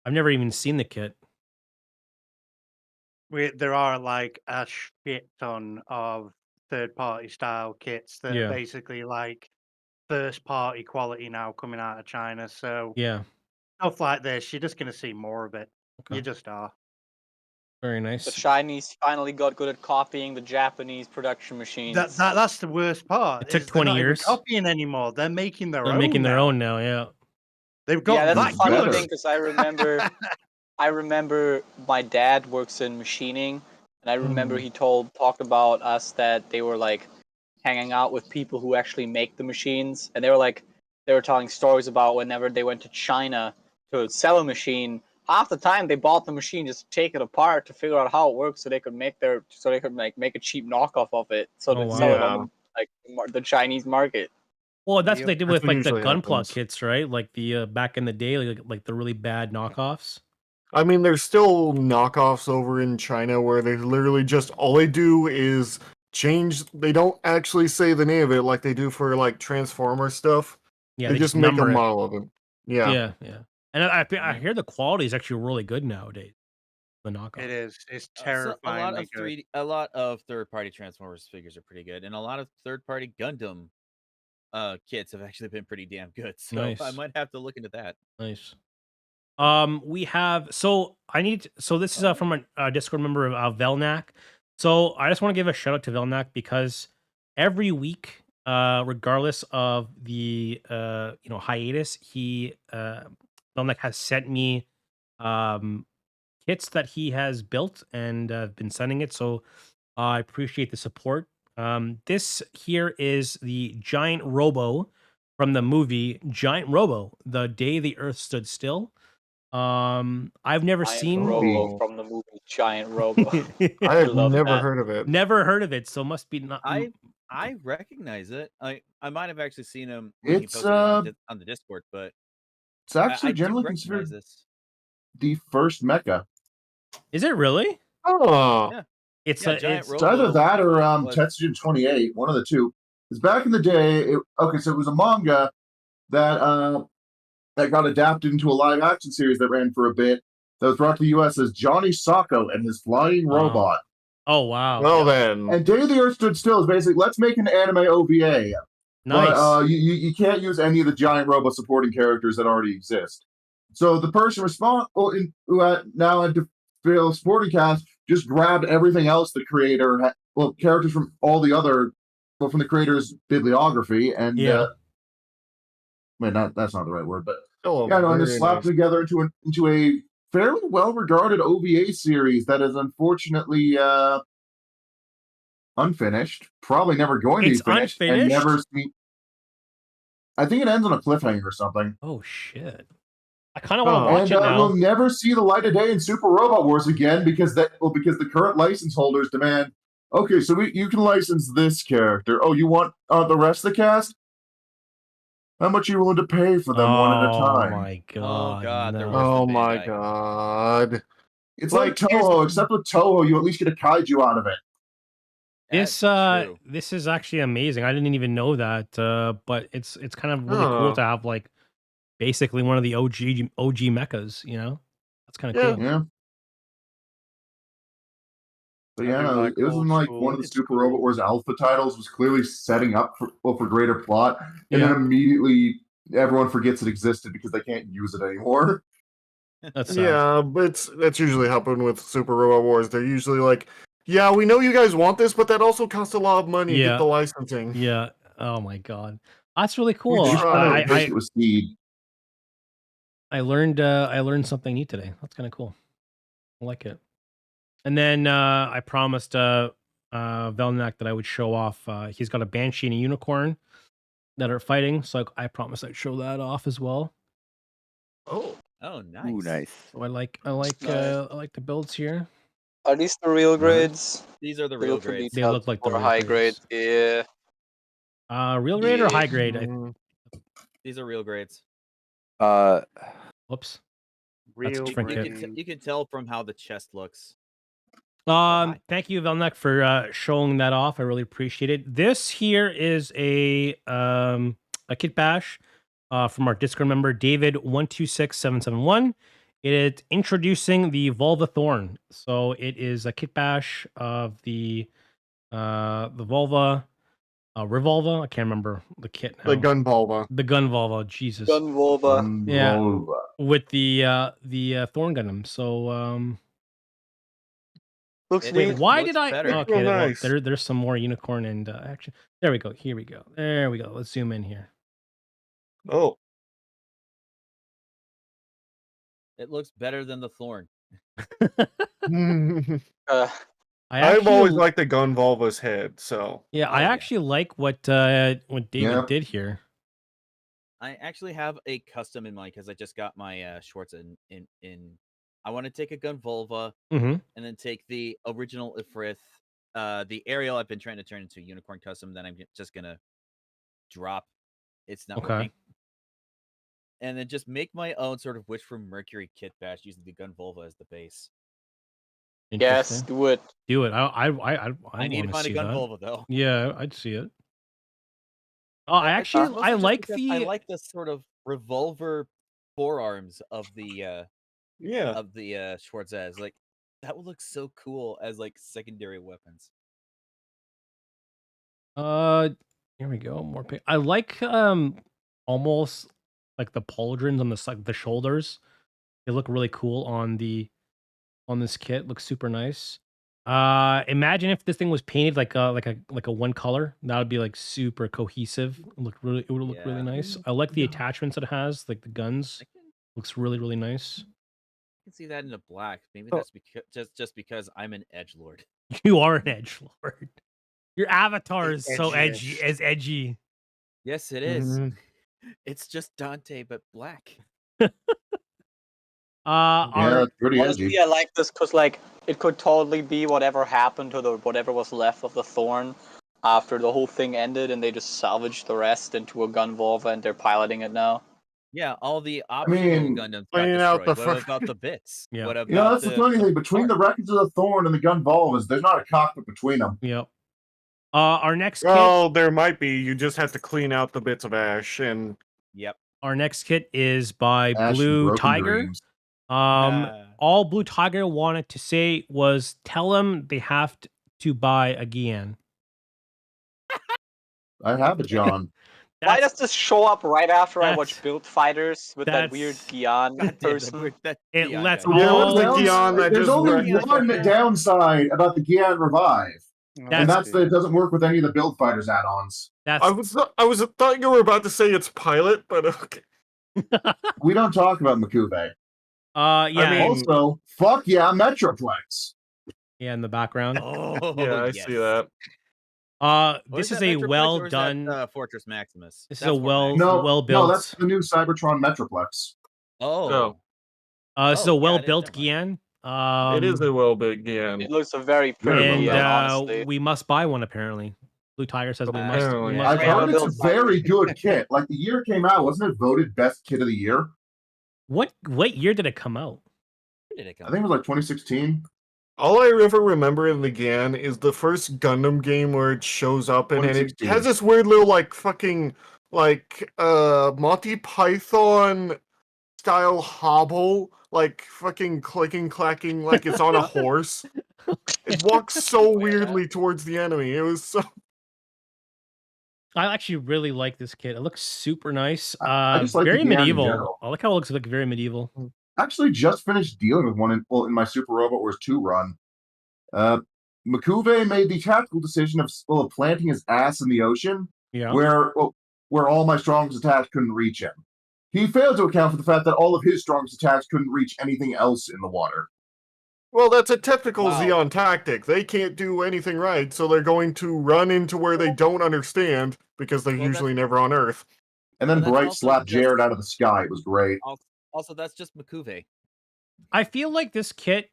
S1: I've never even seen the kit.
S6: There are like a shit ton of third-party style kits that
S1: Yeah.
S6: are basically like first-party quality now coming out of China. So
S1: Yeah,
S6: stuff like this, you're just going to see more of it.
S1: Okay.
S6: You just are.
S1: very
S10: The
S1: nice.
S10: Chinese finally got good at copying the Japanese production machines.
S6: That's the worst part.
S1: It took
S6: is they're
S1: 20
S6: not even
S1: years.
S6: copying anymore. They're making their
S1: They're
S6: own.
S1: making their
S6: now.
S1: own now. Yeah.
S6: They've got
S10: Yeah, that's a
S6: that
S10: funny
S6: good.
S10: thing because I remember my dad works in machining, and I remember he talked about us that they were like hanging out with people who actually make the machines, and they were telling stories about whenever they went to China to sell a machine. Half the time they bought the machine just to take it apart to figure out how it works, so they could make a cheap knockoff of it, so they sell it on the Chinese market.
S1: Well, that's what they did
S2: That's
S1: with
S2: what
S1: like the
S2: usually
S1: Gunpla
S2: happens.
S1: kits, right? Like the back in the day, like the really bad knockoffs.
S2: I mean, there's still knockoffs over in China where they literally just all they do is change. They don't actually say the name of it like they do for like Transformer stuff.
S1: Yeah,
S2: they
S1: they
S2: just
S1: just
S2: make a
S1: number it.
S2: model of it. Yeah.
S1: Yeah. And I hear the quality is actually really good nowadays. The knockoff.
S6: It is. It's
S7: So
S6: terrifyingly good.
S7: a lot of third-party Transformers figures are pretty good, and a lot of third-party Gundam kits have actually been pretty damn good. So I
S1: Nice.
S7: might have to look into that.
S1: Nice. We have so this is from a Discord member of Velnak. So I just want to give a shout out to Velnak because every week, regardless of the hiatus, he Velnak has sent me kits that he has built and been sending it. So I appreciate the support. This here is the giant robo from the movie Giant Robo: The Day the Earth Stood Still. I've never
S10: Giant
S1: seen
S10: Robo from the movie Giant Robo.
S2: I have
S10: love
S2: never
S10: that.
S2: heard of it.
S1: Never heard of it, so must be not.
S7: I recognize it. I might have actually seen him when he
S5: It's
S7: posted it on the Discord, but
S5: it's actually
S7: I do
S5: generally
S7: recognize
S5: considered
S7: this.
S5: the first mecha.
S1: Is it really?
S2: Oh,
S7: Yeah.
S1: It's
S7: Yeah, Giant
S5: It's either
S7: Robo
S5: that or
S7: was-
S5: Tetsujin 28, one of the two. Because back in the day, so it was a manga that got adapted into a live action series that ran for a bit. That was brought to the U.S. as Johnny Socko and his flying robot.
S1: Oh wow.
S2: Well then.
S5: And Day the Earth Stood Still is basically let's make an anime OVA.
S1: Nice.
S5: But you can't use any of the giant robo supporting characters that already exist. So the person responsible now had to fill a supporting cast just grabbed everything else the creator characters from all the other from the creator's bibliography and that's not the right word, but and just slapped together into a fairly well-regarded OVA series that is unfortunately unfinished, probably never going to be finished, and never seen. I think it ends on a cliffhanger or something.
S1: Oh shit! I kind of want to watch it now.
S5: We'll never see the light of day in Super Robot Wars again because the current license holders demand. Okay, so you can license this character. Oh, you want the rest of the cast? How much are you willing to pay for them one at a time?
S1: Oh my god!
S7: Oh god!
S1: No.
S2: Oh my god!
S5: It's like Toho, except with Toho, you at least get a kaiju out of it.
S1: This is actually amazing. I didn't even know that, but it's kind of really cool to have like basically one of the OG mechas. You know, that's kind of cool.
S5: Yeah. But yeah, it was in like one of the Super Robot Wars Alpha titles was clearly setting up for greater plot, and then immediately everyone forgets it existed because they can't use it anymore.
S2: Yeah, but that's usually happened with Super Robot Wars. They're usually like, yeah, we know you guys want this, but that also costs a lot of money to get the licensing.
S1: Yeah. Oh my god, that's really cool. I learned something new today. That's kind of cool. I like it. And then I promised Velnak that I would show off. He's got a Banshee and a Unicorn that are fighting, so I promised I'd show that off as well.
S7: Oh, nice.
S9: Ooh, nice.
S1: So I like the builds here.
S10: Are these the real grades?
S7: These are the real grades.
S1: They look like the real
S10: high grades. Yeah.
S1: Real grade or high grade?
S7: These are real grades.
S1: Whoops.
S6: Real
S7: you can tell from how the chest looks.
S1: Thank you, Velnak, for showing that off. I really appreciate it. This here is a kit bash from our Discord member David126771. It is introducing the Volva Thorn. So it is a kit bash of the Volva Revolva. I can't remember the kit now.
S2: The Gun Volva.
S1: The Gun Volva. Jesus.
S10: Gun Volva.
S1: Yeah. With the Thorn Gundam. So
S10: looks
S1: wait, why did I?
S7: Better.
S1: Okay,
S2: nice.
S1: There's some more unicorn and action. There we go. Here we go. There we go. Let's zoom in here.
S2: Oh.
S7: It looks better than the Thorn.
S2: I've always liked the Gunvolva's head, so
S1: Yeah, I actually like what David did here.
S7: I actually have a custom in mind because I just got my shorts in. I want to take a Gunvolva
S1: Mhm.
S7: and then take the original Ifrith, the Ariel I've been trying to turn into a unicorn custom. Then I'm just gonna drop. It's not working. And then just make my own sort of Wish from Mercury kit bash using the Gunvolva as the base.
S10: Yes, do it.
S1: Do it. I
S7: need to
S1: wanna
S7: find a
S1: see that.
S7: Gunvolva though.
S1: Yeah, I'd see it. Oh, I like the
S7: I like the sort of revolver forearms of the Schwarzes. Like that would look so cool as like secondary weapons.
S1: Here we go. More I like almost like the pauldrons on the shoulders. They look really cool on this kit. Looks super nice. Imagine if this thing was painted like a one color. That would be like super cohesive. It would look really nice. I like the attachments it has, like the guns. Looks really nice.
S7: I can see that in a black. Maybe that's just because I'm an edgelord.
S1: You are an edgelord. Your avatar is so edgy.
S7: Yes, it is. It's just Dante, but black.
S5: That's pretty
S10: honestly,
S5: edgy.
S10: I like this because like it could totally be whatever happened to whatever was left of the Thorn after the whole thing ended, and they just salvaged the rest into a Gunvolva, and they're piloting it now.
S7: Yeah, all the optional Gundams got destroyed. What about the bits?
S1: Yeah.
S7: What about
S5: That's the funny thing. Between the wreckage of the Thorn and the Gunvolvas, there's not a cockpit between them.
S1: Yep. Our next kit.
S2: Well, there might be. You just have to clean out the bits of ash and.
S7: Yep.
S1: Our next kit is by
S5: Ash
S1: Blue
S5: and Broken
S1: Tiger.
S5: Dreams.
S1: All Blue Tiger wanted to say was tell them they have to buy a Gian.
S5: I have it, John.
S10: Why does this show up right after I watch Build Fighters with that weird Gian person?
S1: It lets
S5: There's
S2: just
S5: only one downside about the Gian Revive. And that's that it doesn't work with any of the Build Fighters add-ons.
S2: I thought you were about to say it's pilot, but okay.
S5: We don't talk about Makuve.
S1: Yeah.
S5: I mean, also, fuck yeah, Metroplex.
S1: Yeah, in the background.
S7: Oh,
S2: yeah, I see that.
S1: This is a well done
S7: Fortress Maximus.
S1: This is a well built.
S5: No, that's the new Cybertron Metroplex.
S1: This is a well built Gian.
S2: It is a well built Gian.
S10: It looks a very pretty Gian, honestly.
S1: We must buy one apparently. Blue Tiger says we must.
S5: I've heard it's a very good kit. Like the year it came out, wasn't it voted best kit of the year?
S1: What year did it come out?
S5: I think it was like 2016.
S2: All I ever remember in the Gian is the first Gundam game where it shows up and it has this weird little like fucking like Monty Python style hobble, like fucking clicking clacking like it's on a horse. It walks so weirdly towards the enemy. It was so.
S1: I actually really like this kit. It looks super nice.
S5: I just like
S1: very
S5: the Gian in
S1: medieval.
S5: general.
S1: I like how it looks like very medieval.
S5: Actually, just finished dealing with one in my Super Robot Wars 2 run. Makuve made the tactical decision of planting his ass in the ocean, where all my strongest attacks couldn't reach him. He failed to account for the fact that all of his strongest attacks couldn't reach anything else in the water.
S2: Well, that's a typical Xeon tactic. They can't do anything right, so they're going to run into where they don't understand because they're usually never on Earth.
S5: And then Bright slapped Jared out of the sky. It was great.
S7: Also, that's just Makuve.
S1: I feel like this kit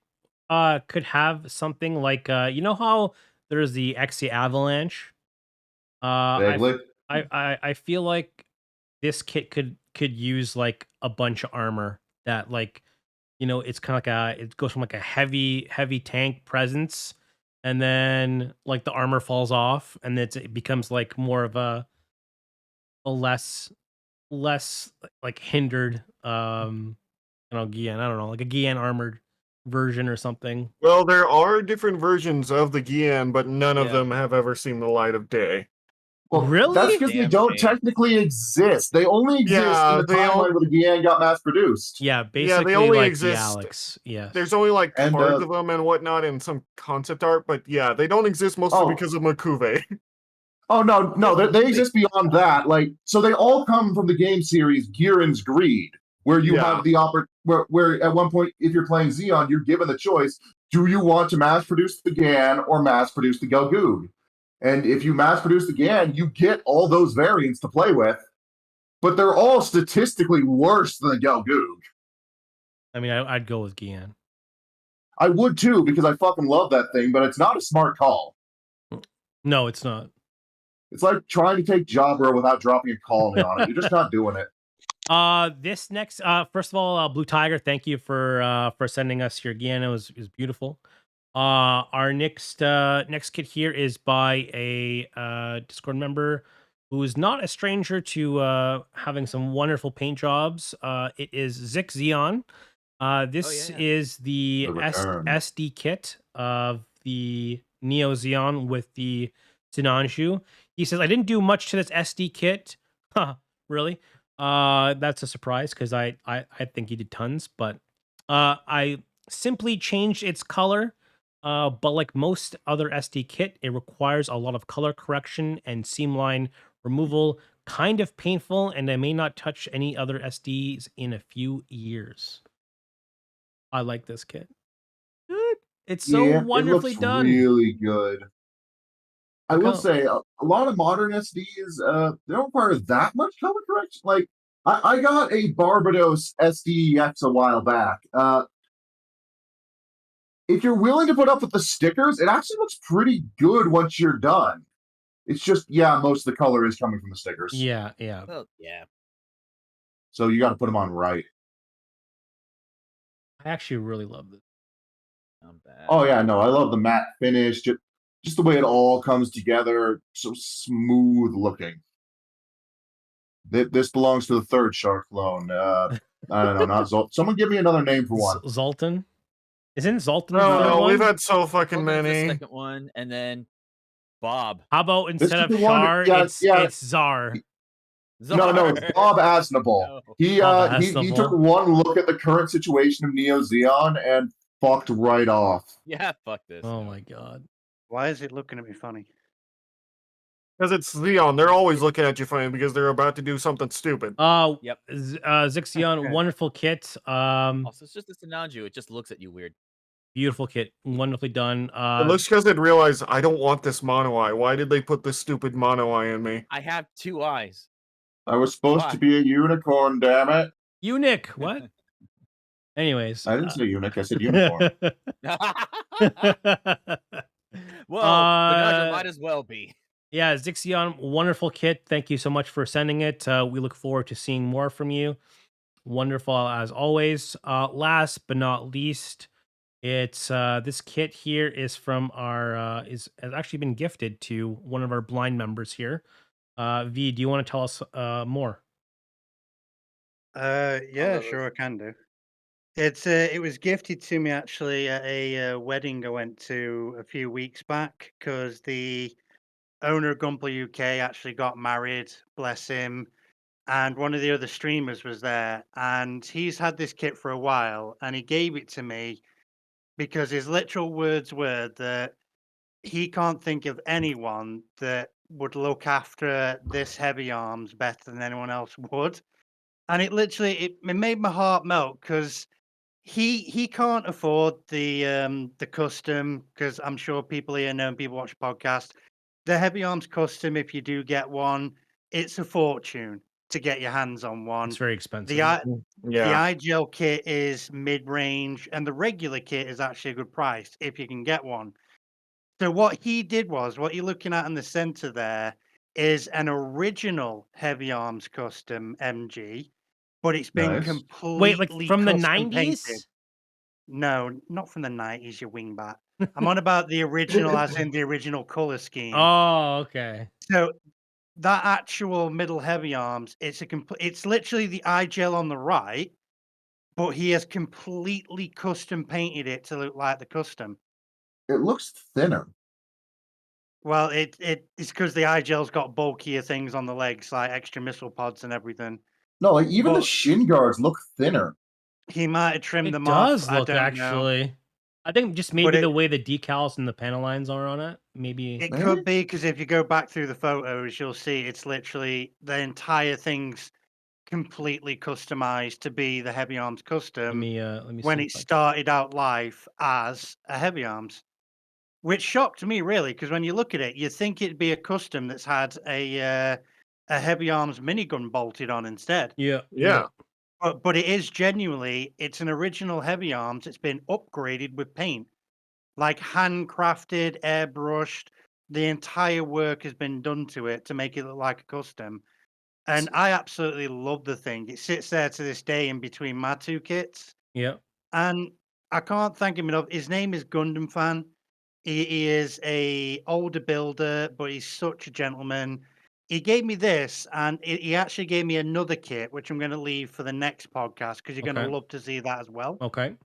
S1: could have something like you know how there's the XE Avalanche? I feel like this kit could use like a bunch of armor that like it's kind of like it goes from like a heavy tank presence, and then like the armor falls off, and it becomes like more of a less like hindered Gian. I don't know, like a Gian armored version or something.
S2: Well, there are different versions of the Gian, but none of them have ever seen the light of day.
S5: Well,
S1: really?
S5: That's because they don't technically exist. They only exist in the timeline where the Gian got mass produced.
S1: Yeah, basically
S2: they only
S1: like
S2: exist.
S1: the Alex. Yeah.
S2: There's only like cards of them and whatnot and some concept art, but yeah, they don't exist mostly because of Makuve.
S5: Oh no, they exist beyond that. Like, so they all come from the game series Giran's Greed, where you
S2: Yeah.
S5: have the where at one point, if you're playing Xeon, you're given the choice: do you want to mass produce the Gan or mass produce the Gelgoog? And if you mass produce the Gan, you get all those variants to play with, but they're all statistically worse than the Gelgoog.
S1: I mean, I'd go with Gian.
S5: I would too, because I fucking love that thing, but it's not a smart call.
S1: No, it's not.
S5: It's like trying to take Jabra without dropping a colony on it. You're just not doing it.
S1: This next, first of all, Blue Tiger, thank you for sending us your Gian. It was beautiful. Our next kit here is by a Discord member who is not a stranger to having some wonderful paint jobs. It is Zik Xeon. This is the SD kit of the Neo Xeon with the Sinanju. He says, I didn't do much to this SD kit. Huh, really? That's a surprise because I think he did tons, but I simply changed its color. But like most other SD kit, it requires a lot of color correction and seam line removal. Kind of painful, and I may not touch any other SDs in a few years. I like this kit. Good. It's so wonderfully done.
S5: Really good. I will say a lot of modern SDs, they don't require that much color correction. Like I got a Barbados SDX a while back. If you're willing to put up with the stickers, it actually looks pretty good once you're done. It's just, most of the color is coming from the stickers.
S1: Yeah.
S7: Well, yeah.
S5: So you got to put them on right.
S1: I actually really love this.
S5: Oh yeah, no, I love the matte finish. Just the way it all comes together, so smooth looking. This belongs to the third shark clone. I don't know, not Zoltan. Someone give me another name for one.
S1: Zoltan? Isn't Zoltan the
S2: No,
S1: third one?
S2: we've had so fucking
S7: Zoltan's
S2: many.
S7: the second one, and then Bob.
S1: How about instead of
S5: This is the one-
S1: Char,
S5: yeah,
S1: it's
S5: yeah.
S1: Czar?
S5: No, it's Bob Asnable.
S7: No.
S5: He
S1: Bob
S5: he
S1: Asnable.
S5: took one look at the current situation of Neo Xeon and fucked right off.
S7: Yeah, fuck this.
S1: Oh my god.
S6: Why is it looking at me funny?
S2: Because it's Xeon. They're always looking at you funny because they're about to do something stupid.
S7: Yep.
S1: Zixion,
S6: Okay.
S1: wonderful kit.
S7: Also, it's just a Sinanju. It just looks at you weird.
S1: Beautiful kit. Wonderfully done.
S2: It looks because it realized I don't want this mono eye. Why did they put this stupid mono eye in me?
S7: I have 2 eyes.
S5: I was supposed
S7: Why?
S5: to be a unicorn, damn it.
S1: Eunuch. What? Anyways.
S5: I didn't say eunuch, I said unicorn.
S7: Well, Banaja might as well be.
S1: Yeah, Zixion, wonderful kit. Thank you so much for sending it. We look forward to seeing more from you. Wonderful as always. Last but not least, it's this kit here is from our has actually been gifted to one of our blind members here. V, do you want to tell us more?
S6: Yeah, sure, I can do. It was gifted to me actually at a wedding I went to a few weeks back because the owner of Gunpla UK actually got married, bless him, and one of the other streamers was there, and he's had this kit for a while, and he gave it to me because his literal words were that he can't think of anyone that would look after this heavy arms better than anyone else would. And it literally it made my heart melt because he can't afford the custom, because I'm sure people here know and people watch the podcast. The heavy arms custom, if you do get one, it's a fortune to get your hands on one.
S1: It's very expensive.
S6: The eye gel kit is mid-range, and the regular kit is actually a good price if you can get one. So what he did was, what you're looking at in the center there is an original heavy arms custom MG, but it's been
S5: Nice.
S6: completely
S1: Wait, like from the
S6: custom
S1: 90s?
S6: painted. No, not from the 90s, you wingbat. I'm on about the original, as in the original color scheme.
S1: Oh, okay.
S6: So that actual middle heavy arms, it's literally the eye gel on the right, but he has completely custom painted it to look like the custom.
S5: It looks thinner.
S6: Well, it's because the eye gel's got bulkier things on the legs, like extra missile pods and everything.
S5: No, like even the
S6: But-
S5: shin guards look thinner.
S6: He might have trimmed
S1: It
S6: them
S1: does
S6: off.
S1: look
S6: I don't know.
S1: actually. I think just maybe
S6: But
S1: the way the decals and the panel lines are on it. Maybe.
S6: It could be because if you go back through the photos, you'll see it's literally the entire thing's completely customized to be the Heavy Arms custom
S1: let me
S6: when
S1: see
S6: it
S1: if I can.
S6: started out life as a Heavy Arms, which shocked me really because when you look at it, you think it'd be a custom that's had a Heavy Arms minigun bolted on instead.
S1: Yeah.
S2: Yeah.
S6: But it is genuinely, it's an original Heavy Arms. It's been upgraded with paint, like handcrafted, airbrushed. The entire work has been done to it to make it look like a custom. And I absolutely love the thing. It sits there to this day in between my two kits.
S1: Yeah.
S6: And I can't thank him enough. His name is Gundam Fan. He is a older builder, but he's such a gentleman. He gave me this, and he actually gave me another kit, which I'm going to leave for the next podcast because you're going to
S1: Okay.
S6: love to see that as well.
S1: Okay.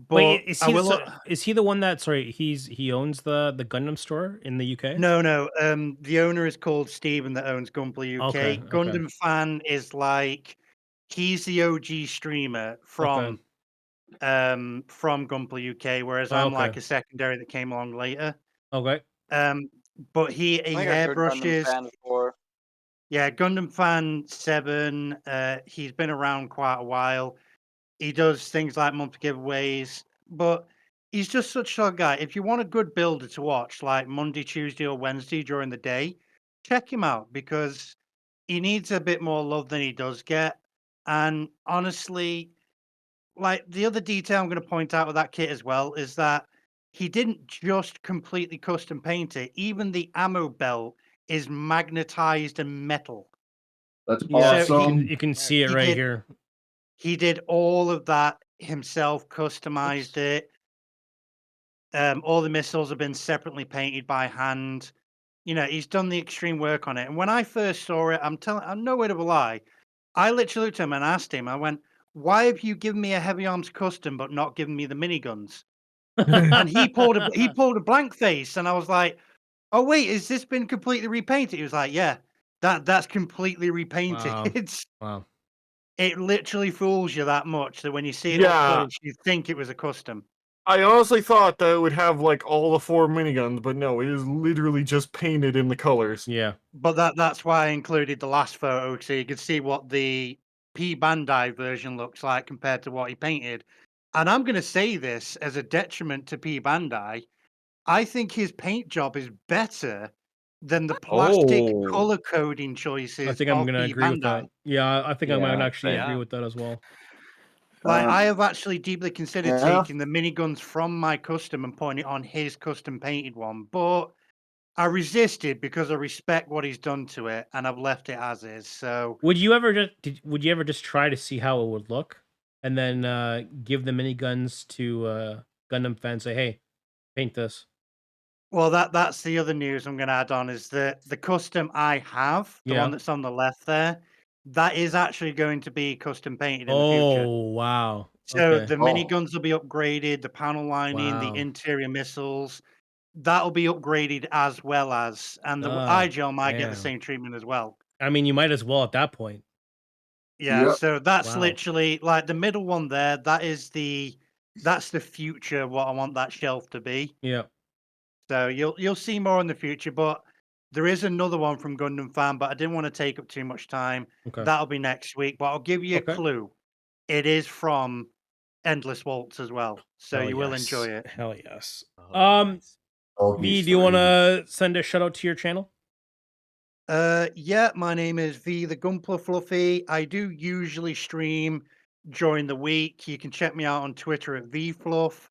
S6: But
S1: Wait, is
S6: I
S1: he
S6: will.
S1: is he the one that he owns the Gundam store in the UK?
S6: No. The owner is called Steven that owns Gunpla
S1: Okay.
S6: UK. Gundam Fan is like he's the OG streamer
S1: Okay.
S6: from Gunpla UK, whereas I'm
S1: Okay.
S6: like a secondary that came along later.
S1: Okay.
S6: But he
S10: I think I heard Gundam
S6: airbrushes.
S10: Fan before.
S6: Yeah, Gundam Fan 7. He's been around quite a while. He does things like monthly giveaways, but he's just such a guy. If you want a good builder to watch, like Monday, Tuesday, or Wednesday during the day, check him out because he needs a bit more love than he does get. And honestly, like the other detail I'm going to point out with that kit as well is that he didn't just completely custom paint it. Even the ammo belt is magnetized and metal.
S5: That's
S1: Yeah,
S6: So
S5: awesome.
S1: you can see it
S6: he
S1: right
S6: did
S1: here.
S6: he did all of that himself, customized it. All the missiles have been separately painted by hand. You know, he's done the extreme work on it. And when I first saw it, I'm no way to lie. I literally looked at him and asked him, I went, "Why have you given me a heavy arms custom but not given me the miniguns?" And he pulled a blank face, and I was like, "Oh wait, has this been completely repainted?" He was like, "Yeah, that's completely repainted."
S1: Wow. Wow.
S6: It literally fools you that much that when you see it up
S2: Yeah.
S6: close, you think it was a custom.
S2: I honestly thought that it would have like all the 4 miniguns, but no, it is literally just painted in the colors.
S1: Yeah.
S6: But that's why I included the last photo so you could see what the P Bandai version looks like compared to what he painted. And I'm going to say this as a detriment to P Bandai. I think his paint job is better than the plastic
S11: Oh.
S6: color coding
S1: I
S6: choices
S1: think I'm
S6: of
S1: gonna
S6: P
S1: agree with that.
S6: Bandai.
S1: Yeah, I think I might
S9: Yeah,
S1: actually
S9: same.
S1: agree with that as well.
S6: Like I have actually deeply considered
S5: Yeah.
S6: taking the miniguns from my custom and putting it on his custom painted one, but I resisted because I respect what he's done to it, and I've left it as is. So
S1: Would you ever just try to see how it would look, and then give the miniguns to Gundam fans? Say, hey, paint this.
S6: well, that's the other news I'm going to add on is that the custom I have, the one
S1: Yeah.
S6: that's on the left there, that is actually going to be custom painted in the future.
S1: Oh wow.
S6: So
S1: Okay.
S6: the
S5: Oh,
S6: miniguns will be upgraded, the panel lining, the
S1: Wow.
S6: interior missiles, that'll be upgraded as well as, and the
S1: Ah,
S6: iGel might get the
S1: damn.
S6: same treatment as well.
S1: I mean, you might as well at that point.
S6: Yeah,
S5: yep.
S6: so that's
S1: Wow.
S6: literally like the middle one there. That's the future. What I want that shelf to be.
S1: Yeah.
S6: So you'll see more in the future. But there is another one from Gundam Fan, but I didn't want to take up too much time.
S1: Okay.
S6: That'll be next week. But I'll give you a
S1: Okay.
S6: clue. It is from Endless Waltz as well, so
S1: Hell
S6: you will
S1: yes.
S6: enjoy it.
S1: Hell yes.
S7: Oh, nice.
S5: Oh,
S1: V,
S5: he's
S1: do you want
S5: free.
S1: to send a shout out to your channel?
S6: Yeah, my name is V the Gunpla Fluffy. I do usually stream during the week. You can check me out on Twitter at VFluff.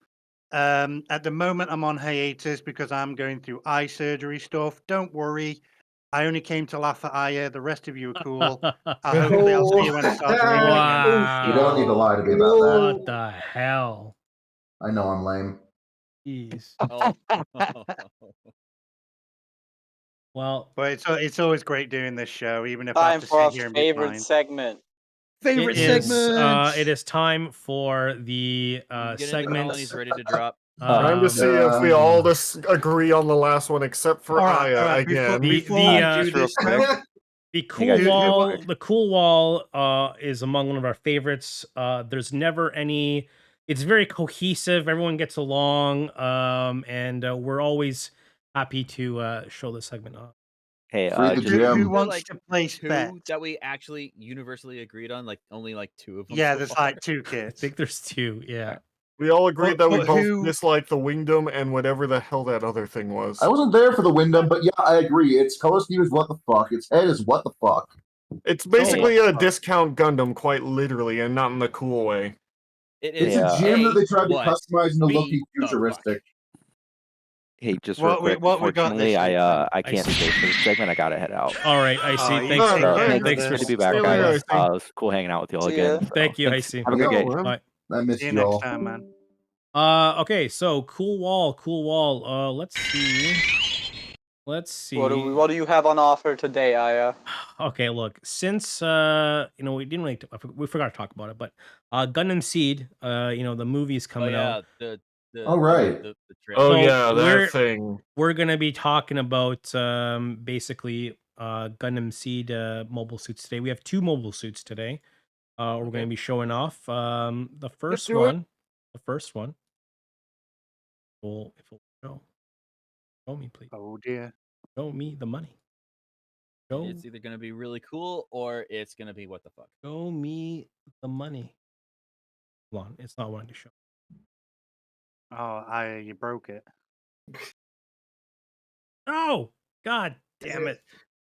S6: At the moment, I'm on hiatus because I'm going through eye surgery stuff. Don't worry. I only came to laugh at Aya. The rest of you are cool. Hopefully, I'll see you when I start streaming again.
S5: You don't need to lie to me about that.
S1: What the hell?
S5: I know I'm lame.
S1: Jeez.
S7: Oh.
S1: Well,
S6: But it's always great doing this show, even if I
S10: Time
S6: have to
S10: for our
S6: sit here and be
S10: favorite
S6: blind.
S10: segment.
S6: Favorite
S1: it
S6: segment.
S1: is time for the
S7: Getting the
S1: segments.
S7: colonies ready to drop.
S2: Time to see if we all just agree on the last one, except for
S6: All right,
S2: Aya
S6: before,
S2: again.
S6: before we do
S9: just real
S6: this,
S9: quick.
S6: though,
S1: The
S9: You
S1: cool
S9: guys-
S1: wall, the cool wall is among one of our favorites. There's never any. It's very cohesive. Everyone gets along, and we're always happy to show this segment off.
S9: Hey,
S5: Free the
S9: just
S6: Who
S5: gym.
S6: wants
S7: like
S6: to place bets?
S7: two that we actually universally agreed on? Like only like two of them.
S6: Yeah,
S7: so
S6: there's
S7: far?
S6: like 2
S1: I
S6: kits.
S1: think there's 2. Yeah.
S2: We all agreed that we
S6: but
S2: both
S6: who-
S2: dislike the Wingdom and whatever the hell that other thing was.
S5: I wasn't there for the Wyndham, but yeah, I agree. Its color scheme is what the fuck. Its head is what the fuck.
S2: It's basically
S6: what
S2: a
S6: the fuck?
S2: discount Gundam, quite literally, and not in the cool way.
S7: It
S5: It's
S7: is
S5: a gym that they tried to
S7: what
S5: customize into
S7: B
S5: looking
S7: the fuck.
S5: futuristic.
S9: hey, just real quick.
S6: what we got this
S9: Unfortunately,
S6: week, man?
S9: I can't stay for this segment. I gotta head out.
S1: All right, I see.
S6: Oh, you
S1: Thanks
S6: take
S1: for
S6: care,
S2: Alright,
S1: thanks
S6: brother.
S1: for
S9: Good to be back,
S2: See you later,
S9: guys.
S2: I think.
S9: It was cool hanging out with you all
S10: See
S9: again.
S10: ya.
S9: So,
S1: Thank you, I
S9: thanks.
S1: see.
S9: Have a good
S5: Yo,
S9: day.
S5: man.
S1: Bye.
S5: I missed
S6: See you
S5: you
S6: next
S5: all.
S6: time, man.
S1: Okay, so cool wall. Let's see.
S10: What do you have on offer today, Aya?
S1: Okay, look, since we didn't really we forgot to talk about it, but Gundam Seed, the movie's
S7: Oh
S1: coming out.
S7: yeah, the
S5: All right.
S7: the trailer.
S2: Oh
S1: So
S2: yeah,
S1: we're
S2: that thing.
S1: we're gonna be talking about basically Gundam Seed mobile suits today. We have 2 mobile suits today. We're gonna be showing off. The first
S2: do it.
S1: one. If we'll show me, please.
S6: Oh dear.
S1: Show me the money.
S7: It's either gonna be really cool or it's gonna be what the fuck.
S1: Show me the money. Hold on, it's not wanting to show.
S6: Oh, you broke it.
S1: Oh, god damn it!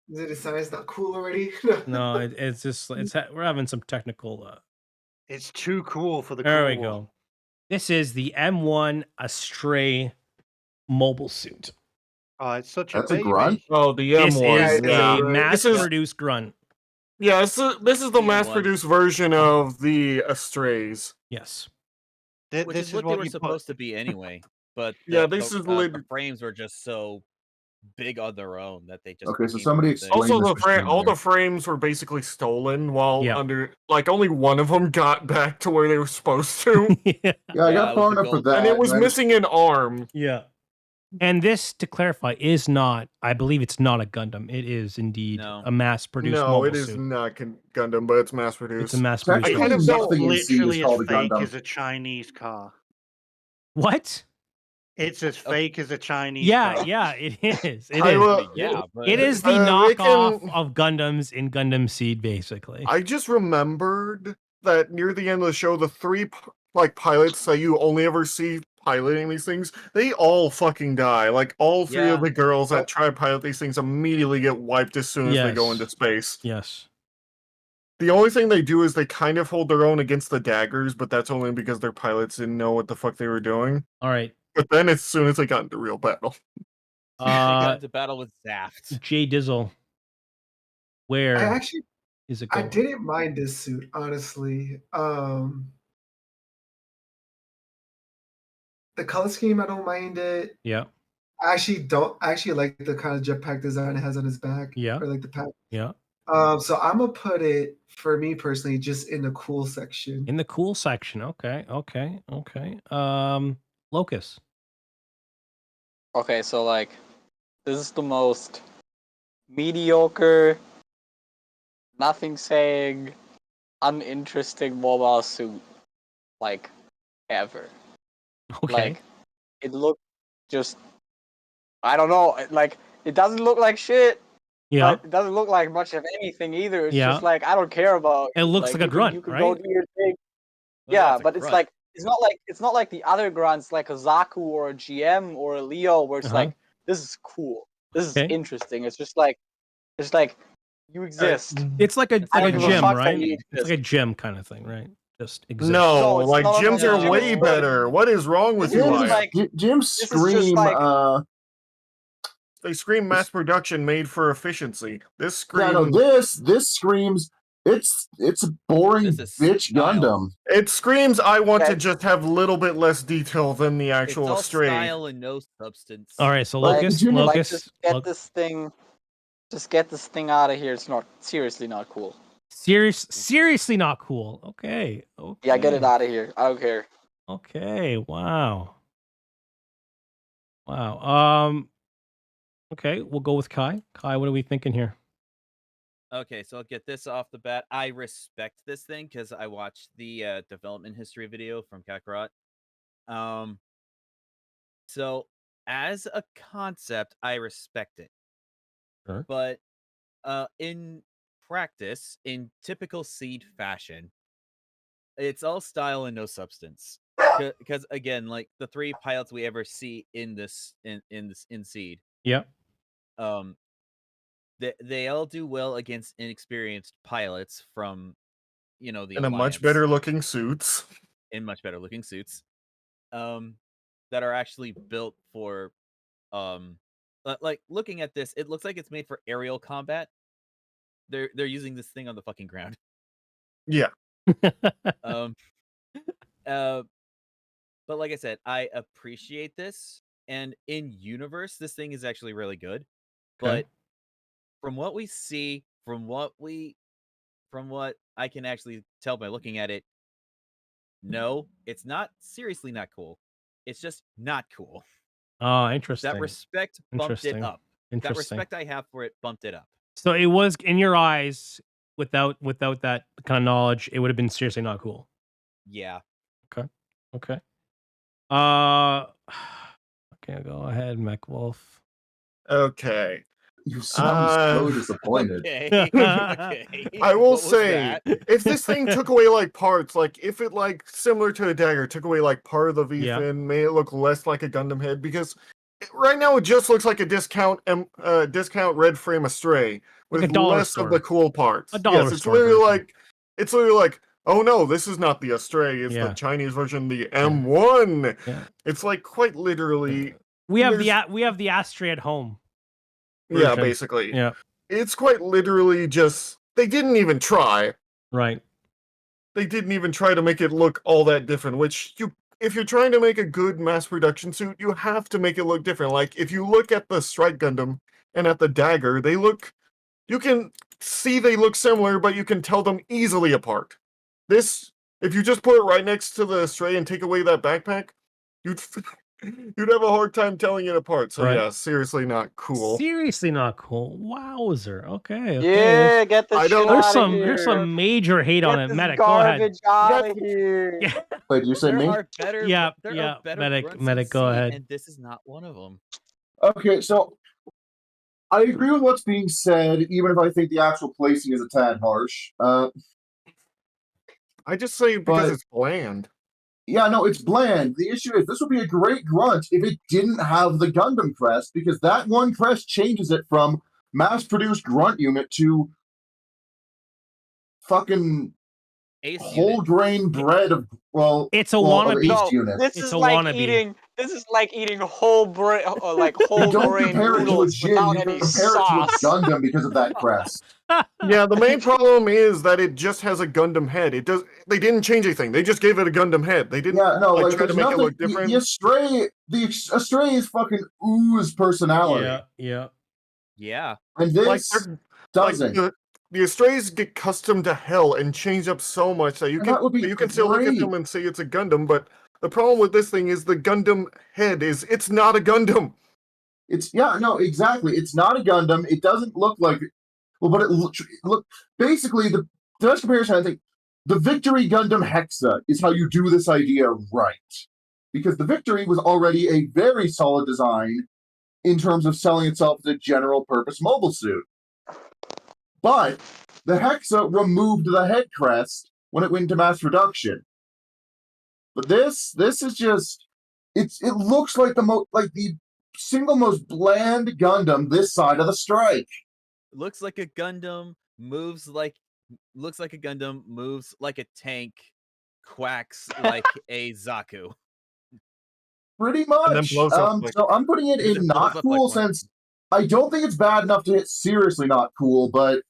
S3: Is it a sign it's not cool already?
S1: No, it's just we're having some technical.
S6: It's too cool for the
S1: There
S6: cool
S1: we
S6: one.
S1: go. This is the M1 Astray mobile suit.
S6: Oh, it's such a
S5: That's a
S6: baby.
S5: grunt?
S2: Oh, the
S1: This
S2: M1.
S1: is
S3: yeah.
S1: a
S2: This is
S1: mass-produced grunt.
S2: yeah. This is the
S7: The M1.
S2: mass-produced version of the Astrays.
S1: Yes.
S7: Which
S6: This
S7: is what they
S6: what
S7: were
S6: you put.
S7: supposed to be anyway. But
S2: Yeah, this is
S7: the frames were just so big on their own that they just
S5: Okay, so
S7: became
S5: somebody
S7: the thing.
S5: explain
S2: Also,
S5: this machine
S2: all
S5: here.
S2: the frames were basically stolen while
S1: Yeah.
S2: under only one of them got back to where they were supposed to,
S1: yeah.
S5: Yeah, I
S7: Yeah,
S5: got
S7: it
S5: far
S7: was the
S5: enough for
S7: gold.
S5: that.
S2: and it was
S5: and I just-
S2: missing an arm.
S1: Yeah. And this, to clarify, is not. I believe it's not a Gundam. It is indeed
S7: No.
S1: a mass-produced
S2: No,
S1: mobile
S2: it is
S1: suit.
S2: not Gundam, but it's
S1: It's
S2: mass-produced.
S1: a mass-produced.
S5: Technically,
S2: kind of don't-
S5: nothing in C is
S6: Literally as
S5: called a
S6: fake
S5: Gundam.
S6: as a Chinese car.
S1: What?
S6: It's as fake as a Chinese
S1: Yeah,
S6: car.
S1: yeah, it is. It
S2: I
S1: is.
S2: will-
S7: I mean, yeah, but
S1: It is the
S2: they
S1: knockoff
S2: can-
S1: of Gundams in Gundam Seed, basically.
S2: I just remembered that near the end of the show, the 3 pilots that you only ever see piloting these things, they all fucking die. Like all 3 of
S7: Yeah.
S2: the girls that try to pilot these things immediately get wiped as soon as they go
S1: Yes.
S2: into space.
S1: Yes.
S2: The only thing they do is they kind of hold their own against the daggers, but that's only because their pilots didn't know what the fuck they were doing.
S1: All right.
S2: But then as soon as they got into real battle.
S7: they got
S1: Uh,
S7: into battle with Zaft.
S1: Jay Dizzle, where
S3: I actually
S1: is it
S3: I
S1: going?
S3: didn't mind this suit, honestly. The color scheme, I don't mind it.
S1: Yeah.
S3: I actually like the kind of jetpack design it has on his back.
S1: Yeah.
S3: Or like the pack.
S1: Yeah.
S3: So I'm gonna put it, for me personally, just in the cool section.
S1: In the cool section. Okay. Locus.
S10: Okay, so like, this is the most mediocre, nothing saying, uninteresting mobile suit, like, ever.
S1: Okay.
S10: Like, it looked just, I don't know, like, it doesn't look like shit.
S1: Yeah.
S10: But it doesn't look like much of anything either. It's
S1: Yeah.
S10: just like, I don't care about.
S1: It looks like a
S10: you
S1: grunt,
S10: You can
S1: right?
S10: go do your thing.
S7: Well,
S10: Yeah,
S7: it's a
S10: but it's
S7: grunt.
S10: like it's not like the other grunts, like a Zaku or a GM or a Leo, where it's
S1: Uh-huh.
S10: like, this is cool, this is
S1: Okay.
S10: interesting. It's just like you exist.
S1: It's like a
S10: I don't give a
S1: gym,
S10: fuck that
S1: right?
S10: you
S1: It's
S10: exist.
S1: like a gym kind of thing, right? Just exist.
S2: No,
S10: No, it's
S2: like
S10: not
S2: gyms
S10: like
S2: are
S10: a gym,
S2: way
S10: it's
S2: better. What is wrong with you,
S10: Gyms
S2: Aya?
S10: like-
S5: Jim
S10: is just
S5: Scream,
S10: like-
S2: They scream mass production made for efficiency. This
S5: yeah, no,
S2: screams
S5: this screams it's a boring
S7: This is
S5: bitch
S7: style.
S5: Gundam.
S2: it screams I want to
S10: Okay.
S2: just have a little bit less detail than the
S7: It's
S2: actual
S7: all
S2: Astray.
S7: style and no substance.
S1: All right. So
S10: Like,
S1: Locus.
S5: Junior-
S10: Like, just get
S1: Loc-
S10: this thing. Just get this thing out of here. It's not seriously not cool.
S1: Seriously not cool. Okay.
S10: Yeah, get it
S1: Okay.
S10: out of here. I don't care.
S1: Okay. Wow. Okay, we'll go with Kai. Kai, what are we thinking here?
S7: Okay, so I'll get this off the bat. I respect this thing because I watched the development history video from Kakarot. So as a concept, I respect it.
S1: Sure.
S7: But in practice, in typical seed fashion, it's all style and no substance. Because again, like the 3 pilots we ever see in this in seed,
S1: Yep.
S7: they all do well against inexperienced pilots from the
S2: in a
S7: Alliance,
S2: much better looking suits.
S7: in much better looking suits, that are actually built for like looking at this, it looks like it's made for aerial combat. They're using this thing on the fucking ground.
S2: Yeah.
S7: But like I said, I appreciate this, and in universe, this thing is actually really good.
S1: Okay.
S7: But from what we see, from what I can actually tell by looking at it, no, it's not seriously not cool. It's just not cool.
S1: Oh, interesting.
S7: That respect bumped it
S1: Interesting.
S7: up. That
S1: Interesting.
S7: respect I have for it bumped it up.
S1: So it was in your eyes, without that kind of knowledge, it would have been seriously not cool.
S7: Yeah.
S1: Okay. Okay, go ahead, MechWolf.
S2: Okay.
S5: You sound so disappointed.
S7: Okay.
S2: I will
S7: What was
S2: say,
S7: that?
S2: if this thing took away like parts, like if it like similar to a dagger took away like part of the V
S1: Yeah.
S2: fin, may it look less like a Gundam head, because right now it just looks like a discount red frame Astray
S1: Like a
S2: with
S1: dollar
S2: less
S1: store.
S2: of the cool parts.
S1: A dollar
S2: Yes, it's
S1: store
S2: literally
S1: version.
S2: like, oh no, this is not the Astray, it's
S1: Yeah.
S2: the Chinese version, the M1.
S1: Yeah.
S2: It's like quite literally
S1: We have
S2: there's-
S1: the Astray at home.
S2: yeah,
S1: version.
S2: basically.
S1: Yeah.
S2: It's quite literally just they didn't even try.
S1: Right.
S2: They didn't even try to make it look all that different, which if you're trying to make a good mass production suit, you have to make it look different. Like if you look at the Strike Gundam and at the Dagger, you can see they look similar, but you can tell them easily apart. This, if you just put it right next to the Stray and take away that backpack, you'd have a hard time telling it apart. So
S1: Right.
S2: yeah, seriously not cool.
S1: Seriously not cool. Wowzer. Okay.
S10: Yeah, get this
S2: I
S10: shit
S2: don't-
S1: There's
S10: out
S1: some
S10: of here.
S1: there's some major hate on
S10: Get
S1: it.
S10: this
S1: Medic, go ahead.
S10: garbage out of here.
S1: Yeah.
S5: Wait, you say
S7: There
S5: me?
S7: are better.
S1: Yeah,
S7: There
S1: yeah,
S7: are better
S1: Medic,
S7: grunts in
S1: Medic, go
S7: seed,
S1: ahead.
S7: and this is not one of them.
S5: Okay, so I agree with what's being said, even if I think the actual placing is a tad harsh.
S2: I just say it because
S5: But-
S2: it's bland.
S5: Yeah, no, it's bland. The issue is this would be a great grunt if it didn't have the Gundam crest, because that one crest changes it from mass-produced grunt unit to fucking
S7: Ace
S5: whole
S7: unit.
S5: grain bread of
S1: It's a
S5: of
S1: wannabe.
S5: East
S10: No,
S5: unit.
S10: this
S1: It's
S10: is
S1: a
S10: like
S1: wannabe.
S10: eating. This is like eating whole brain, like
S5: You
S10: whole
S5: don't
S10: grain
S5: compare it to a
S10: noodles
S5: gin,
S10: without
S5: you
S10: any
S5: compare it to a
S10: sauce.
S5: Gundam because of that crest.
S2: Yeah, the main problem is that it just has a Gundam head. They didn't change anything. They just gave it a Gundam head. They didn't
S5: Yeah, no,
S2: like
S5: like
S2: try to
S5: there's
S2: make it
S5: nothing.
S2: look different.
S5: The Astray is fucking ooze personality,
S1: Yeah.
S7: Yeah.
S5: and
S2: Like,
S5: this
S2: they're-
S5: doesn't.
S2: the Astrays get custom to hell and change up so much that you
S5: And
S2: can
S5: that would be
S2: still look at
S5: great.
S2: them and say it's a Gundam, but the problem with this thing is the Gundam head it's not a Gundam.
S5: It's exactly. It's not a Gundam. It doesn't look like. Well, but it look basically the best comparison. I think the Victory Gundam Hexa is how you do this idea right, because the Victory was already a very solid design in terms of selling itself as a general purpose mobile suit. But the Hexa removed the head crest when it went into mass production. But this is just it looks like the single most bland Gundam this side of the strike.
S7: Looks like a Gundam, moves like a tank, quacks like a Zaku.
S5: Pretty
S2: And then
S5: much.
S2: blows up like-
S5: So I'm putting it
S7: And
S5: in
S7: then
S5: not
S7: blows up like
S5: cool
S7: one.
S5: since I don't think it's bad enough to hit seriously not cool, but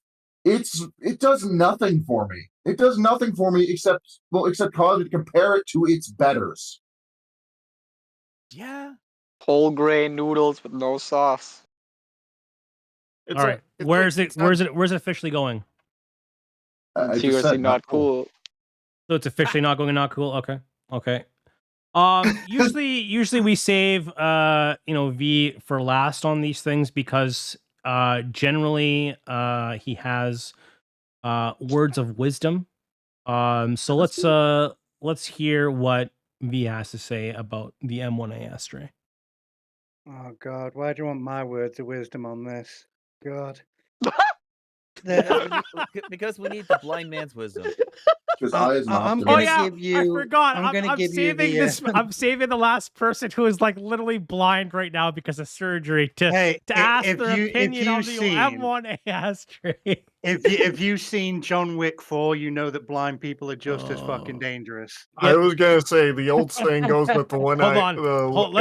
S5: it does nothing for me. It does nothing for me except cause me to compare it to its betters.
S7: Yeah.
S10: Whole grain noodles with no sauce.
S1: All right. Where's it officially going?
S5: I just
S10: Seriously,
S5: said
S10: not cool.
S1: So it's officially not going not cool. Okay. Usually we save V for last on these things because generally he has words of wisdom. So let's hear what V has to say about the M1A Astray.
S6: Oh God, why do you want my words of wisdom on this? God.
S7: Because we need the blind man's wisdom.
S5: Because I is an
S6: I'm
S5: optimist.
S6: gonna
S1: Oh yeah,
S6: give you.
S1: I forgot.
S6: I'm gonna give you
S1: saving
S6: the.
S1: this. I'm saving the last person who is like literally blind right now because of surgery to
S6: Hey,
S1: ask
S6: if
S1: their opinion on
S6: you've
S1: the
S6: seen
S1: M1AS train.
S6: if you've seen John Wick 4, you know that blind people are just as fucking
S1: Oh.
S6: dangerous.
S2: I was gonna say the old saying goes with the one
S1: Hold
S2: eye
S1: on.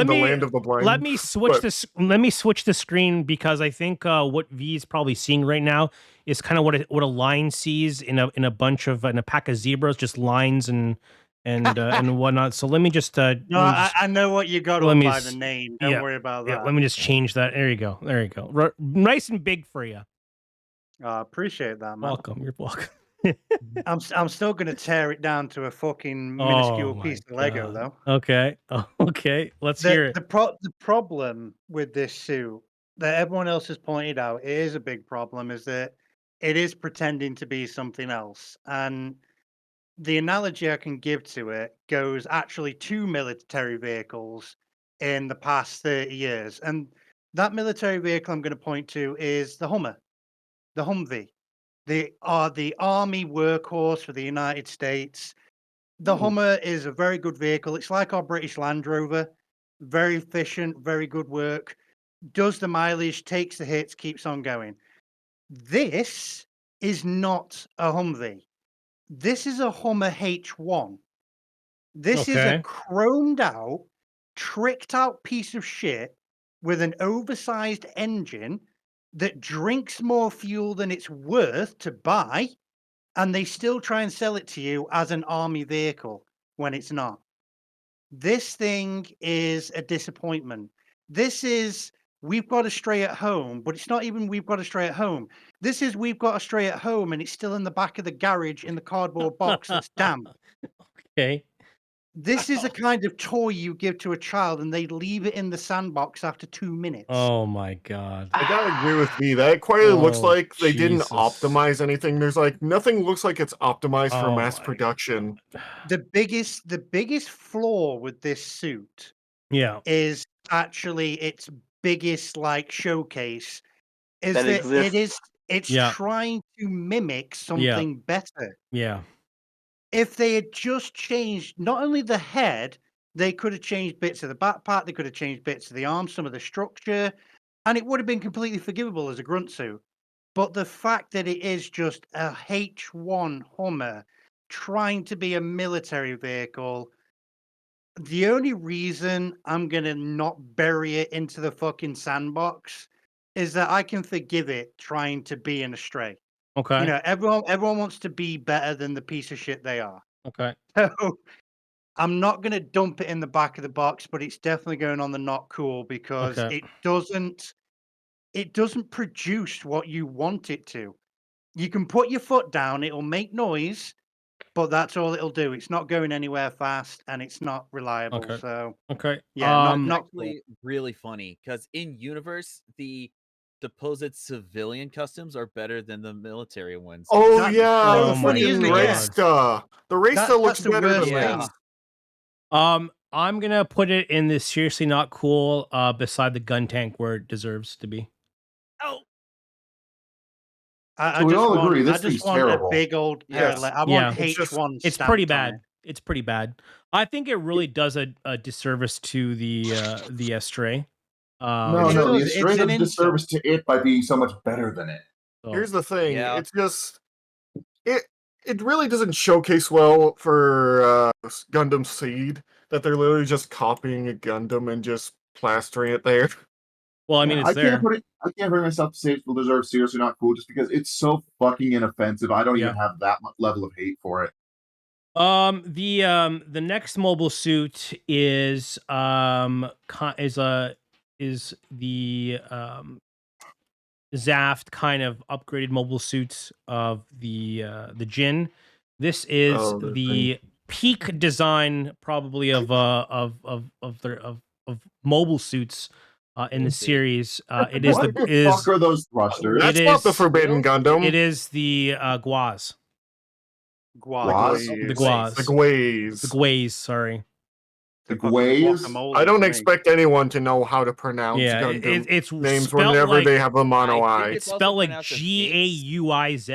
S2: in the land of the blind.
S1: Let me switch
S2: but-
S1: this. Let me switch the screen because I think what V is probably seeing right now is kind of what a lion sees in a bunch of in a pack of zebras, just lines and whatnot. So let me just.
S6: No, I know what you got
S1: let
S6: on
S1: me
S6: by the
S1: s-
S6: name. Don't
S1: yeah,
S6: worry about
S1: yeah.
S6: that.
S1: Let me just change that. There you go. There you go. Nice and big for you.
S6: I appreciate that, man.
S1: Welcome. You're welcome.
S6: I'm still gonna tear it down to a fucking
S1: Oh
S6: minuscule
S1: my
S6: piece of Lego,
S1: God.
S6: though.
S1: Okay. Oh, okay. Let's hear it.
S6: The problem with this suit that everyone else has pointed out, it is a big problem, is that it is pretending to be something else. And the analogy I can give to it goes actually to military vehicles in the past 30 years. And that military vehicle I'm going to point to is the Hummer, the Humvee. They are the army workhorse for the United States. The Hummer is a very good vehicle. It's like our British Land Rover, very efficient, very good work, does the mileage, takes the hits, keeps on going. This is not a Humvee. This is a Hummer H1. This is a
S1: Okay.
S6: chromed out, tricked out piece of shit with an oversized engine that drinks more fuel than it's worth to buy, and they still try and sell it to you as an army vehicle when it's not. This thing is a disappointment. This is we've got a stray at home, but it's not even we've got a stray at home. This is we've got a stray at home, and it's still in the back of the garage in the cardboard box that's damp.
S1: Okay.
S6: This is a kind of toy you give to a child, and they leave it in the sandbox after 2 minutes.
S1: Oh my God.
S2: I gotta agree with me. That quite looks
S1: Oh,
S2: like they didn't
S1: Jesus.
S2: optimize anything. There's like nothing looks like it's optimized for
S1: Oh
S2: mass
S1: my-
S2: production.
S6: The biggest flaw with this suit
S1: Yeah.
S6: is actually its biggest like showcase is
S10: That
S6: that
S10: exists.
S6: it's
S1: Yeah.
S6: trying to mimic something better.
S1: Yeah.
S6: If they had just changed not only the head, they could have changed bits of the back part, they could have changed bits of the arm, some of the structure, and it would have been completely forgivable as a grunt suit. But the fact that it is just a H1 Hummer trying to be a military vehicle, the only reason I'm gonna not bury it into the fucking sandbox is that I can forgive it trying to be an Astray.
S1: Okay.
S6: You know, everyone wants to be better than the piece of shit they are.
S1: Okay.
S6: So I'm not gonna dump it in the back of the box, but it's definitely going on the not cool because
S1: Okay.
S6: it doesn't produce what you want it to. You can put your foot down, it'll make noise, but that's all it'll do. It's not going anywhere fast and it's not reliable.
S1: Okay.
S6: So
S1: Okay.
S6: yeah,
S7: It's
S6: not cool.
S7: actually really funny because in universe, the supposed civilian customs are better than the military ones.
S2: Oh
S6: That-
S2: yeah,
S1: oh
S2: the
S1: my
S2: freaking
S6: isn't it?
S1: God.
S2: Raysta. The Raysta looks
S6: That's the
S2: better
S6: worst
S2: than
S7: thing.
S2: this.
S1: I'm gonna put it in this seriously not cool beside the gun tank where it deserves to be.
S7: Oh,
S6: I
S5: So we
S6: just
S5: all
S6: want,
S5: agree this
S6: I just
S5: thing's
S6: want
S5: terrible.
S6: a big old pair of
S2: Yes.
S6: I
S1: Yeah.
S6: want
S2: It's just-
S6: H1
S1: It's
S6: stamped
S1: pretty
S6: on
S1: bad.
S6: it.
S1: It's pretty bad. I think it really does a disservice to the Astray.
S5: No,
S6: It
S5: no, the
S6: does,
S5: Astray
S6: it's an
S5: does a disservice
S6: insult.
S5: to it by being so much better than it.
S1: so-
S2: Here's the thing.
S7: Yeah.
S2: It's just it really doesn't showcase well for Gundam Seed that they're literally just copying a Gundam and just plastering it there.
S1: well, I mean, it's there.
S5: I can't bring myself to say it will deserve seriously not cool just because it's so fucking inoffensive. I don't even have that much level of hate for it.
S1: The next mobile suit is the Zaft kind of upgraded mobile suits of the Jin. This is
S2: Oh, the
S1: the peak design probably of mobile suits in the
S7: We'll see.
S1: series. It is
S5: What
S1: the
S5: the fuck are those thrusters?
S2: That's
S1: It
S2: not the
S1: is-
S2: Forbidden Gundam.
S1: it is the Guaz.
S5: Guaz?
S1: The
S2: The
S1: Guaz.
S2: Gwaze.
S1: The Gwaze, sorry.
S5: The Guays.
S2: I don't expect anyone to know how to pronounce Gundam
S1: it's
S2: names
S1: spelled
S2: whenever
S1: like,
S2: they have a mono I.
S1: It's spelled like Gauiz.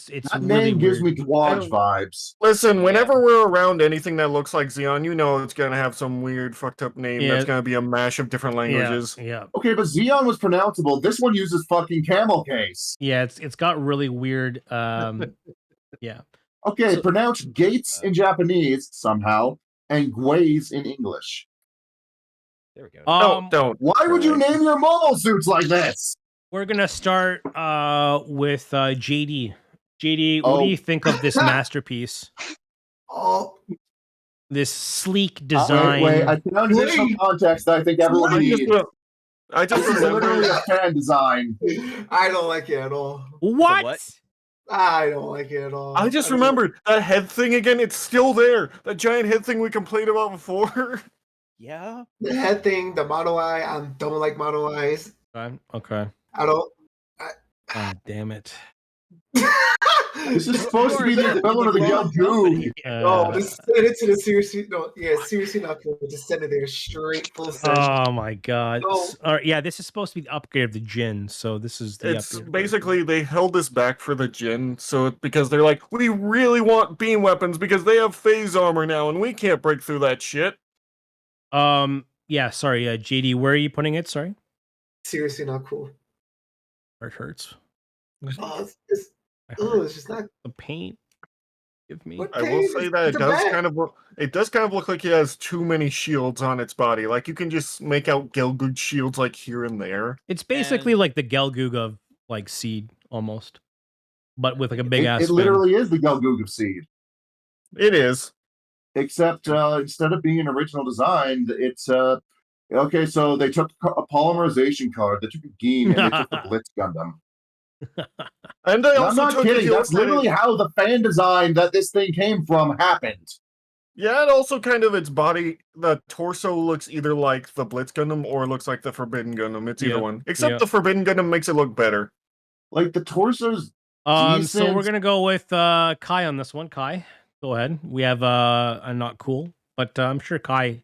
S1: It's
S5: That
S1: really
S5: name gives
S1: weird.
S5: me Dwaj vibes.
S2: Listen, whenever we're around anything that looks like Xeon, you know it's gonna have some weird, fucked up name that's gonna be a mash of different languages.
S1: Yeah.
S5: Okay, but Xeon was pronounceable. This one uses fucking camel case.
S1: Yeah, it's got really weird. Yeah.
S5: Okay, pronounce gates in Japanese somehow and Guays in English.
S7: There we go.
S2: Don't.
S5: Why would you name your mobile suits like this?
S1: We're gonna start with JD. JD, what do you think of this masterpiece? This sleek design.
S5: Wait, I found additional context that I think everyone needs.
S2: I just
S5: This is literally a fan design.
S3: I don't like it at all.
S1: What?
S3: I don't like it at all.
S2: I just remembered that head thing again. It's still there. That giant head thing we complained about before.
S7: Yeah.
S3: The head thing, the Model I, I don't like Model I's.
S1: Okay.
S3: I don't.
S1: God damn it.
S5: This is supposed to be the equivalent of the Gundam.
S3: No, just send it to the seriously. No, seriously not cool. Just send it there straight full send.
S1: Oh my god.
S3: No.
S1: All right, yeah, this is supposed to be the upgrade of the Jin, so this is the
S2: It's
S1: upgrade.
S2: basically they held this back for the Jin, because they're like, we really want beam weapons because they have phase armor now, and we can't break through that shit.
S1: Yeah, sorry, JD, where are you putting it? Sorry.
S3: Seriously not cool.
S1: It hurts.
S3: Oh, it's just not
S1: the paint. Give me.
S2: I will say that it does kind of look like it has too many shields on its body. Like you can just make out Gelgoog shields like here and there.
S1: It's basically like the Gelgoog of like Seed almost, but with like a big ass.
S5: It literally is the Gelgoog of Seed.
S2: It is.
S5: Except instead of being an original design, it's okay. So they took a polymerization card, they took a Gene, and they took the Blitz Gundam.
S2: And they also
S5: I'm not kidding. That's literally how the fan design that this thing came from happened.
S2: Yeah, and also kind of its body, the torso looks either like the Blitz Gundam or looks like the Forbidden Gundam. It's either one. Except the Forbidden Gundam makes it look better.
S5: Like the torso's
S1: So we're gonna go with Kai on this one. Kai, go ahead. We have a not cool, but I'm sure Kai,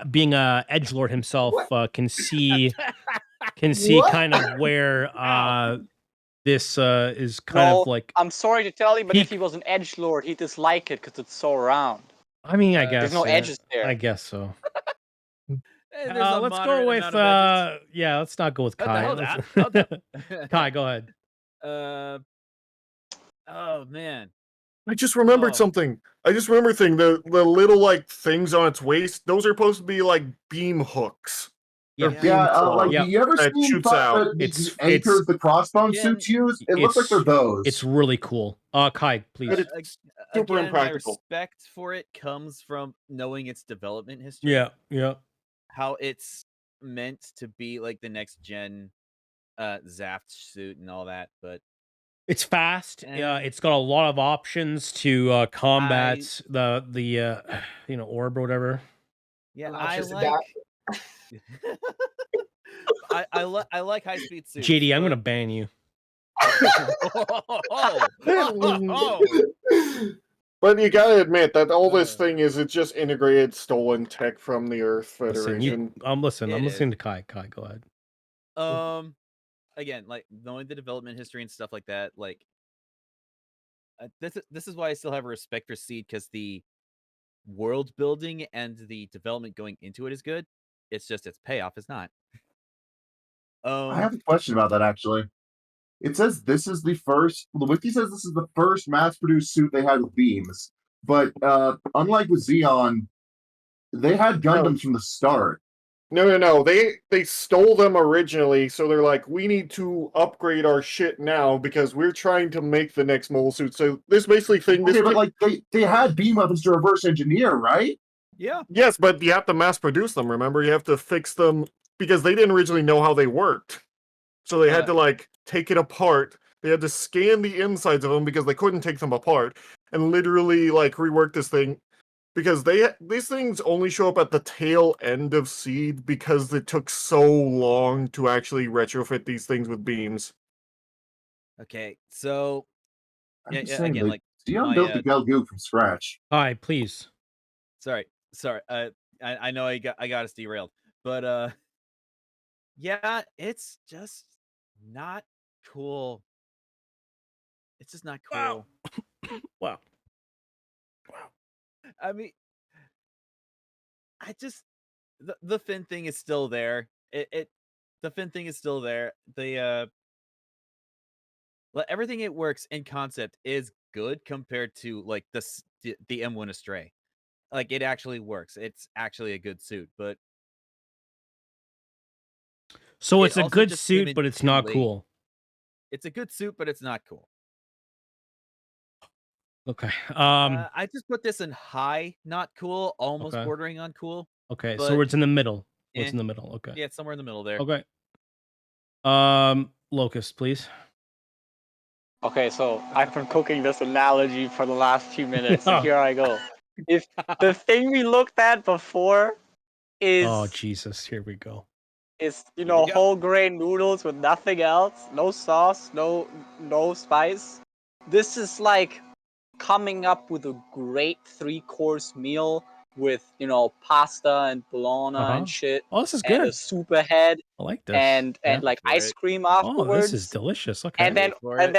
S1: being a edgelord himself, can see kind of where this is kind of like.
S10: I'm sorry to tell you, but if he was an edgelord, he'd dislike it because it's so round.
S1: I mean, I guess
S10: there's no edges there.
S1: I guess so.
S7: Let's
S1: go with let's not go with Kai. Kai, go ahead.
S7: Oh man.
S2: I just remembered something. I just remember the little like things on its waist. Those are supposed to be like beam hooks.
S5: You ever seen the anchors the crossbone suits use? It looks like they're those.
S1: It's really cool. Kai, please.
S2: Super
S7: Again,
S2: impractical.
S7: My respect for it comes from knowing its development history.
S1: Yeah.
S7: How it's meant to be like the next gen Zaft suit and all that, but
S1: it's fast. It's got a lot of options to combat the orb or whatever.
S7: Yeah, I like high speed suits.
S1: JD, I'm gonna ban you.
S2: But you gotta admit that all this thing is, it's just integrated stolen tech from the Earth Federation.
S1: I'm listening to Kai. Kai, go ahead.
S7: Again, like knowing the development history and stuff like that, like this is why I still have a respect for Seed, because the world building and the development going into it is good. It's just its payoff is not.
S5: I have a question about that actually. It says this is the first. The wiki says this is the first mass-produced suit they had with beams, but unlike with Xeon, they had Gundams from the start.
S2: No. They stole them originally, so they're like, we need to upgrade our shit now because we're trying to make the next mole suit. So this basically thing.
S5: But like they had beam weapons to reverse engineer, right?
S7: Yeah.
S2: Yes, but you have to mass produce them. Remember, you have to fix them because they didn't originally know how they worked. So they had to like take it apart. They had to scan the insides of them because they couldn't take them apart, and literally like rework this thing. Because these things only show up at the tail end of Seed because it took so long to actually retrofit these things with beams.
S7: Okay, so
S5: Saying,
S7: again, like
S5: Xeon built the Gelgoog from scratch.
S1: Hi, please.
S7: Sorry. I know I got us derailed, but yeah, it's just not cool. It's just not cool.
S1: Wow.
S7: I mean, the fin thing is still there. The fin thing is still there. Everything it works in concept is good compared to like the M1 Astray. Like it actually works. It's actually a good suit, but
S1: So
S7: it
S1: it's a
S7: also
S1: good
S7: just came
S1: suit,
S7: in
S1: but it's
S7: too
S1: not
S7: late.
S1: cool.
S7: It's a good suit, but it's not cool.
S1: Okay.
S7: I just put this in high, not cool, almost
S1: Okay.
S7: bordering on cool.
S1: Okay,
S7: but
S1: so it's in the middle. It's
S7: eh.
S1: in the middle. Okay.
S7: Yeah, it's somewhere in the middle there.
S1: Okay. Locust, please.
S10: Okay, so I've been cooking this analogy for the last few minutes, so here I go. If the thing we looked at before
S1: Oh
S10: is
S1: Jesus, here we go.
S10: whole grain noodles with nothing else, no sauce, no spice, this is like coming up with a great 3-course meal with pasta and bologna and shit,
S1: Oh, this is
S10: and a
S1: good.
S10: soup ahead,
S1: I like this.
S10: and
S1: Yeah.
S10: like
S7: For
S10: ice
S7: it.
S10: cream
S1: Oh, this is
S10: afterwards,
S1: delicious. Okay.
S10: and then
S7: for it.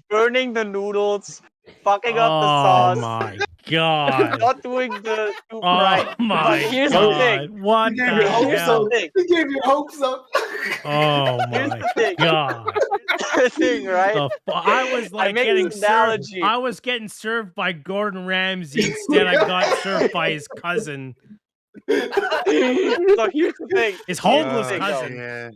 S10: burning the noodles, fucking up the
S1: Oh
S10: sauce,
S1: my god.
S10: not doing the soup
S1: Oh
S10: right. But
S1: my
S10: here's the thing.
S1: god. What
S3: You gave
S1: the
S3: your hopes
S1: hell?
S3: up. You gave your hopes up.
S1: Oh
S10: Here's
S1: my
S10: the thing.
S1: god.
S10: The thing, right?
S1: I was
S10: I
S1: like
S10: make
S1: getting
S10: this
S1: served.
S10: analogy.
S1: I was getting served by Gordon Ramsay. Instead, I got served by his cousin.
S10: So here's the thing.
S1: His
S10: Here's the
S1: homeless
S10: thing, though.
S1: cousin.
S6: Yeah.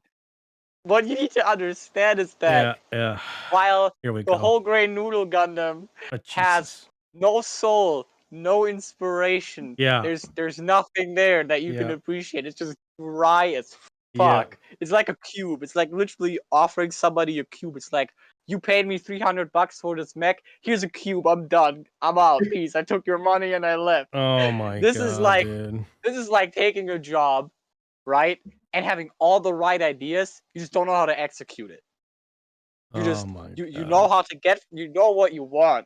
S10: What you need to understand is that
S1: Yeah.
S10: while
S1: Here we
S10: the
S1: go.
S10: whole grain noodle Gundam
S1: Oh,
S10: has
S1: Jesus.
S10: no soul, no inspiration,
S1: Yeah.
S10: there's nothing there that you can
S1: Yeah.
S10: appreciate. It's just dry as
S1: Yeah.
S10: fuck. It's like a cube. It's like literally offering somebody a cube. It's like, you paid me $300 for this mech. Here's a cube. I'm done. I'm out. Peace. I took your money and I left.
S1: Oh my
S10: This
S1: god,
S10: is like
S1: dude.
S10: this is like taking a job, right, and having all the right ideas. You just don't know how to execute it. You just you know how to get. You know what you want.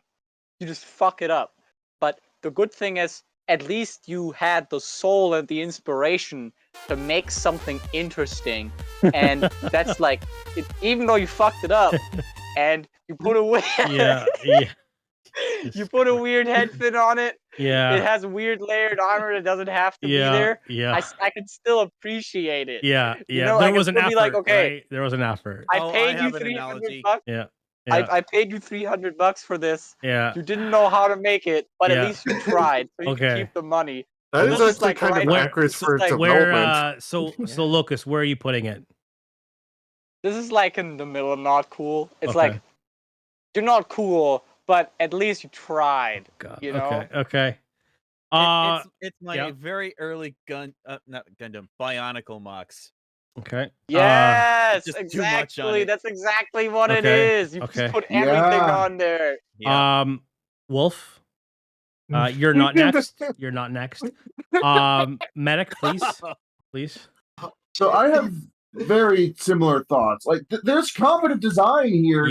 S10: You just fuck it up. But the good thing is, at least you had the soul and the inspiration to make something interesting, and that's like, even though you fucked it up, and you put a
S1: Yeah.
S10: you put a weird head fin on it.
S1: Yeah.
S10: It has weird layered armor that doesn't have to be there.
S1: Yeah.
S10: I can still appreciate it.
S1: Yeah.
S10: You know,
S1: There
S10: I
S1: was
S10: can
S1: an
S10: still be
S1: effort,
S10: like, okay,
S1: right? There was an effort.
S10: I
S7: I
S10: paid you
S7: have an
S10: 300
S7: analogy.
S10: bucks.
S1: Yeah.
S10: I paid you $300 for this.
S1: Yeah.
S10: You didn't know how to make it, but at
S1: Yeah.
S10: least you tried, so you can
S1: Okay.
S10: keep the money.
S2: That
S10: This
S2: is
S10: is
S2: actually
S10: like
S2: kind of
S10: right-
S2: accurate
S10: this is
S2: for its
S10: like-
S2: development.
S1: So Lucas, where are you putting it?
S10: This is like in the middle, not cool. It's
S1: Okay.
S10: like, you're not cool, but at least you tried.
S1: God.
S10: You know?
S1: Okay.
S7: It's my
S1: yeah.
S7: very early not Gundam Bionicle Mox.
S1: Okay.
S10: Yes,
S7: just too much on
S10: exactly.
S7: it.
S10: That's exactly what it
S1: Okay,
S10: is. You
S1: okay.
S10: just put everything
S5: Yeah.
S10: on there.
S7: Yeah.
S1: Wolf. You're not next. You're not next. Medic, please.
S5: So I have very similar thoughts. Like, there's competent design here.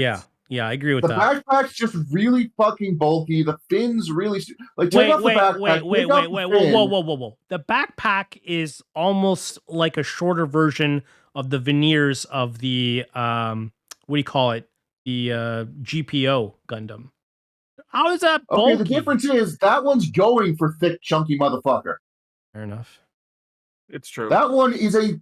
S1: Yeah, I agree with
S5: The
S1: that.
S5: backpack's just really fucking bulky. The fins really like take off the backpack.
S1: Wait. Whoa. The backpack is almost like a shorter version of the veneers of the what do you call it? The GPO Gundam. How is that bulky?
S5: Okay, the difference is that one's going for thick, chunky motherfucker.
S1: Fair enough.
S2: It's true.
S5: That one is a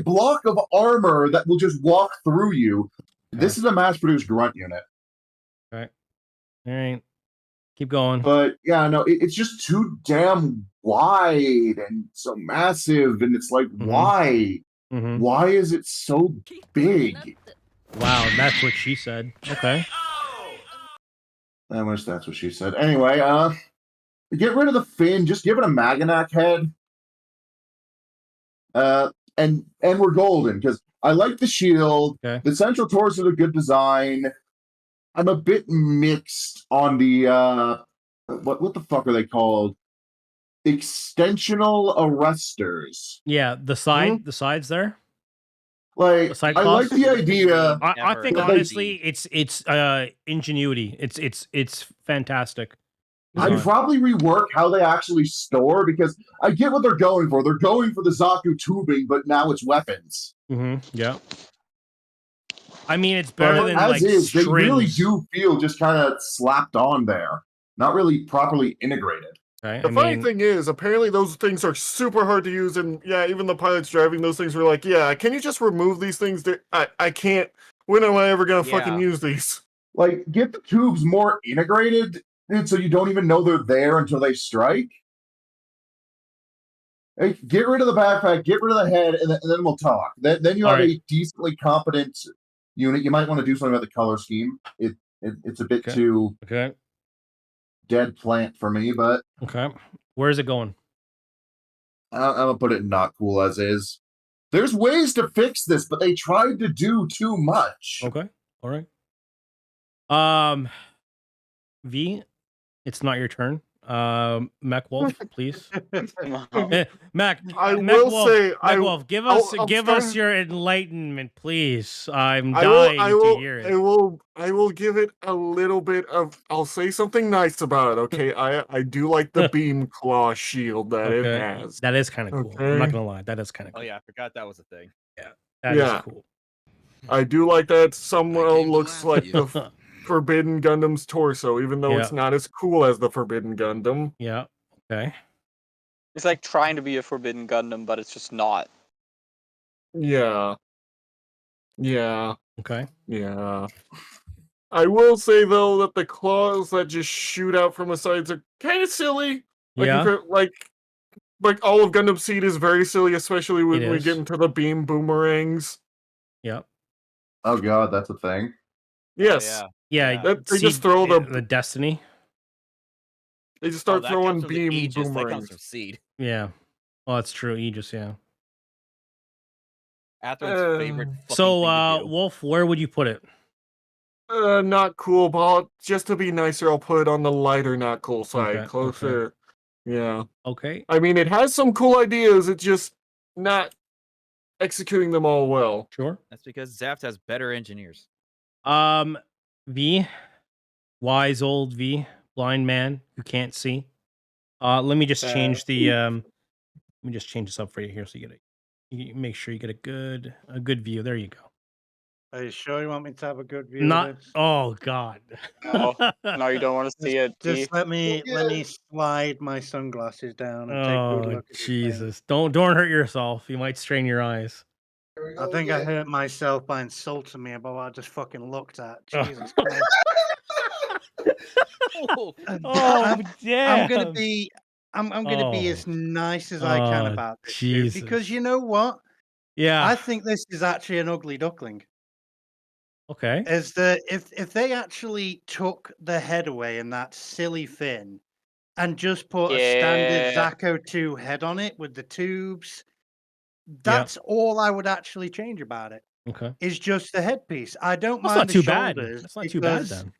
S5: block of armor that will just walk through you. This is a mass-produced grunt unit.
S1: All right. Keep going.
S5: But yeah, no, it's just too damn wide and so massive, and it's like, why? Why is it so big?
S1: Wow, that's what she said. Okay.
S5: I wish that's what she said. Anyway, get rid of the fin. Just give it a Maganac head. And we're golden because I like the shield.
S1: Okay.
S5: The central torso is a good design. I'm a bit mixed on the what the fuck are they called? Extensional arresters.
S1: Yeah, the sides there.
S5: Like,
S1: The side
S5: I like
S1: claws?
S5: the idea.
S1: I think
S5: Like,
S1: honestly, it's ingenuity. It's fantastic.
S5: I'd probably rework how they actually store, because I get what they're going for. They're going for the Zaku tubing, but now it's weapons.
S1: Yeah. I mean, it's better than
S5: as
S1: like
S5: is,
S1: strings.
S5: they really do feel just kind of slapped on there, not really properly integrated.
S1: Right?
S2: The funny thing is, apparently those things are super hard to use, and yeah, even the pilots driving those things were like, yeah, can you just remove these things? I can't. When am I ever gonna fucking use these?
S5: Like, get the tubes more integrated, so you don't even know they're there until they strike. Hey, get rid of the backpack, get rid of the head, and then we'll talk. Then you have a decently competent unit. You might want to do something about the color scheme. It's a bit too dead plant for me, but
S1: where is it going?
S5: I'm gonna put it in not cool as is. There's ways to fix this, but they tried to do too much.
S1: Okay, all right. V, it's not your turn. Mac Wolf, please. Mac,
S2: I will
S1: Wolf,
S2: say,
S1: Mac Wolf, give us your enlightenment, please. I'm dying to hear it.
S2: I will give it a little bit of. I'll say something nice about it. Okay, I do like the beam claw shield that it has.
S1: That is kind of cool. I'm not gonna lie, that is kind of cool.
S7: Oh yeah, I forgot that was a thing.
S1: Yeah, that is cool.
S2: I do like that. Somehow looks like the Forbidden Gundam's torso, even though it's not as cool as the Forbidden Gundam.
S1: Yeah. Okay.
S10: It's like trying to be a Forbidden Gundam, but it's just not.
S2: Yeah. Yeah.
S1: Okay.
S2: Yeah. I will say though that the claws that just shoot out from the sides are kind of silly. Like all of Gundam Seed is very silly, especially when we get into the beam boomerangs.
S1: Yep.
S5: Oh god, that's a thing.
S2: Yes.
S1: Yeah.
S2: They just throw
S1: the Destiny.
S2: They just start throwing beam
S7: Aegis, that comes
S2: boomerangs.
S7: from Seed.
S1: Yeah. Oh, that's true. Aegis, yeah.
S7: Atherin's favorite.
S1: So, Wolf, where would you put it?
S2: Not cool, but just to be nicer, I'll put it on the lighter, not cool side, closer.
S1: Okay.
S2: Yeah.
S1: Okay.
S2: I mean, it has some cool ideas. It's just not executing them all well.
S1: Sure.
S7: That's because Zaft has better engineers.
S1: V, wise old V, blind man who can't see. Let me just change the let me just change this up for you here so you make sure you get a good view. There you go.
S6: Are you sure you want me to have a good view
S1: Not
S6: of this?
S1: oh god.
S10: No, you don't want to see it.
S6: Just let me slide my sunglasses down and take a good look at
S1: Jesus. Don't hurt yourself. You might strain your eyes.
S6: I think I hurt myself by insulting me about what I just fucking looked at. Jesus Christ.
S1: Damn.
S6: I'm gonna be as nice as I can about this dude, because you know what?
S1: Yeah.
S6: I think this is actually an ugly duckling.
S1: Okay.
S6: Is that if they actually took the head away and that silly fin and just put a standard Zaco 2 head on it with the tubes, that's all I would actually change about it.
S1: Okay.
S6: Is just the headpiece. I don't
S1: That's
S6: mind
S1: not
S6: the
S1: too bad.
S6: shoulders.
S1: That's not too bad then.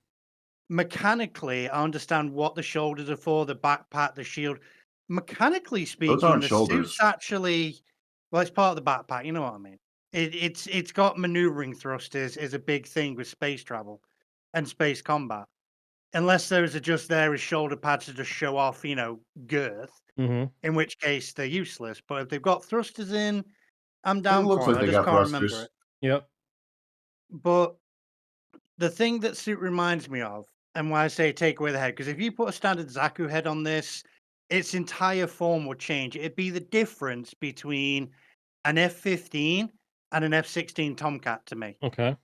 S6: Mechanically, I understand what the shoulders are for, the backpack, the shield. Mechanically speaking,
S5: aren't
S6: the
S5: shoulders.
S6: suit's actually, well, it's part of the backpack. You know what I mean? It's got maneuvering thrusters is a big thing with space travel and space combat. Unless those are just there as shoulder pads to just show off, girth.
S1: Mm-hmm.
S6: In which case they're useless. But if they've got thrusters in, I'm down
S5: looks
S6: for
S5: like
S6: it. I
S5: they
S6: just
S5: got
S6: can't
S5: thrusters.
S6: remember it.
S1: Yep.
S6: But the thing that suit reminds me of, and why I say take away the head, because if you put a standard Zaku head on this, its entire form would change. It'd be the difference between an F-15 and an F-16 Tomcat to me.
S1: Okay.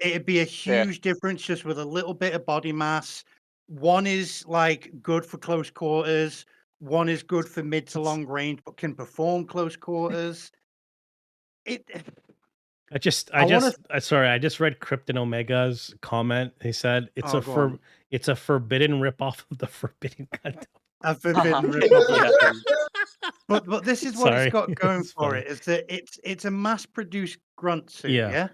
S6: It'd be a huge difference just with a little bit of body mass. One is like good for close quarters. One is good for mid to long range, but can perform close quarters.
S1: I just read Krypton Omega's comment. He said it's a forbidden ripoff of the Forbidden Gundam.
S6: A forbidden ripoff. But this is what it's got going for it, is that it's a mass-produced grunt suit.
S1: Yeah.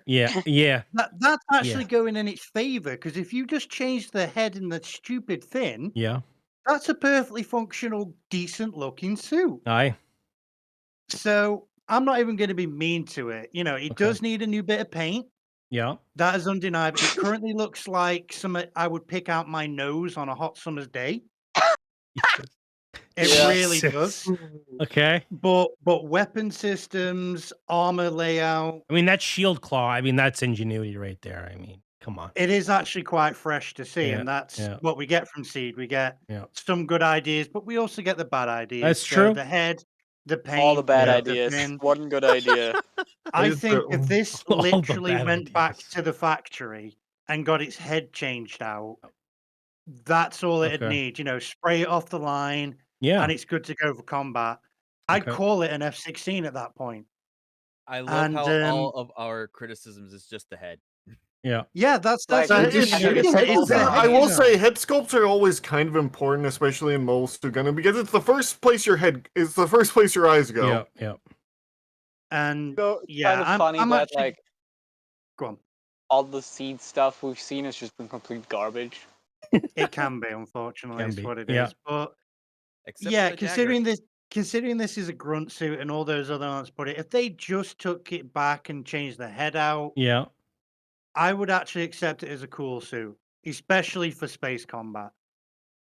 S6: That's actually going in its favor, because if you just change the head and the stupid fin, that's a perfectly functional, decent-looking suit.
S1: Aye.
S6: So I'm not even going to be mean to it. It does need a new bit of paint.
S1: Yeah.
S6: That is undeniable. It currently looks like I would pick out my nose on a hot summer's day. It
S10: Yeah.
S6: really does.
S1: Okay.
S6: But weapon systems, armor layout,
S1: I mean, that shield claw. I mean, that's ingenuity right there. I mean, come on.
S6: it is actually quite fresh to see,
S1: Yeah,
S6: and that's
S1: yeah.
S6: what we get from Seed. We get
S1: Yeah.
S6: some good ideas, but we also get the bad ideas.
S1: That's
S6: So
S1: true.
S6: the head, the paint,
S10: All the bad
S1: Yeah.
S10: ideas.
S6: fin.
S10: One good idea.
S6: I
S2: It's
S6: think if this
S1: All the
S6: literally
S1: bad
S6: went back
S1: ideas.
S6: to the factory and got its head changed out, that's all it'd
S1: Okay.
S6: need. Spray it off the line,
S1: Yeah.
S6: and it's good to go for combat. I'd
S1: Okay.
S6: call it an F-16 at that point.
S7: I love
S6: And
S7: how all of our criticisms is just the head.
S1: Yeah.
S6: yeah, that's
S10: Like,
S6: the
S10: it's-
S6: thing,
S10: it's-
S6: it's the
S2: I
S6: head
S2: will
S6: design.
S2: say head sculpts are always kind of important, especially in most Gundam, because it's the first place your eyes go.
S1: Yeah. Yeah.
S6: And
S10: It's
S6: yeah,
S10: kind of funny
S6: I'm
S10: that
S6: actually
S10: like
S6: go on.
S10: all the Seed stuff we've seen has just been complete garbage.
S6: It can be, unfortunately,
S1: Can
S6: is
S1: be.
S6: what it
S1: Yeah.
S6: is. But
S7: Except
S6: yeah,
S7: for the dagger.
S6: considering this is a grunt suit and all those other ones put it, if they just took it back and changed the head out,
S1: Yeah.
S6: I would actually accept it as a cool suit, especially for space combat.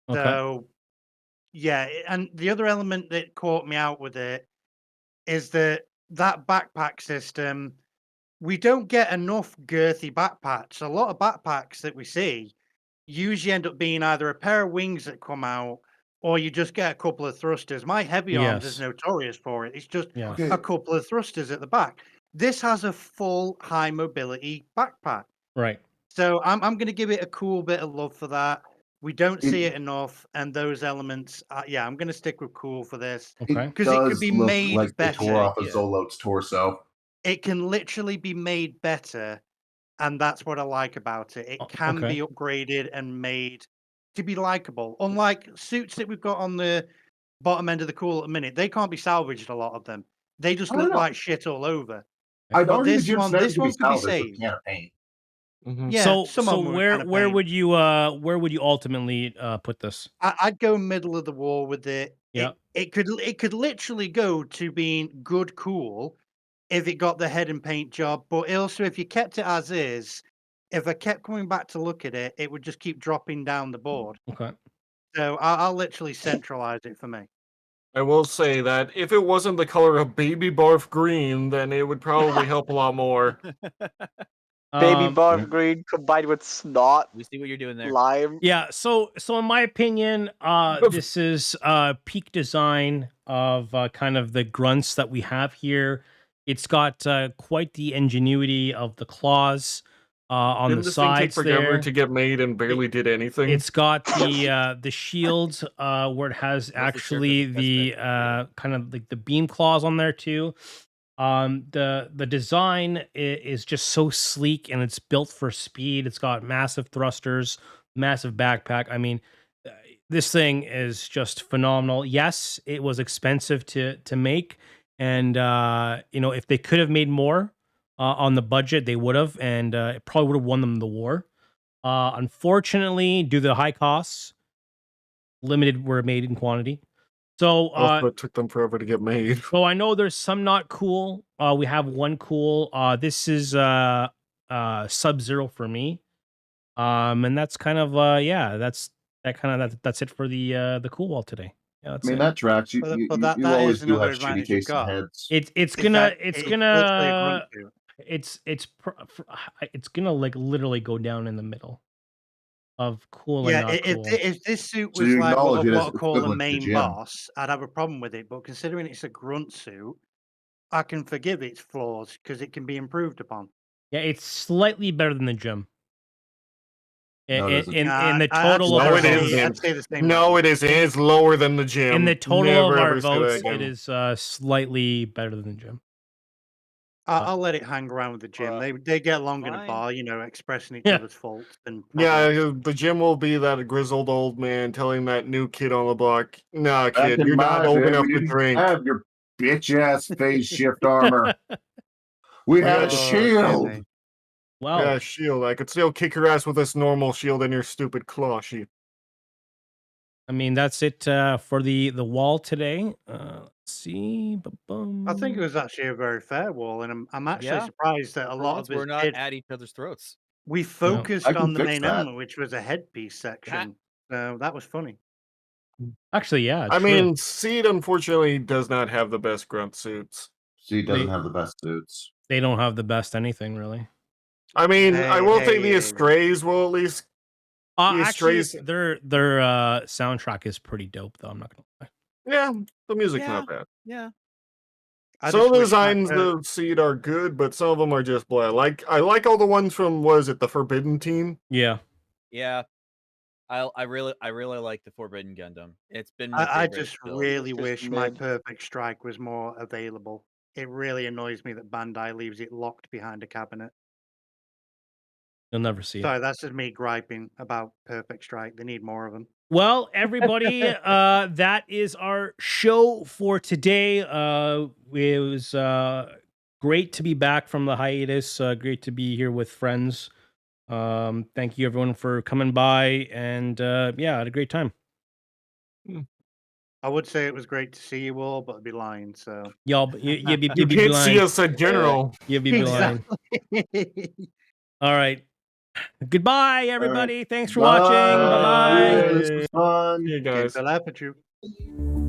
S1: Okay.
S6: So yeah, and the other element that caught me out with it is that backpack system. We don't get enough girthy backpacks. A lot of backpacks that we see usually end up being either a pair of wings that come out, or you just get a couple of thrusters. My heavy arms is
S1: Yes.
S6: notorious for it. It's just
S1: Yeah.
S5: Okay.
S6: a couple of thrusters at the back. This has a full high mobility backpack.
S1: Right.
S6: So I'm going to give it a cool bit of love for that. We don't see it enough, and those elements. Yeah, I'm going to stick with cool for this
S1: Okay.
S5: It
S6: because it could
S5: does
S6: be
S5: look
S6: made
S5: like they
S6: better.
S5: tore off a
S7: Yeah.
S5: Zolot's torso.
S6: It can literally be made better, and that's what I like about it. It can
S1: Okay.
S6: be upgraded and made to be likable. Unlike suits that we've got on the bottom end of the cool at the minute, they can't be salvaged. A lot of them, they just
S5: I don't
S6: look
S5: know.
S6: like shit all over.
S5: I'd
S6: But
S5: argue the
S6: this
S5: Jim
S6: one,
S5: Snyder
S6: this
S5: could be
S6: one could be
S5: salvaged with a
S6: saved.
S5: can of paint.
S2: Mhm.
S6: Yeah,
S1: So
S6: some of them were
S1: where
S6: kind of
S1: where
S6: pain.
S1: would you ultimately put this?
S6: I'd go middle of the wall with it.
S1: Yeah.
S6: It could literally go to being good cool if it got the head and paint job, but also if you kept it as is, if I kept coming back to look at it, it would just keep dropping down the board.
S1: Okay.
S6: So I'll literally centralize it for me.
S2: I will say that if it wasn't the color of baby barf green, then it would probably help a lot more.
S10: Baby
S1: Um,
S10: barf green combined with snot
S7: We see what you're doing there.
S10: lime.
S1: yeah. So in my opinion, this is peak design of kind of the grunts that we have here. It's got quite the ingenuity of the claws on
S2: Didn't
S1: the
S2: this thing take
S1: sides
S2: forever
S1: there.
S2: to get made and barely did anything?
S1: It's got the shield where it has actually the kind of like the beam claws on there too. The design is just so sleek and it's built for speed. It's got massive thrusters, massive backpack. I mean, this thing is just phenomenal. Yes, it was expensive to make, and if they could have made more on the budget, they would have, and it probably would have won them the war. Unfortunately, due to the high costs, limited were made in quantity. So
S2: Also, it took them forever to get made.
S1: so I know there's some not cool. We have one cool. This is Sub-Zero for me. And that's kind of that's it for the cool wall today. Yeah,
S5: I
S1: that's
S5: mean,
S1: it.
S5: that tracks. You,
S6: But
S5: you,
S6: that-
S5: you,
S6: that-
S5: you
S6: that
S5: always
S6: is
S5: do
S6: another
S5: have shitty
S6: advantage you've
S5: tasting
S6: got.
S5: heads.
S1: It's
S6: Is
S1: gonna
S6: that
S1: it's
S6: it's literally a grunt
S1: gonna
S6: suit.
S1: it's gonna like literally go down in the middle of cool and
S6: Yeah,
S1: not cool.
S6: if this suit
S5: So
S6: was
S5: you
S6: like
S5: acknowledge it as
S6: what I call the
S5: equivalent to the
S6: main
S5: gym.
S6: boss, I'd have a problem with it. But considering it's a grunt suit, I can forgive its flaws because it can be improved upon.
S1: Yeah, it's slightly better than the gym.
S5: No, it isn't.
S1: In the
S6: I'd
S1: total of
S2: No,
S1: our
S2: it
S6: say-
S1: votes,
S2: isn't.
S6: I'd say the same.
S2: No,
S6: level.
S2: it isn't. It's lower than the gym.
S1: in the total
S2: Never,
S1: of our
S2: ever say that
S1: votes,
S2: again.
S1: it is slightly better than the gym.
S6: I'll let it hang around with the gym. They get along in a
S7: Fine.
S6: bar, expressing each
S1: Yeah.
S6: other's faults and
S2: Yeah,
S6: problems.
S2: the gym will be that grizzled old man telling that new kid on the block, "Nah,
S5: Back
S2: kid,
S5: in
S2: you're not
S5: my
S2: old
S5: day,
S2: enough
S5: we
S2: to
S5: didn't
S2: drink."
S5: have your bitch ass phase shift armor. We had
S2: Yeah.
S5: shield.
S6: Jimmy.
S1: Wow.
S2: Yeah, shield. I could still kick your ass with this normal shield and your stupid claw shield.
S1: I mean, that's it for the wall today. Let's see.
S6: I think it was actually a very fair wall, and I'm actually
S7: Yeah.
S6: surprised that a
S7: For
S6: lot
S7: once,
S6: of
S7: we're
S6: us
S7: not
S6: did.
S7: at each other's throats.
S6: We
S5: I
S6: focused
S5: can
S6: on the
S5: fix
S6: main
S5: that.
S6: element, which was a headpiece section. So that was funny.
S1: Actually, yeah.
S2: I
S1: True.
S2: mean, Seed unfortunately does not have the best grunt suits.
S5: Seed doesn't have the best suits.
S1: They don't have the best anything, really.
S2: I mean, I will say the
S6: Hey.
S2: Estrays will at least. The
S1: Actually,
S2: Estrays,
S1: their soundtrack is pretty dope, though. I'm not gonna lie.
S2: yeah, the music's
S7: Yeah.
S2: not bad.
S7: Yeah.
S6: I
S2: Some
S6: just
S2: of the
S6: wish that,
S2: designs of Seed are good, but some of them are just blah. I like all the ones from was it the Forbidden Team?
S1: Yeah.
S7: Yeah. I really like the Forbidden Gundam. It's been my
S6: I
S7: favorite
S6: just
S7: build.
S6: really
S10: Just
S6: wish my
S10: mid.
S6: Perfect Strike was more available. It really annoys me that Bandai leaves it locked behind a cabinet.
S1: You'll never see it.
S6: Sorry, that's just me griping about Perfect Strike. They need more of them.
S1: Well, everybody, that is our show for today. It was great to be back from the hiatus. Great to be here with friends. Thank you everyone for coming by, and yeah, I had a great time.
S6: I would say it was great to see you all, but I'd be lying. So
S1: Y'all, you be
S2: You can't see
S1: blind.
S2: us at General.
S1: You be blind.
S6: exactly.
S1: All right. Goodbye, everybody. Thanks for
S5: Bye.
S1: watching. Bye bye.
S5: This was fun.
S2: Hey guys.
S6: Can't laugh at you.